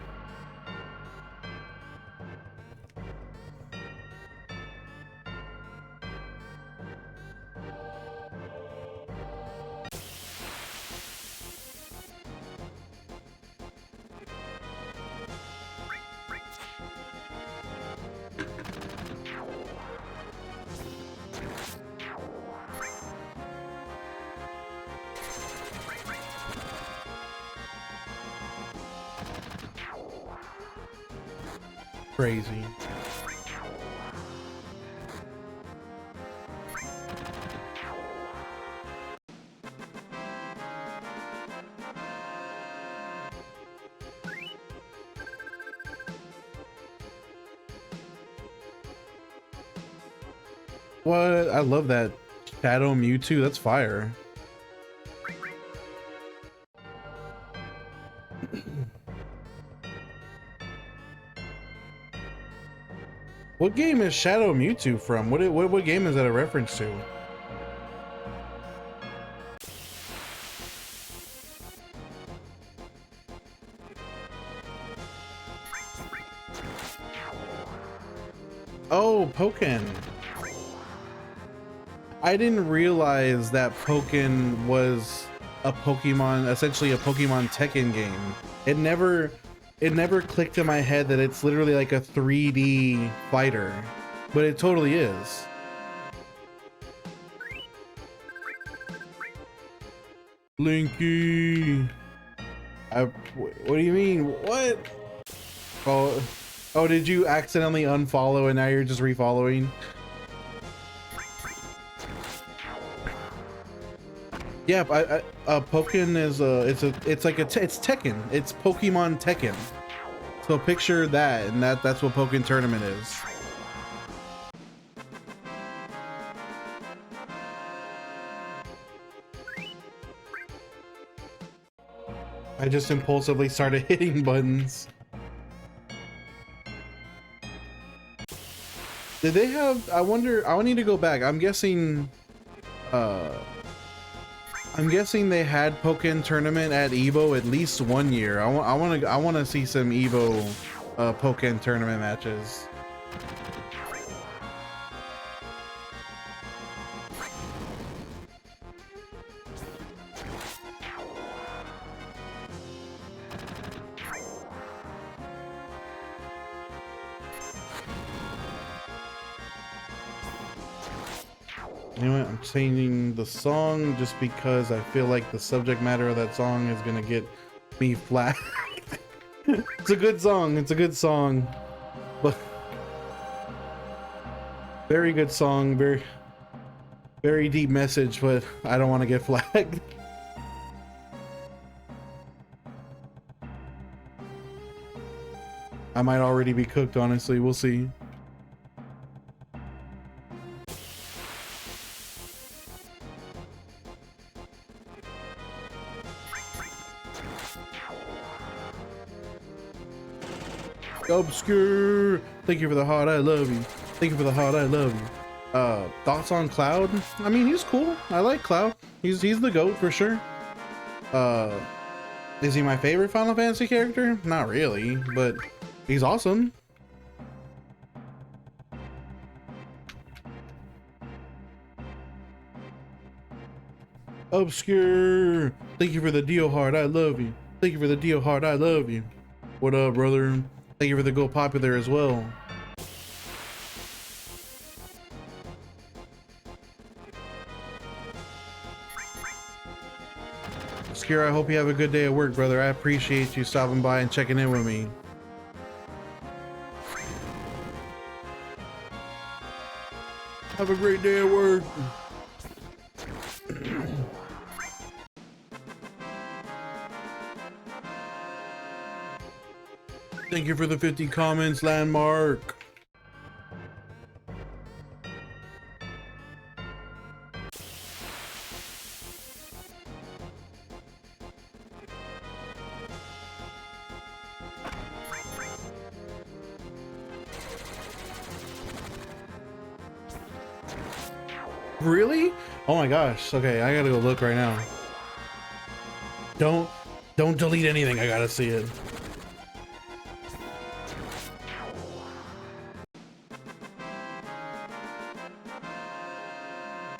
Crazy. What? I love that Shadow Mewtwo. That's fire. What game is Shadow Mewtwo from? What game is that a reference to? Oh, Pokken. I didn't realize that Pokken was a Pokemon, essentially a Pokemon Tekken game. It never clicked in my head that it's literally like a 3D fighter, but it totally is. Linky. What do you mean? What? Oh, did you accidentally unfollow and now you're just refollowing? Yeah, Pokken is it's Tekken. It's Pokemon Tekken. So picture that, and that's what Pokken Tournament is. I just impulsively started hitting buttons. Did they have? I wonder. I need to go back. I'm guessing. I'm guessing they had Pokken tournament at Evo at least 1 year. I want to see some Evo Pokken tournament matches. Anyway, I'm changing the song just because I feel like the subject matter of that song is gonna get me flagged. It's a good song. It's a good song, but very good song. Very deep message, but I don't want to get flagged. I might already be cooked, honestly. We'll see. Obscure, thank you for the heart, I love you. Thank you for the heart, I love you. Thoughts on Cloud? I mean, he's cool. I like Cloud. He's the GOAT for sure. Is he my favorite Final Fantasy character? Not really, but he's awesome. Obscure, thank you for the Dio heart, I love you. Thank you for the Dio heart, I love you. What up, brother? Thank you for the Go Popular as well. Obscure, I hope you have a good day at work, brother. I appreciate you stopping by and checking in with me. Have a great day at work. Thank you for the 50 comments, Landmark. Really? Oh my gosh. Okay, I gotta go look right now. Don't delete anything. I gotta see it.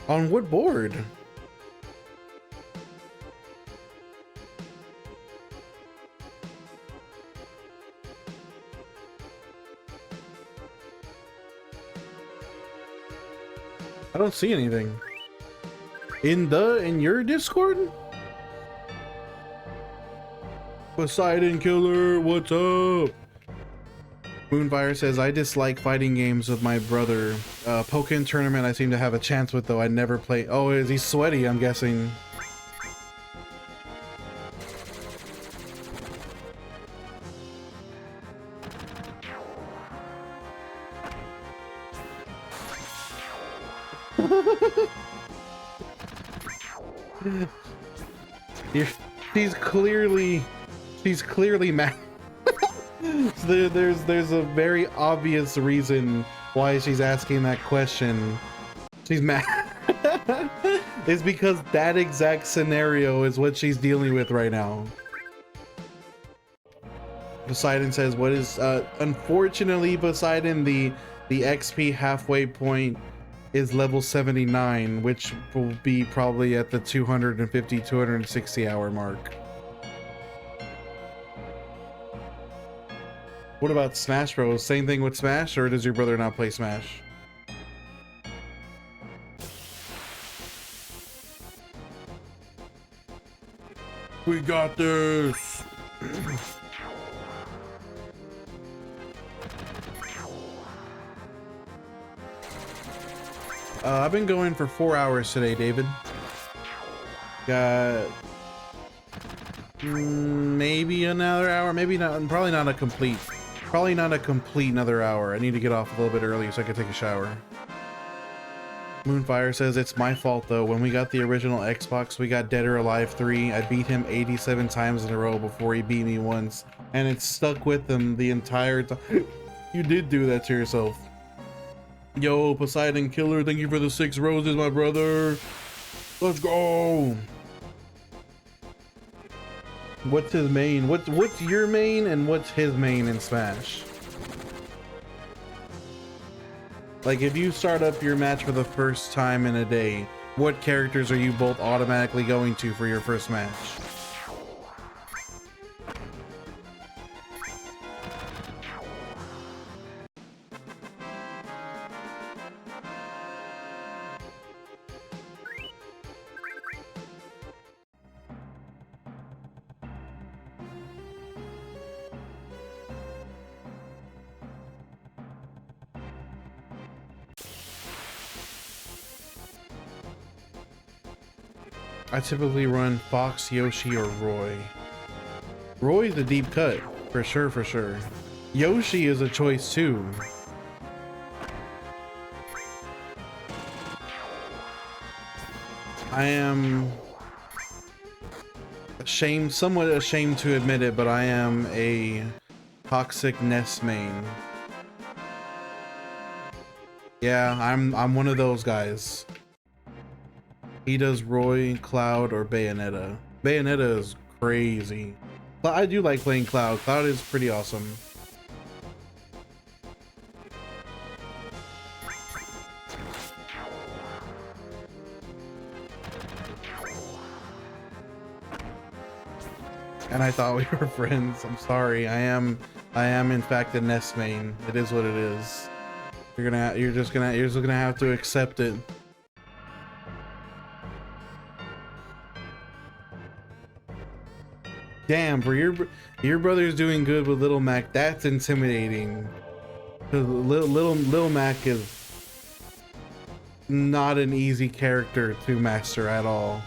On what board? I don't see anything. In your Discord? Poseidon Killer, what's up? Moonfire says, I dislike fighting games with my brother. Pokken tournament I seem to have a chance with, though I never play. Oh, is he sweaty? I'm guessing. She's clearly mad. There's a very obvious reason why she's asking that question. She's mad. It's because that exact scenario is what she's dealing with right now. Poseidon says, what is unfortunately, Poseidon, the XP halfway point is level 79, which will be probably at the 250-260 hour mark. What about Smash Bros? Same thing with Smash, or does your brother not play Smash? We got this. I've been going for 4 hours today, David. Got maybe another hour, maybe not, probably not a complete another hour. I need to get off a little bit early so I can take a shower. Moonfire says, it's my fault though. When we got the original Xbox, we got Dead or Alive 3. I beat him 87 times in a row before he beat me once, and it stuck with him the entire time. You did do that to yourself. Yo, Poseidon Killer, thank you for the 6 roses, my brother. Let's go. What's his main? What's your main and what's his main in Smash? Like if you start up your match for the first time in a day, what characters are you both automatically going to for your first match? I typically run Fox, Yoshi, or Roy. Roy's a deep cut, for sure, for sure. Yoshi is a choice too. I am ashamed, somewhat ashamed to admit it, but I am a toxic Ness main. Yeah, I'm one of those guys. He does Roy, Cloud, or Bayonetta. Bayonetta is crazy. But I do like playing Cloud. Cloud is pretty awesome. And I thought we were friends. I'm sorry. I am in fact a Ness main. It is what it is. You're just gonna have to accept it. Damn, for your brother's doing good with Little Mac. That's intimidating. Cause Little Mac is not an easy character to master at all.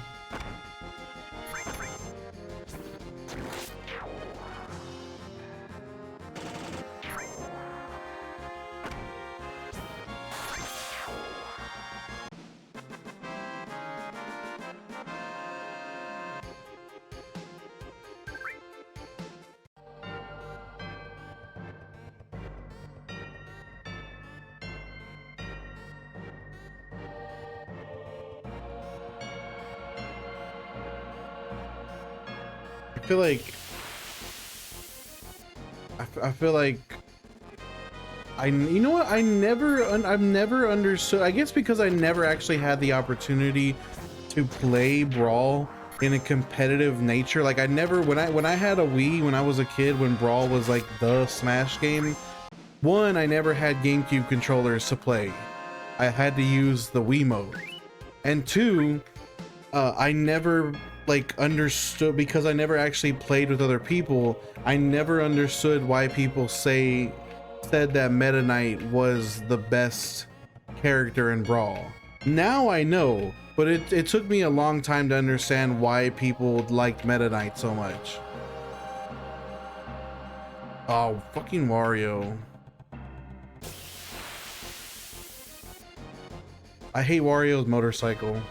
I feel like you know what, I've never understood, I guess because I never actually had the opportunity to play Brawl in a competitive nature. Like I never, when I had a Wii when I was a kid, when Brawl was like the Smash game, one, I never had GameCube controllers to play. I had to use the Wiimote. And two, I never like understood, because I never actually played with other people, I never understood why people said that Meta Knight was the best character in Brawl. Now I know, but it took me a long time to understand why people liked Meta Knight so much. Oh, fucking Wario. I hate Wario's motorcycle.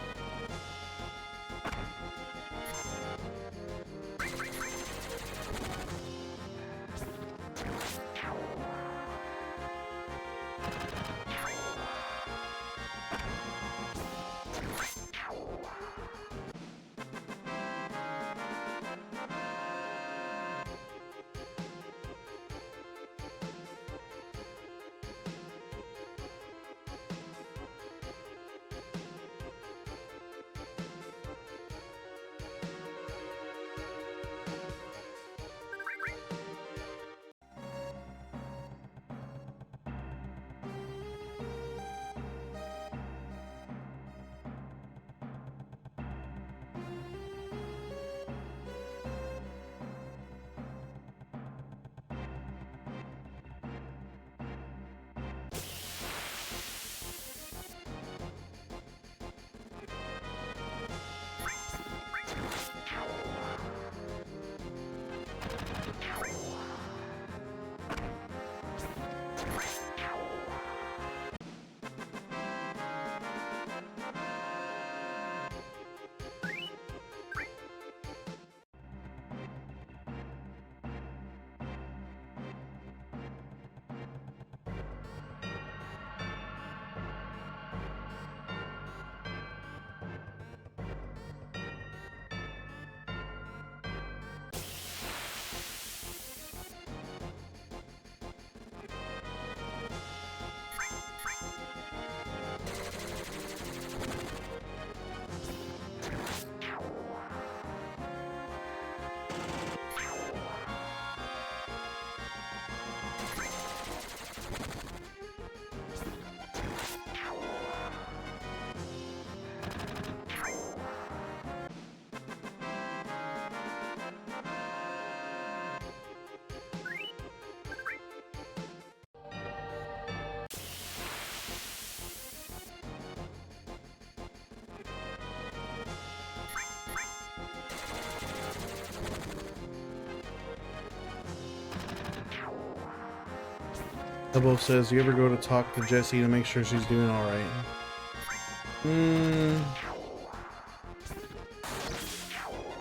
Hubbo says, you ever go to talk to Jessie to make sure she's doing alright?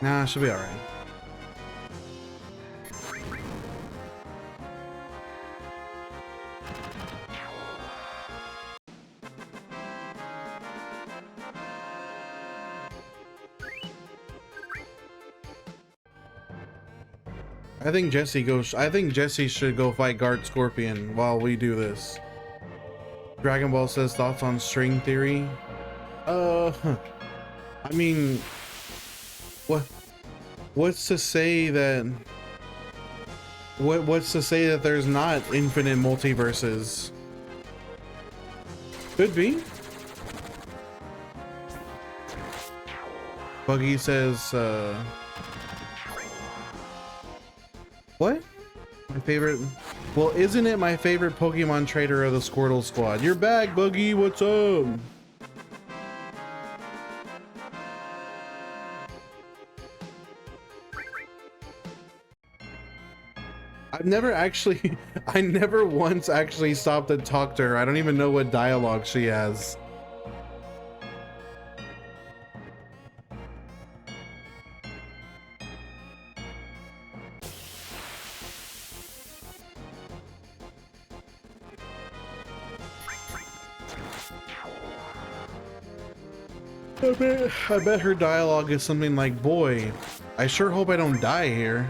Nah, she'll be alright. I think Jessie should go fight Guard Scorpion while we do this. Dragon Ball says thoughts on string theory. I mean, what's to say that what's to say that there's not infinite multiverses? Could be. Buggy says what? My favorite? Well, isn't it my favorite Pokemon trader of the Squirtle squad? You're back, Buggy. What's up? I never once actually stopped to talk to her. I don't even know what dialogue she has. I bet her dialogue is something like, boy, I sure hope I don't die here.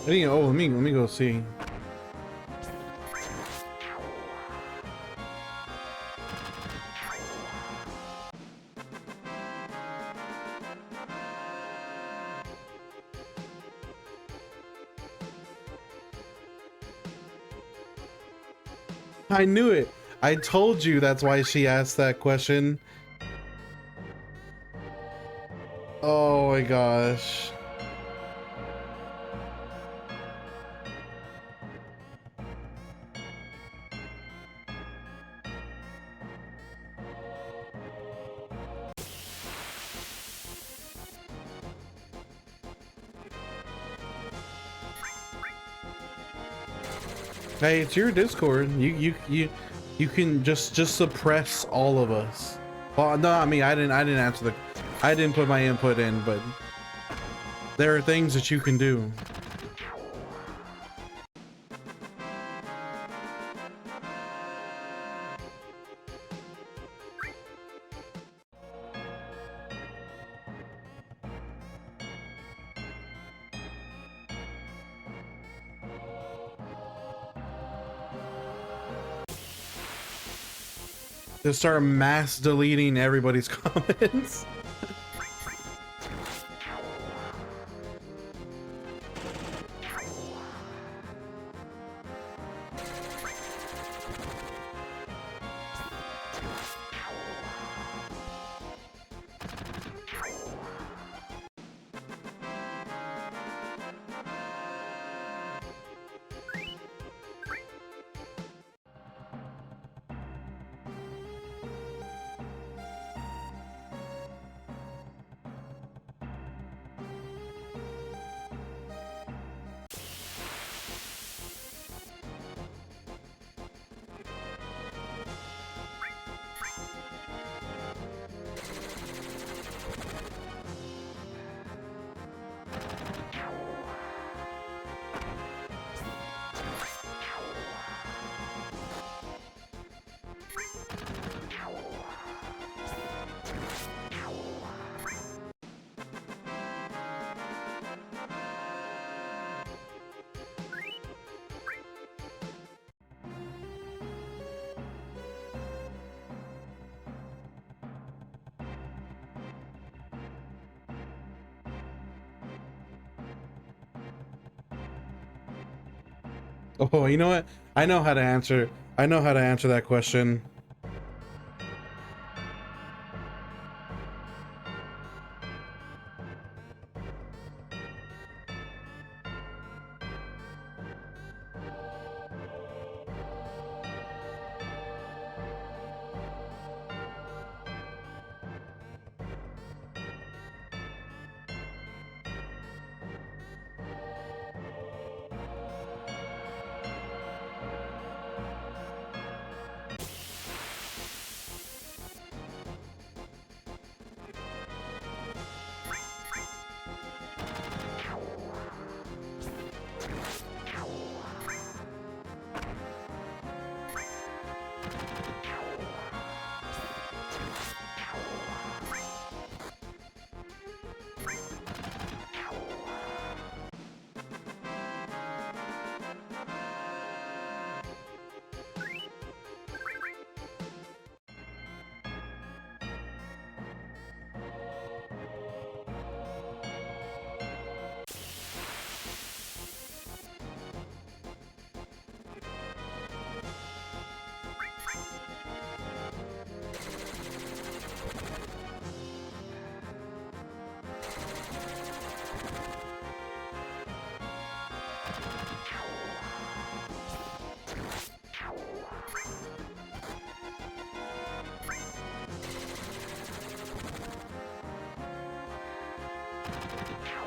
Oh, let me go see. I knew it. I told you that's why she asked that question. Oh my gosh. Hey, it's your Discord. You can just suppress all of us. Well, no, I mean I didn't answer the, I didn't put my input in, but there are things that you can do. Just start mass deleting everybody's comments. Oh, you know what? I know how to answer. I know how to answer that question.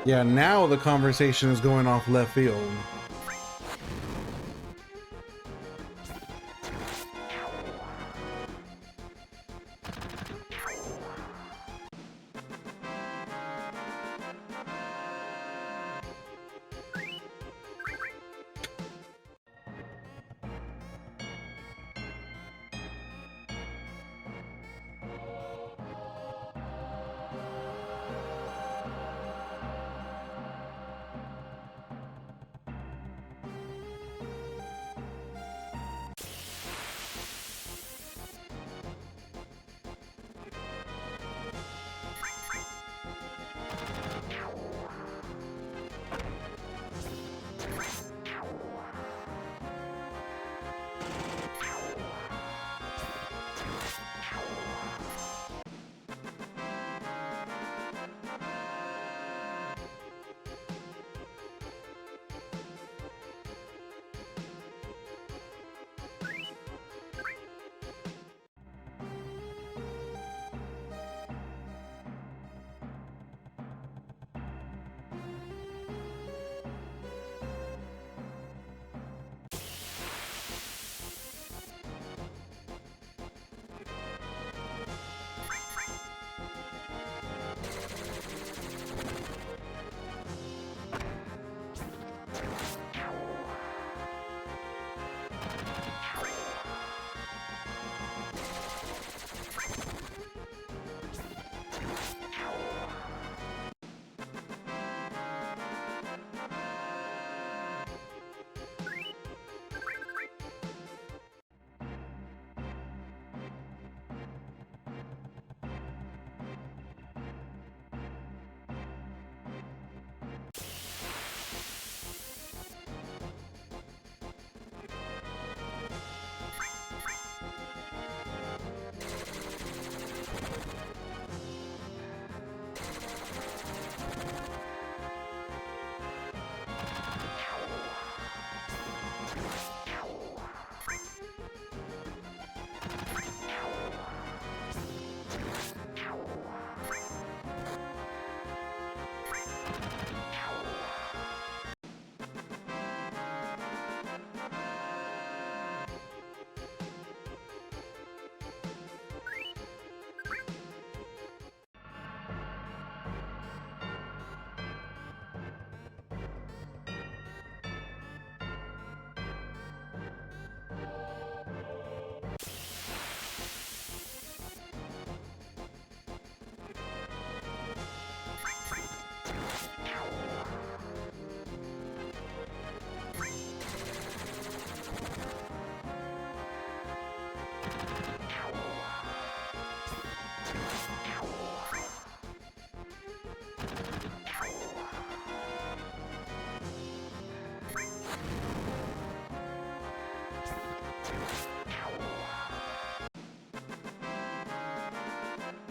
Yeah, now the conversation is going off left field.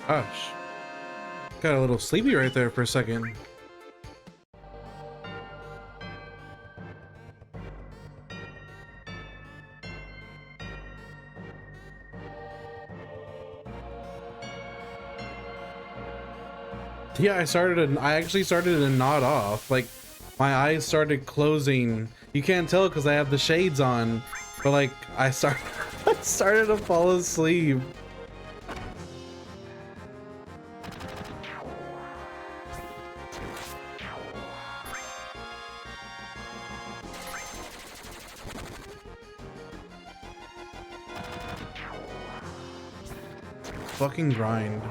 Gosh, got a little sleepy right there for a second. Yeah, I actually started to nod off. Like, my eyes started closing. You can't tell because I have the shades on, but like I started to fall asleep. Fucking grind.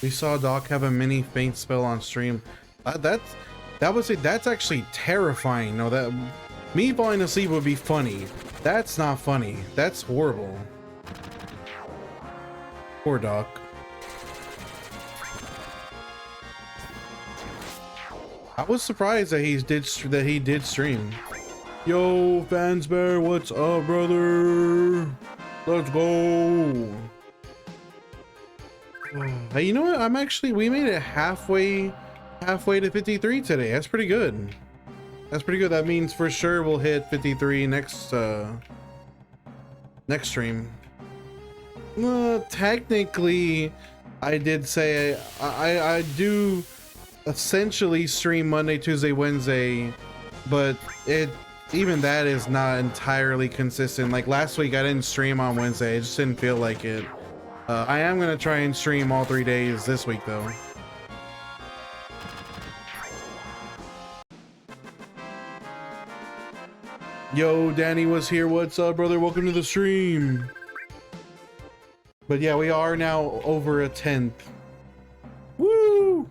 We saw Doc have a mini faint spell on stream. That's actually terrifying. No, that me falling asleep would be funny. That's not funny. That's horrible. Poor Doc. I was surprised that he did stream. Yo, Fansbear, what's up, brother? Let's go. Hey, you know what? We made it halfway to 53 today. That's pretty good. That's pretty good. That means for sure we'll hit 53 next stream. Technically, I did say I do essentially stream Monday, Tuesday, Wednesday, but even that is not entirely consistent. Like last week, I didn't stream on Wednesday. I just didn't feel like it. I am gonna try and stream all 3 days this week though. Yo, Danny was here. What's up, brother? Welcome to the stream. But yeah, we are now over a 10th. Woo!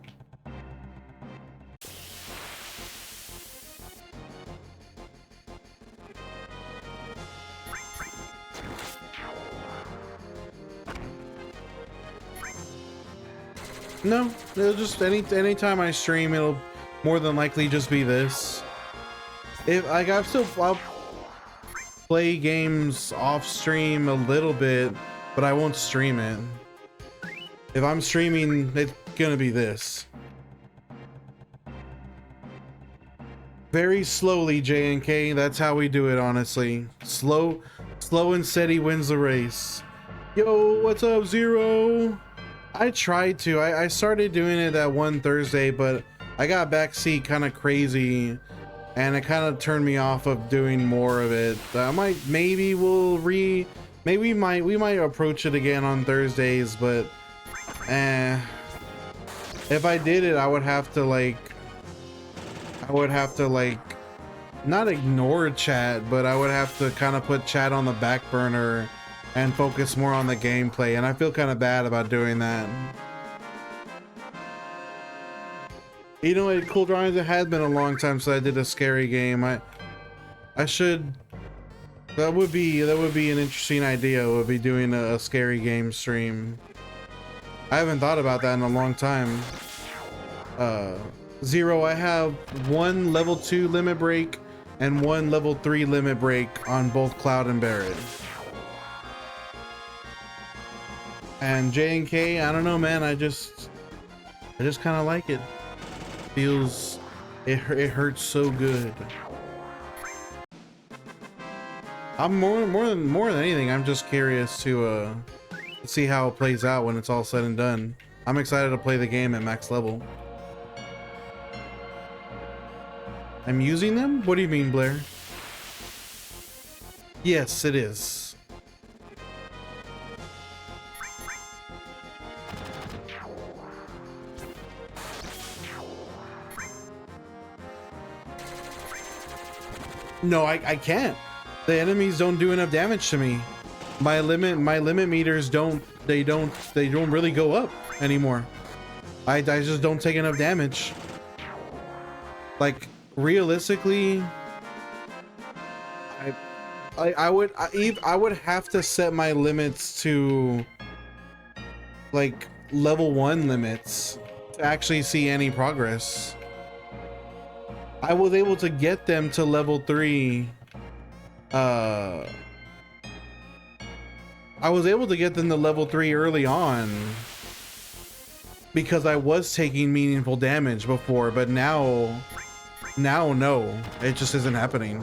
No, it'll just anytime I stream, it'll more than likely just be this. I'll play games off stream a little bit, but I won't stream it. If I'm streaming, it's gonna be this. Very slowly, J and K. That's how we do it, honestly. Slow and steady wins the race. Yo, what's up, Zero? I tried to. I started doing it that one Thursday, but I got backseat kind of crazy, and it kind of turned me off of doing more of it. Maybe we might approach it again on Thursdays, but if I did it, I would have to not ignore chat, but I would have to kind of put chat on the back burner and focus more on the gameplay, and I feel kind of bad about doing that. You know, at Cool Drawings, it had been a long time since I did a scary game. I should. That would be an interesting idea. Would be doing a scary game stream. I haven't thought about that in a long time. Zero, I have one level 2 limit break and one level 3 limit break on both Cloud and Barret. And J and K, I don't know, man. I just kind of like it. It hurts so good. I'm more than anything, I'm just curious to see how it plays out when it's all said and done. I'm excited to play the game at max level. I'm using them? What do you mean, Blair? Yes, it is. No, I can't. The enemies don't do enough damage to me. My limit meters don't really go up anymore. I just don't take enough damage. Like realistically, I would have to set my limits to like level 1 limits to actually see any progress. I was able to get them to level 3. I was able to get them to level 3 early on because I was taking meaningful damage before, but now no, it just isn't happening.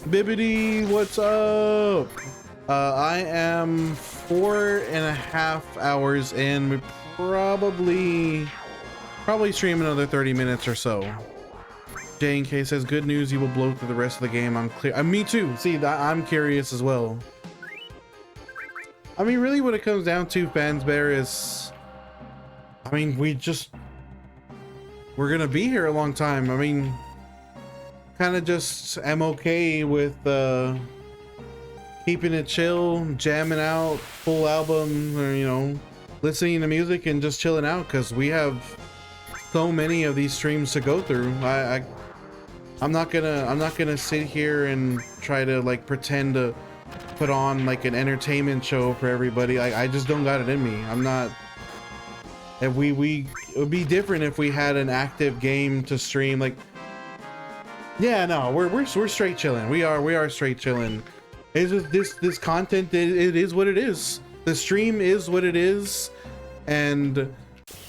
Bibbidi, what's up? I am 4.5 hours in. We probably stream another 30 minutes or so. J&K says, good news, you will blow through the rest of the game. I'm clear. Me too. See, I'm curious as well. I mean, really what it comes down to, Fansbear, is, I mean, we're gonna be here a long time. I mean, kind of just am okay with keeping it chill, jamming out full album, or, you know, listening to music and just chilling out, because we have so many of these streams to go through. I'm not gonna sit here and try to like pretend to put on like an entertainment show for everybody. I just don't got it in me. I'm not. If it would be different if we had an active game to stream. Like, yeah, no, we're straight chilling. We are straight chilling. It's just this content. It is what it is. The stream is what it is, and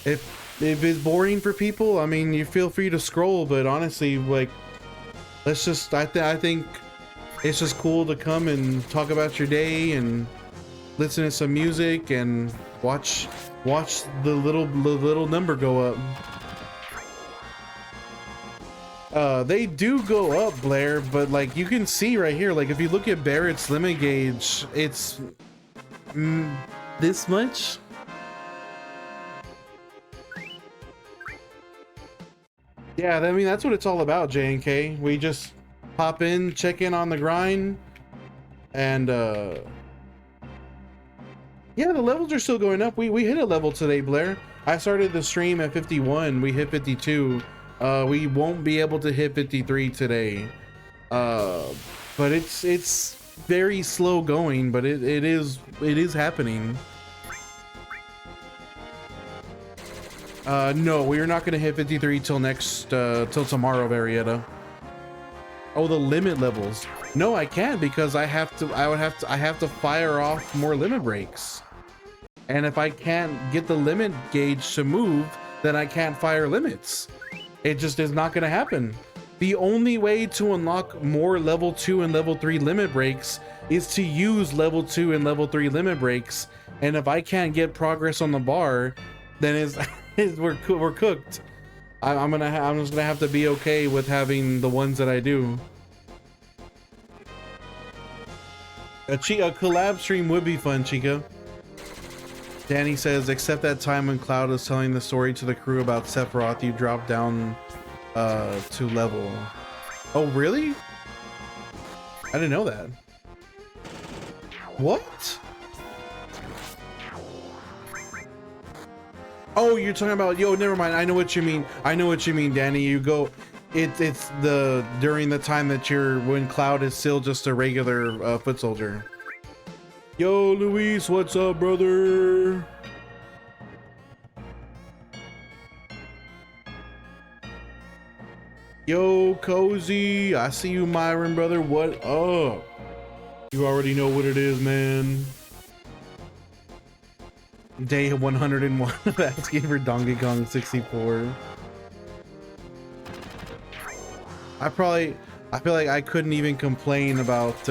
if it's boring for people, I mean, you feel free to scroll. But honestly, like, let's just. I think it's just cool to come and talk about your day and listen to some music and watch the little number go up. They do go up, Blair, but like you can see right here, like if you look at Barrett's limit gauge, it's this much. Yeah, I mean, that's what it's all about, J&K. We just pop in, check in on the grind, and yeah, the levels are still going up. We hit a level today, Blair. I started the stream at 51. We hit 52. We won't be able to hit 53 today. But it's very slow going, but it is happening. No, we are not going to hit 53 till till tomorrow, Varietta. Oh, the limit levels. No, I can't, because I have to fire off more limit breaks. And if I can't get the limit gauge to move, then I can't fire limits. It just is not going to happen. The only way to unlock more level 2 and level 3 limit breaks is to use level 2 and level 3 limit breaks. And if I can't get progress on the bar, then we're cooked. I'm just gonna have to be okay with having the ones that I do. A collab stream would be fun, Chica. Danny says, except that time when Cloud is telling the story to the crew about Sephiroth, you dropped down to level. Oh, really? I didn't know that. What? Oh, you're talking about, yo, never mind. I know what you mean. I know what you mean, Danny. You go, it's during the time that when Cloud is still just a regular foot soldier. Yo, Luis, what's up, brother? Yo, Cozy, I see you, Myron, brother. What up? You already know what it is, man. Day 101 of asking for Donkey Kong 64. I feel like I couldn't even complain about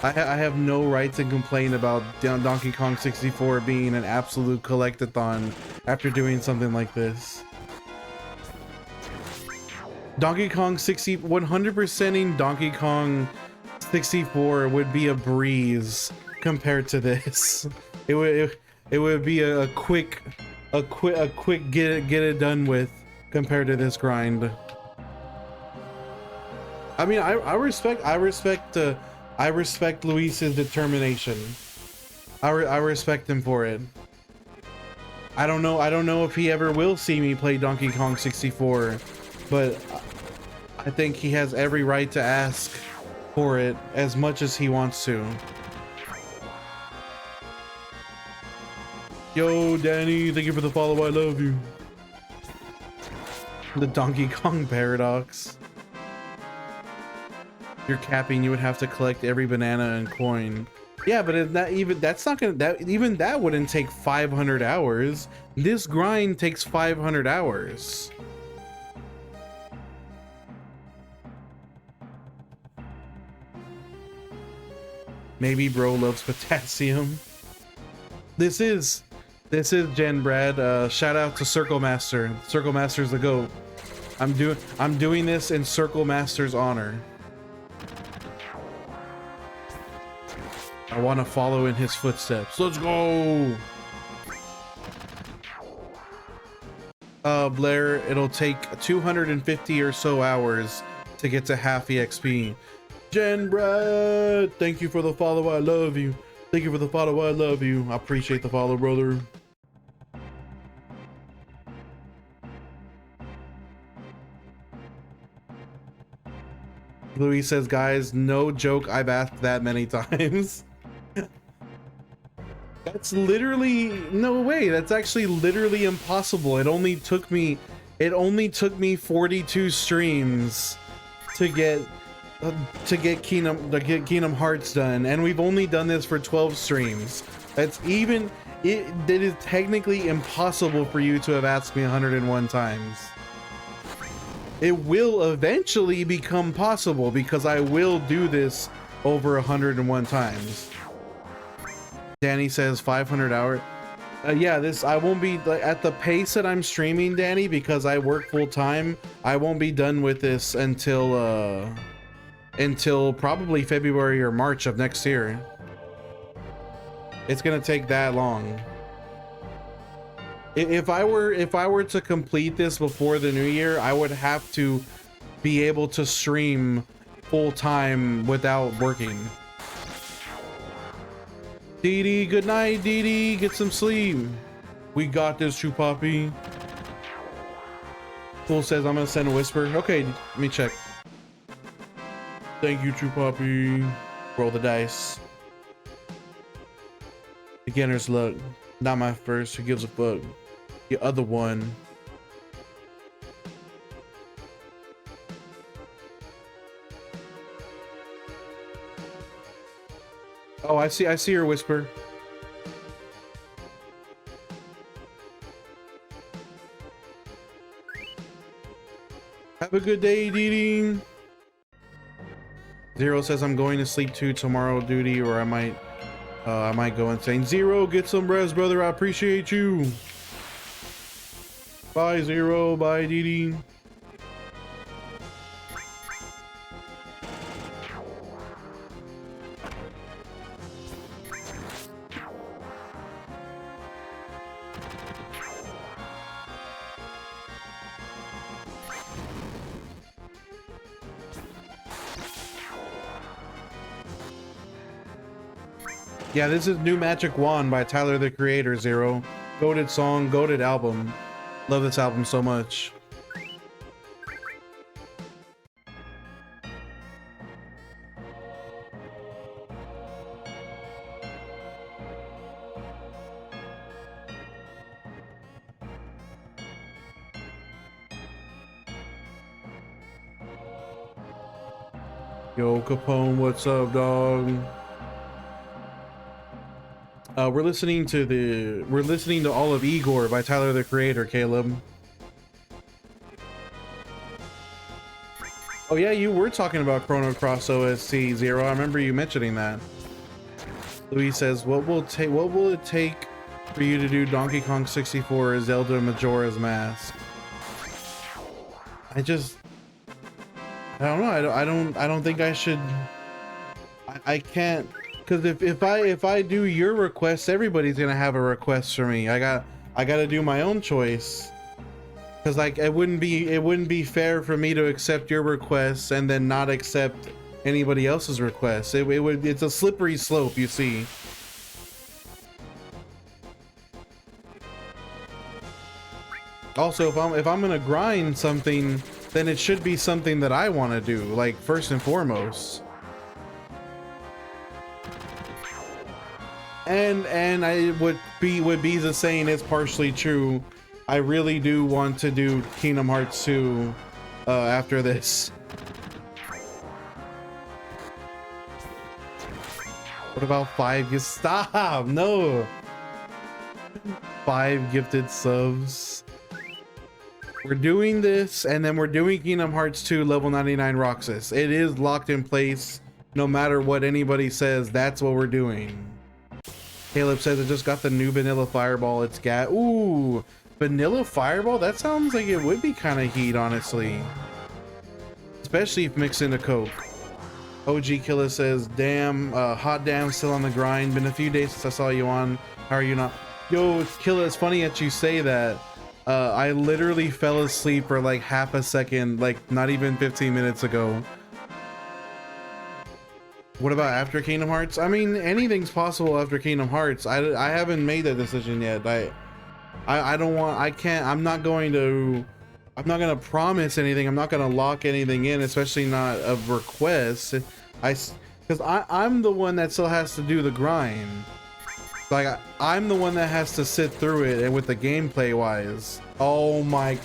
I have no right to complain about Donkey Kong 64 being an absolute collectathon after doing something like this. Donkey Kong 100%ing Donkey Kong 64 would be a breeze compared to this. It would be a quick get it done with compared to this grind. I mean, I respect Luis's determination. I respect him for it. I don't know if he ever will see me play Donkey Kong 64, but I think he has every right to ask for it as much as he wants to. Yo, Danny, thank you for the follow. I love you. The Donkey Kong paradox. You're capping, you would have to collect every banana and coin. Yeah, but that's not gonna, even that wouldn't take 500 hours. This grind takes 500 hours. Maybe bro loves potassium. This is Gen Brad. Shout out to Circle Master. Circle Master's the GOAT. I'm doing this in Circle Master's honor. I want to follow in his footsteps. Let's go. Blair, it'll take 250 or so hours to get to half EXP. Gen Brad, thank you for the follow. I love you. Thank you for the follow. I love you. I appreciate the follow, brother. Louis says, guys, no joke, I've asked that many times. That's literally, no way, that's actually literally impossible. It only took me 42 streams to get Kingdom Hearts done, and we've only done this for 12 streams. That is technically impossible for you to have asked me 101 times. It will eventually become possible because I will do this over 101 times. Danny says 500 hours. Yeah, I won't be at the pace that I'm streaming, Danny, because I work full time. I won't be done with this until probably February or March of next year. It's gonna take that long. If I were to complete this before the new year, I would have to be able to stream full time without working. Dee Dee, good night, Dee Dee. Get some sleep. We got this, True Poppy. Fool says I'm gonna send a whisper. Okay, let me check. Thank you, True Poppy. Roll the dice. Beginner's luck. Not my first. Who gives a fuck? The other one. Oh, I see your whisper. Have a good day, Dee Dee. Zero says I'm going to sleep too tomorrow, duty, or I might go insane. Zero, get some rest, brother. I appreciate you. Bye, Zero. Bye, Dee Dee. Yeah, this is New Magic Wand by Tyler the Creator, Zero. Goated song, goated album. Love this album so much. Yo, Capone, what's up, dog? We're listening to all of Igor by Tyler the Creator, Caleb. Oh yeah, you were talking about Chrono Cross OST, Zero. I remember you mentioning that. Louis says, what will it take for you to do Donkey Kong 64 or Zelda Majora's Mask? I don't know. I don't think I should. I can't. Because if I do your request, everybody's gonna have a request for me. I gotta do my own choice. Because like it wouldn't be fair for me to accept your requests and then not accept anybody else's requests. It's a slippery slope, you see. Also, if I'm gonna grind something, then it should be something that I want to do, like first and foremost. And I would be what Bees is saying is partially true. I really do want to do Kingdom Hearts 2 after this. What about 5? Stop! No! 5 gifted subs. We're doing this, and then we're doing Kingdom Hearts 2 level 99 Roxas. It is locked in place. No matter what anybody says, that's what we're doing. Caleb says I just got the new vanilla fireball. It's got ooh, vanilla fireball. That sounds like it would be kind of heat, honestly, especially if mixed into Coke. OG Killer says, damn, hot damn, still on the grind. Been a few days since I saw you on. How are you not? Yo, Killer, it's funny that you say that. I literally fell asleep for like half a second, like not even 15 minutes ago. What about after Kingdom Hearts? I mean, anything's possible after Kingdom Hearts. I haven't made that decision yet. I don't want, I can't, I'm not gonna promise anything. I'm not gonna lock anything in, especially not a request. Because I'm the one that still has to do the grind. Like, I'm the one that has to sit through it, and with the gameplay wise. Oh my.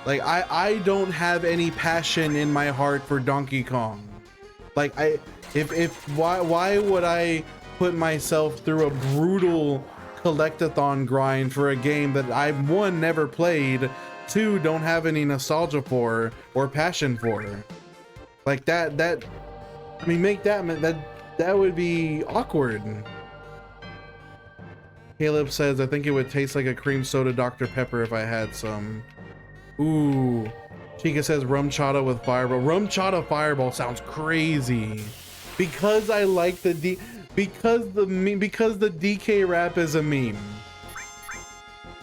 Like, I don't have any passion in my heart for Donkey Kong. Like, why would I put myself through a brutal collectathon grind for a game that I, 1, never played, 2, don't have any nostalgia for or passion for? Like that I mean, make that would be awkward. Caleb says I think it would taste like a cream soda Dr. Pepper if I had some. Ooh, Chica says rum chata with fireball. Rum chata fireball sounds crazy. Because I like because the DK rap is a meme.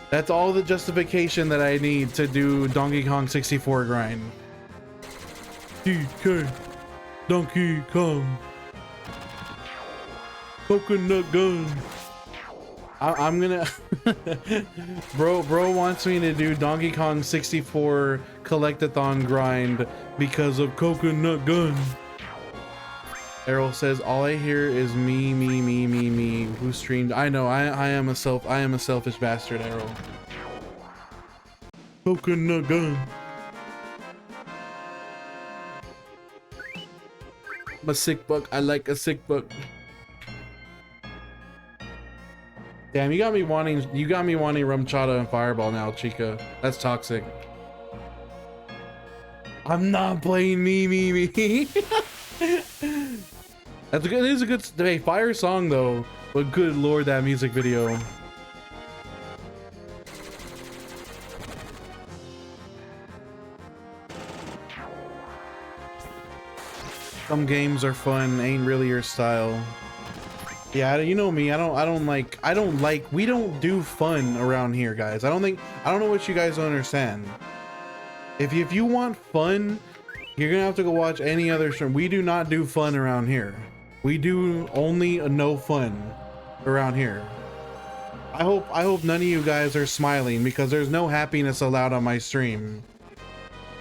That's all the justification that I need to do Donkey Kong 64 grind. DK, Donkey Kong, coconut gun. I'm gonna bro wants me to do Donkey Kong 64 collectathon grind because of coconut gun. Errol says all I hear is me who streamed. I know, I am a selfish bastard, Errol. Coconut gun. I'm a sick buck. I like a sick buck. Damn, you got me wanting rum chata and fireball now, Chica. That's toxic. I'm not playing me. That's a good, it is a good fire song though, but good lord, that music video. Some games are fun, ain't really your style. Yeah, you know me, we don't do fun around here, guys. I don't know what you guys don't understand. If you want fun, you're gonna have to go watch any other stream. We do not do fun around here. We do only a no fun around here. I hope none of you guys are smiling because there's no happiness allowed on my stream.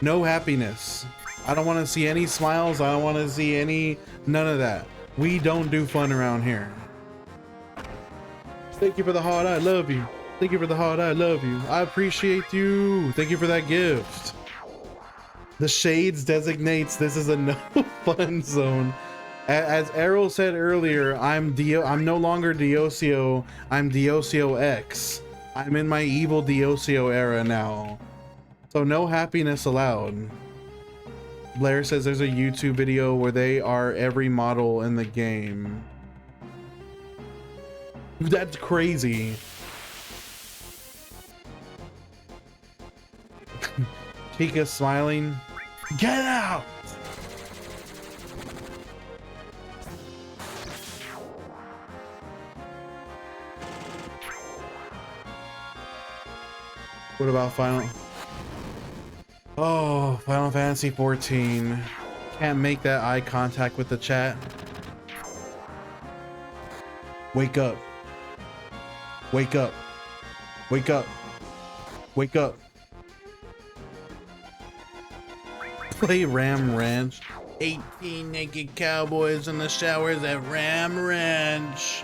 No happiness. I don't want to see any smiles. I don't want to see none of that. We don't do fun around here. Thank you for the heart, I love you. Thank you for the heart, I love you. I appreciate you. Thank you for that gift. The shades designates this is a no fun zone. As Errol said earlier, I'm no longer Diosio, I'm Diosio X. I'm in my evil Diosio era now. So no happiness allowed. Blair says there's a YouTube video where they are every model in the game. That's crazy. Chica smiling. Get out! What about Final Fantasy 14? Can't make that eye contact with the chat. Wake up. Wake up. Wake up. Wake up. Play Ram Ranch. 18 naked cowboys in the showers at Ram Ranch.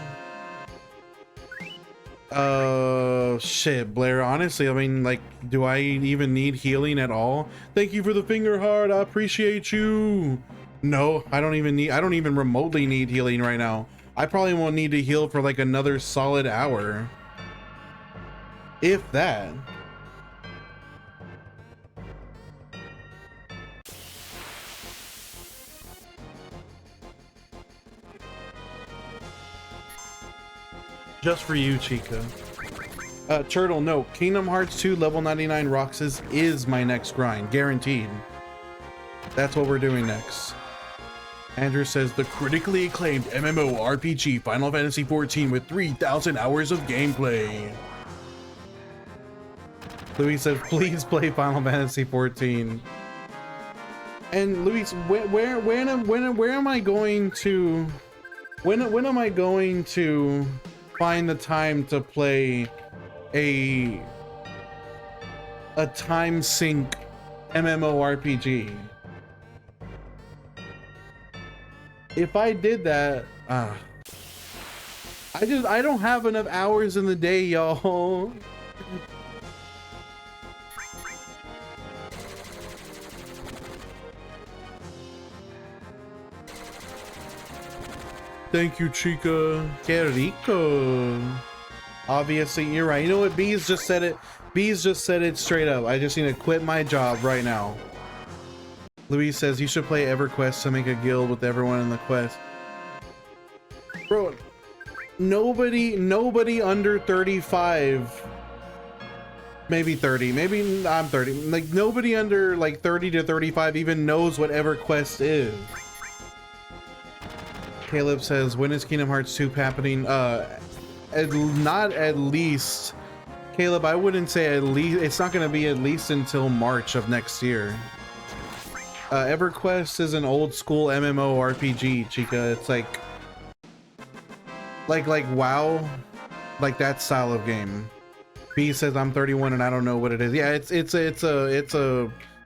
Shit, Blair, honestly, I mean, like, do I even need healing at all? Thank you for the finger heart, I appreciate you. No, I don't even remotely need healing right now. I probably won't need to heal for like another solid hour, if that. Just for you, Chica. Turtle, no. Kingdom Hearts 2 level 99 Roxas is my next grind, guaranteed. That's what we're doing next. Andrew says the critically acclaimed MMORPG Final Fantasy XIV with 3,000 hours of gameplay. Luis says, please play Final Fantasy XIV. And Luis, where am I going to? When am I going to find the time to play a time sync MMORPG? If I did that, I don't have enough hours in the day, y'all. Thank you, Chica. Que rico. Obviously, you're right. You know what? Bees just said it. Bees just said it straight up. I just need to quit my job right now. Luis says you should play EverQuest to make a guild with everyone in the quest. Bro, nobody under 35, maybe 30, maybe I'm 30. Like nobody under like 30 to 35 even knows what EverQuest is. Caleb says, when is Kingdom Hearts 2 happening? Not at least. Caleb, I wouldn't say at least. It's not going to be at least until March of next year. EverQuest is an old school MMORPG, Chica. It's like WoW, like that style of game. B says I'm 31 and I don't know what it is. Yeah, it's an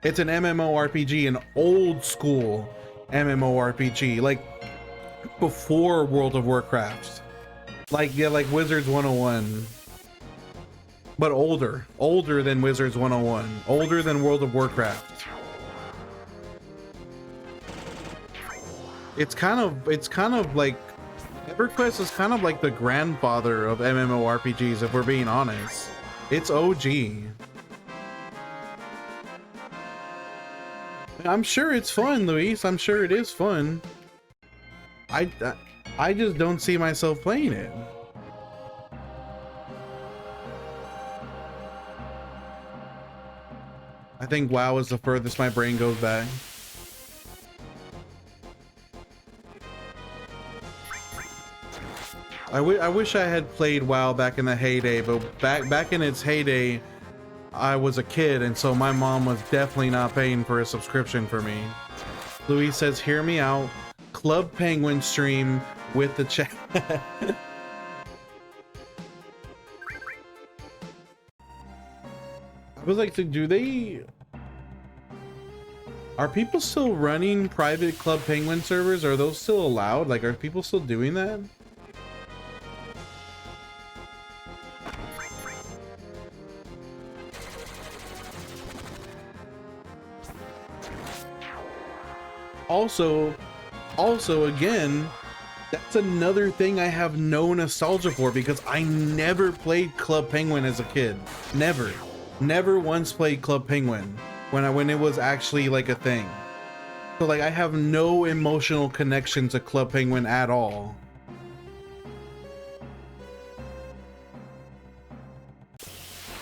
MMORPG, an old school MMORPG, like before World of Warcraft. Like, yeah, like Wizards 101. But older than Wizards 101, older than World of Warcraft. It's kind of like EverQuest is kind of like the grandfather of MMORPGs, if we're being honest. It's OG. I'm sure it's fun, Luis. I'm sure it is fun. I just don't see myself playing it. I think WoW is the furthest my brain goes back. I wish I had played WoW back in the heyday, but back in its heyday, I was a kid, and so my mom was definitely not paying for a subscription for me. Luis says, hear me out. Club Penguin stream with the chat. I was like, are people still running private Club Penguin servers? Are those still allowed? Like, are people still doing that? Also again, that's another thing I have no nostalgia for, because I never played Club Penguin as a kid. Never once played Club Penguin when it was actually like a thing. So like I have no emotional connection to Club Penguin at all.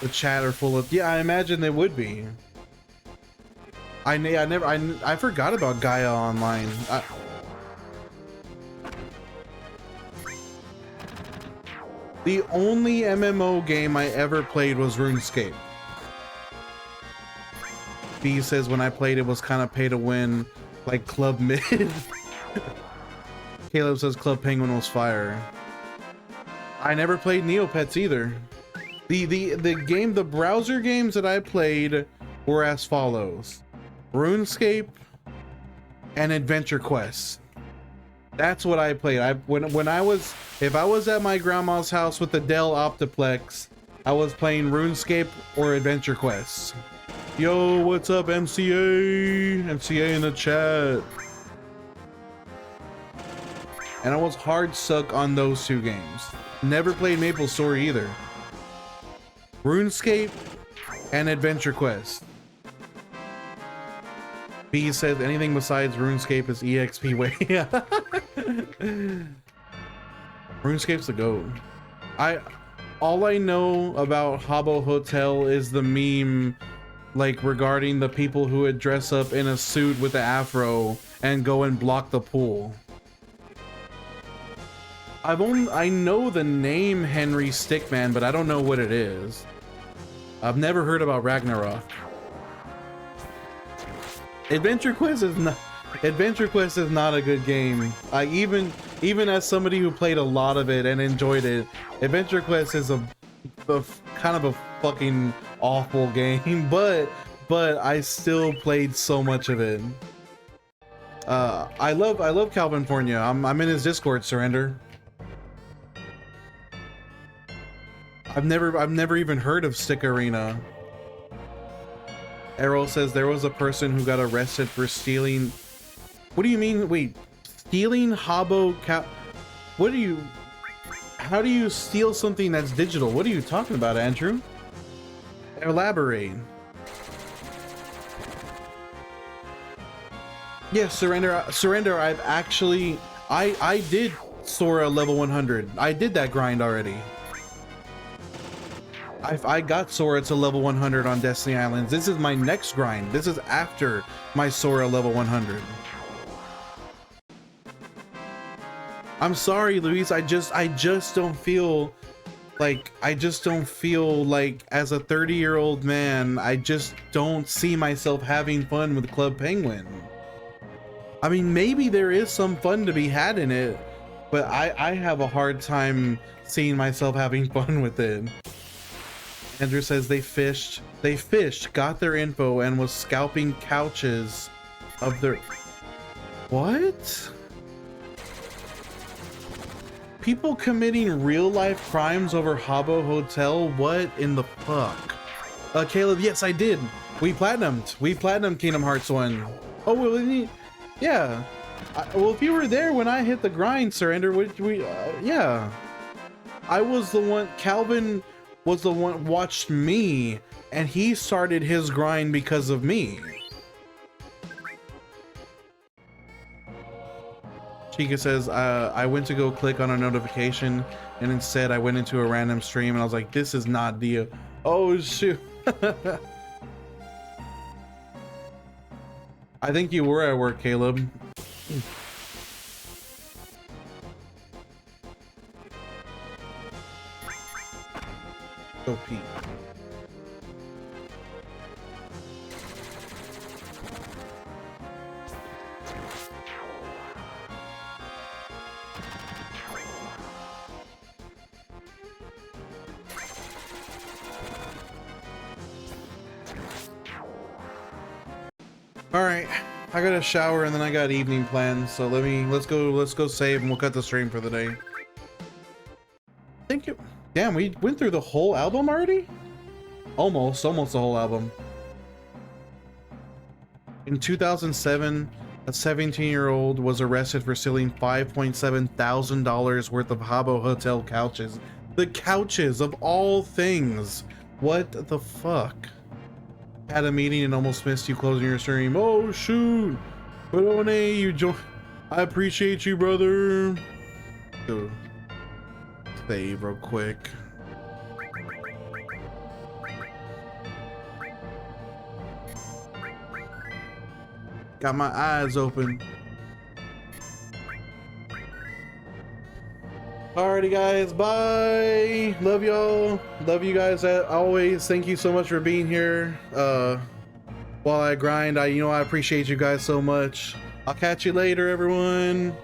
The chat are full of, yeah, I imagine they would be. I forgot about Gaia Online. The only MMO game I ever played was RuneScape. B says when I played it was kind of pay to win, like Club Mid. Caleb says Club Penguin was fire. I never played Neopets either. The browser games that I played were as follows: RuneScape and Adventure Quest. That's what I played. If I was at my grandma's house with the Dell Optiplex, I was playing RuneScape or Adventure Quest. Yo, what's up, MCA? MCA in the chat. And I was hard suck on those two games. Never played Maple Story either. RuneScape and Adventure Quest. B says anything besides RuneScape is EXP way. RuneScape's the GOAT. All I know about Habbo Hotel is the meme, like regarding the people who would dress up in a suit with the afro and go and block the pool. I know the name Henry Stickman, but I don't know what it is. I've never heard about Ragnarok. Adventure Quest is not a good game. Even as somebody who played a lot of it and enjoyed it, Adventure Quest is a kind of a fucking awful game, but I still played so much of it. I love California. I'm in his Discord, Surrender. I've never even heard of Stick Arena. Errol says there was a person who got arrested for stealing. What do you mean? Wait, stealing Habbo What do you? How do you steal something that's digital? What are you talking about, Andrew? Elaborate. Yes, Surrender. I've actually, I did Sora level 100. I did that grind already. I got Sora to level 100 on Destiny Islands. This is my next grind. This is after my Sora level 100. I'm sorry, Luis. I just don't feel like as a 30-year-old man, I just don't see myself having fun with Club Penguin. I mean, maybe there is some fun to be had in it, but I have a hard time seeing myself having fun with it. Andrew says they fished, got their info, and was scalping couches of their... What? People committing real-life crimes over Habbo Hotel? What in the fuck? Caleb, yes, I did. We platinumed Kingdom Hearts 1. Oh, well, yeah. Well, if you were there when I hit the grind, Surrender, yeah. I was the one, Calvin was the one watched me, and he started his grind because of me. Chica says, I went to go click on a notification, and instead I went into a random stream, and I was like, this is not the... Oh, shoot. I think you were at work, Caleb. Go pee. All right, I got a shower and then I got evening plans. So let's go save and we'll cut the stream for the day. Thank you. Damn, we went through the whole album already? Almost the whole album. In 2007, a 17-year-old was arrested for stealing $5.7 thousand worth of Habbo Hotel couches. The couches of all things. What the fuck? Had a meeting and almost missed you closing your stream. Oh shoot! But oh nay, you join. I appreciate you, brother. Go save real quick. Got my eyes open. Alrighty guys, bye. Love y'all. Love you guys as always. Thank you so much for being here. While I grind, I appreciate you guys so much. I'll catch you later, everyone.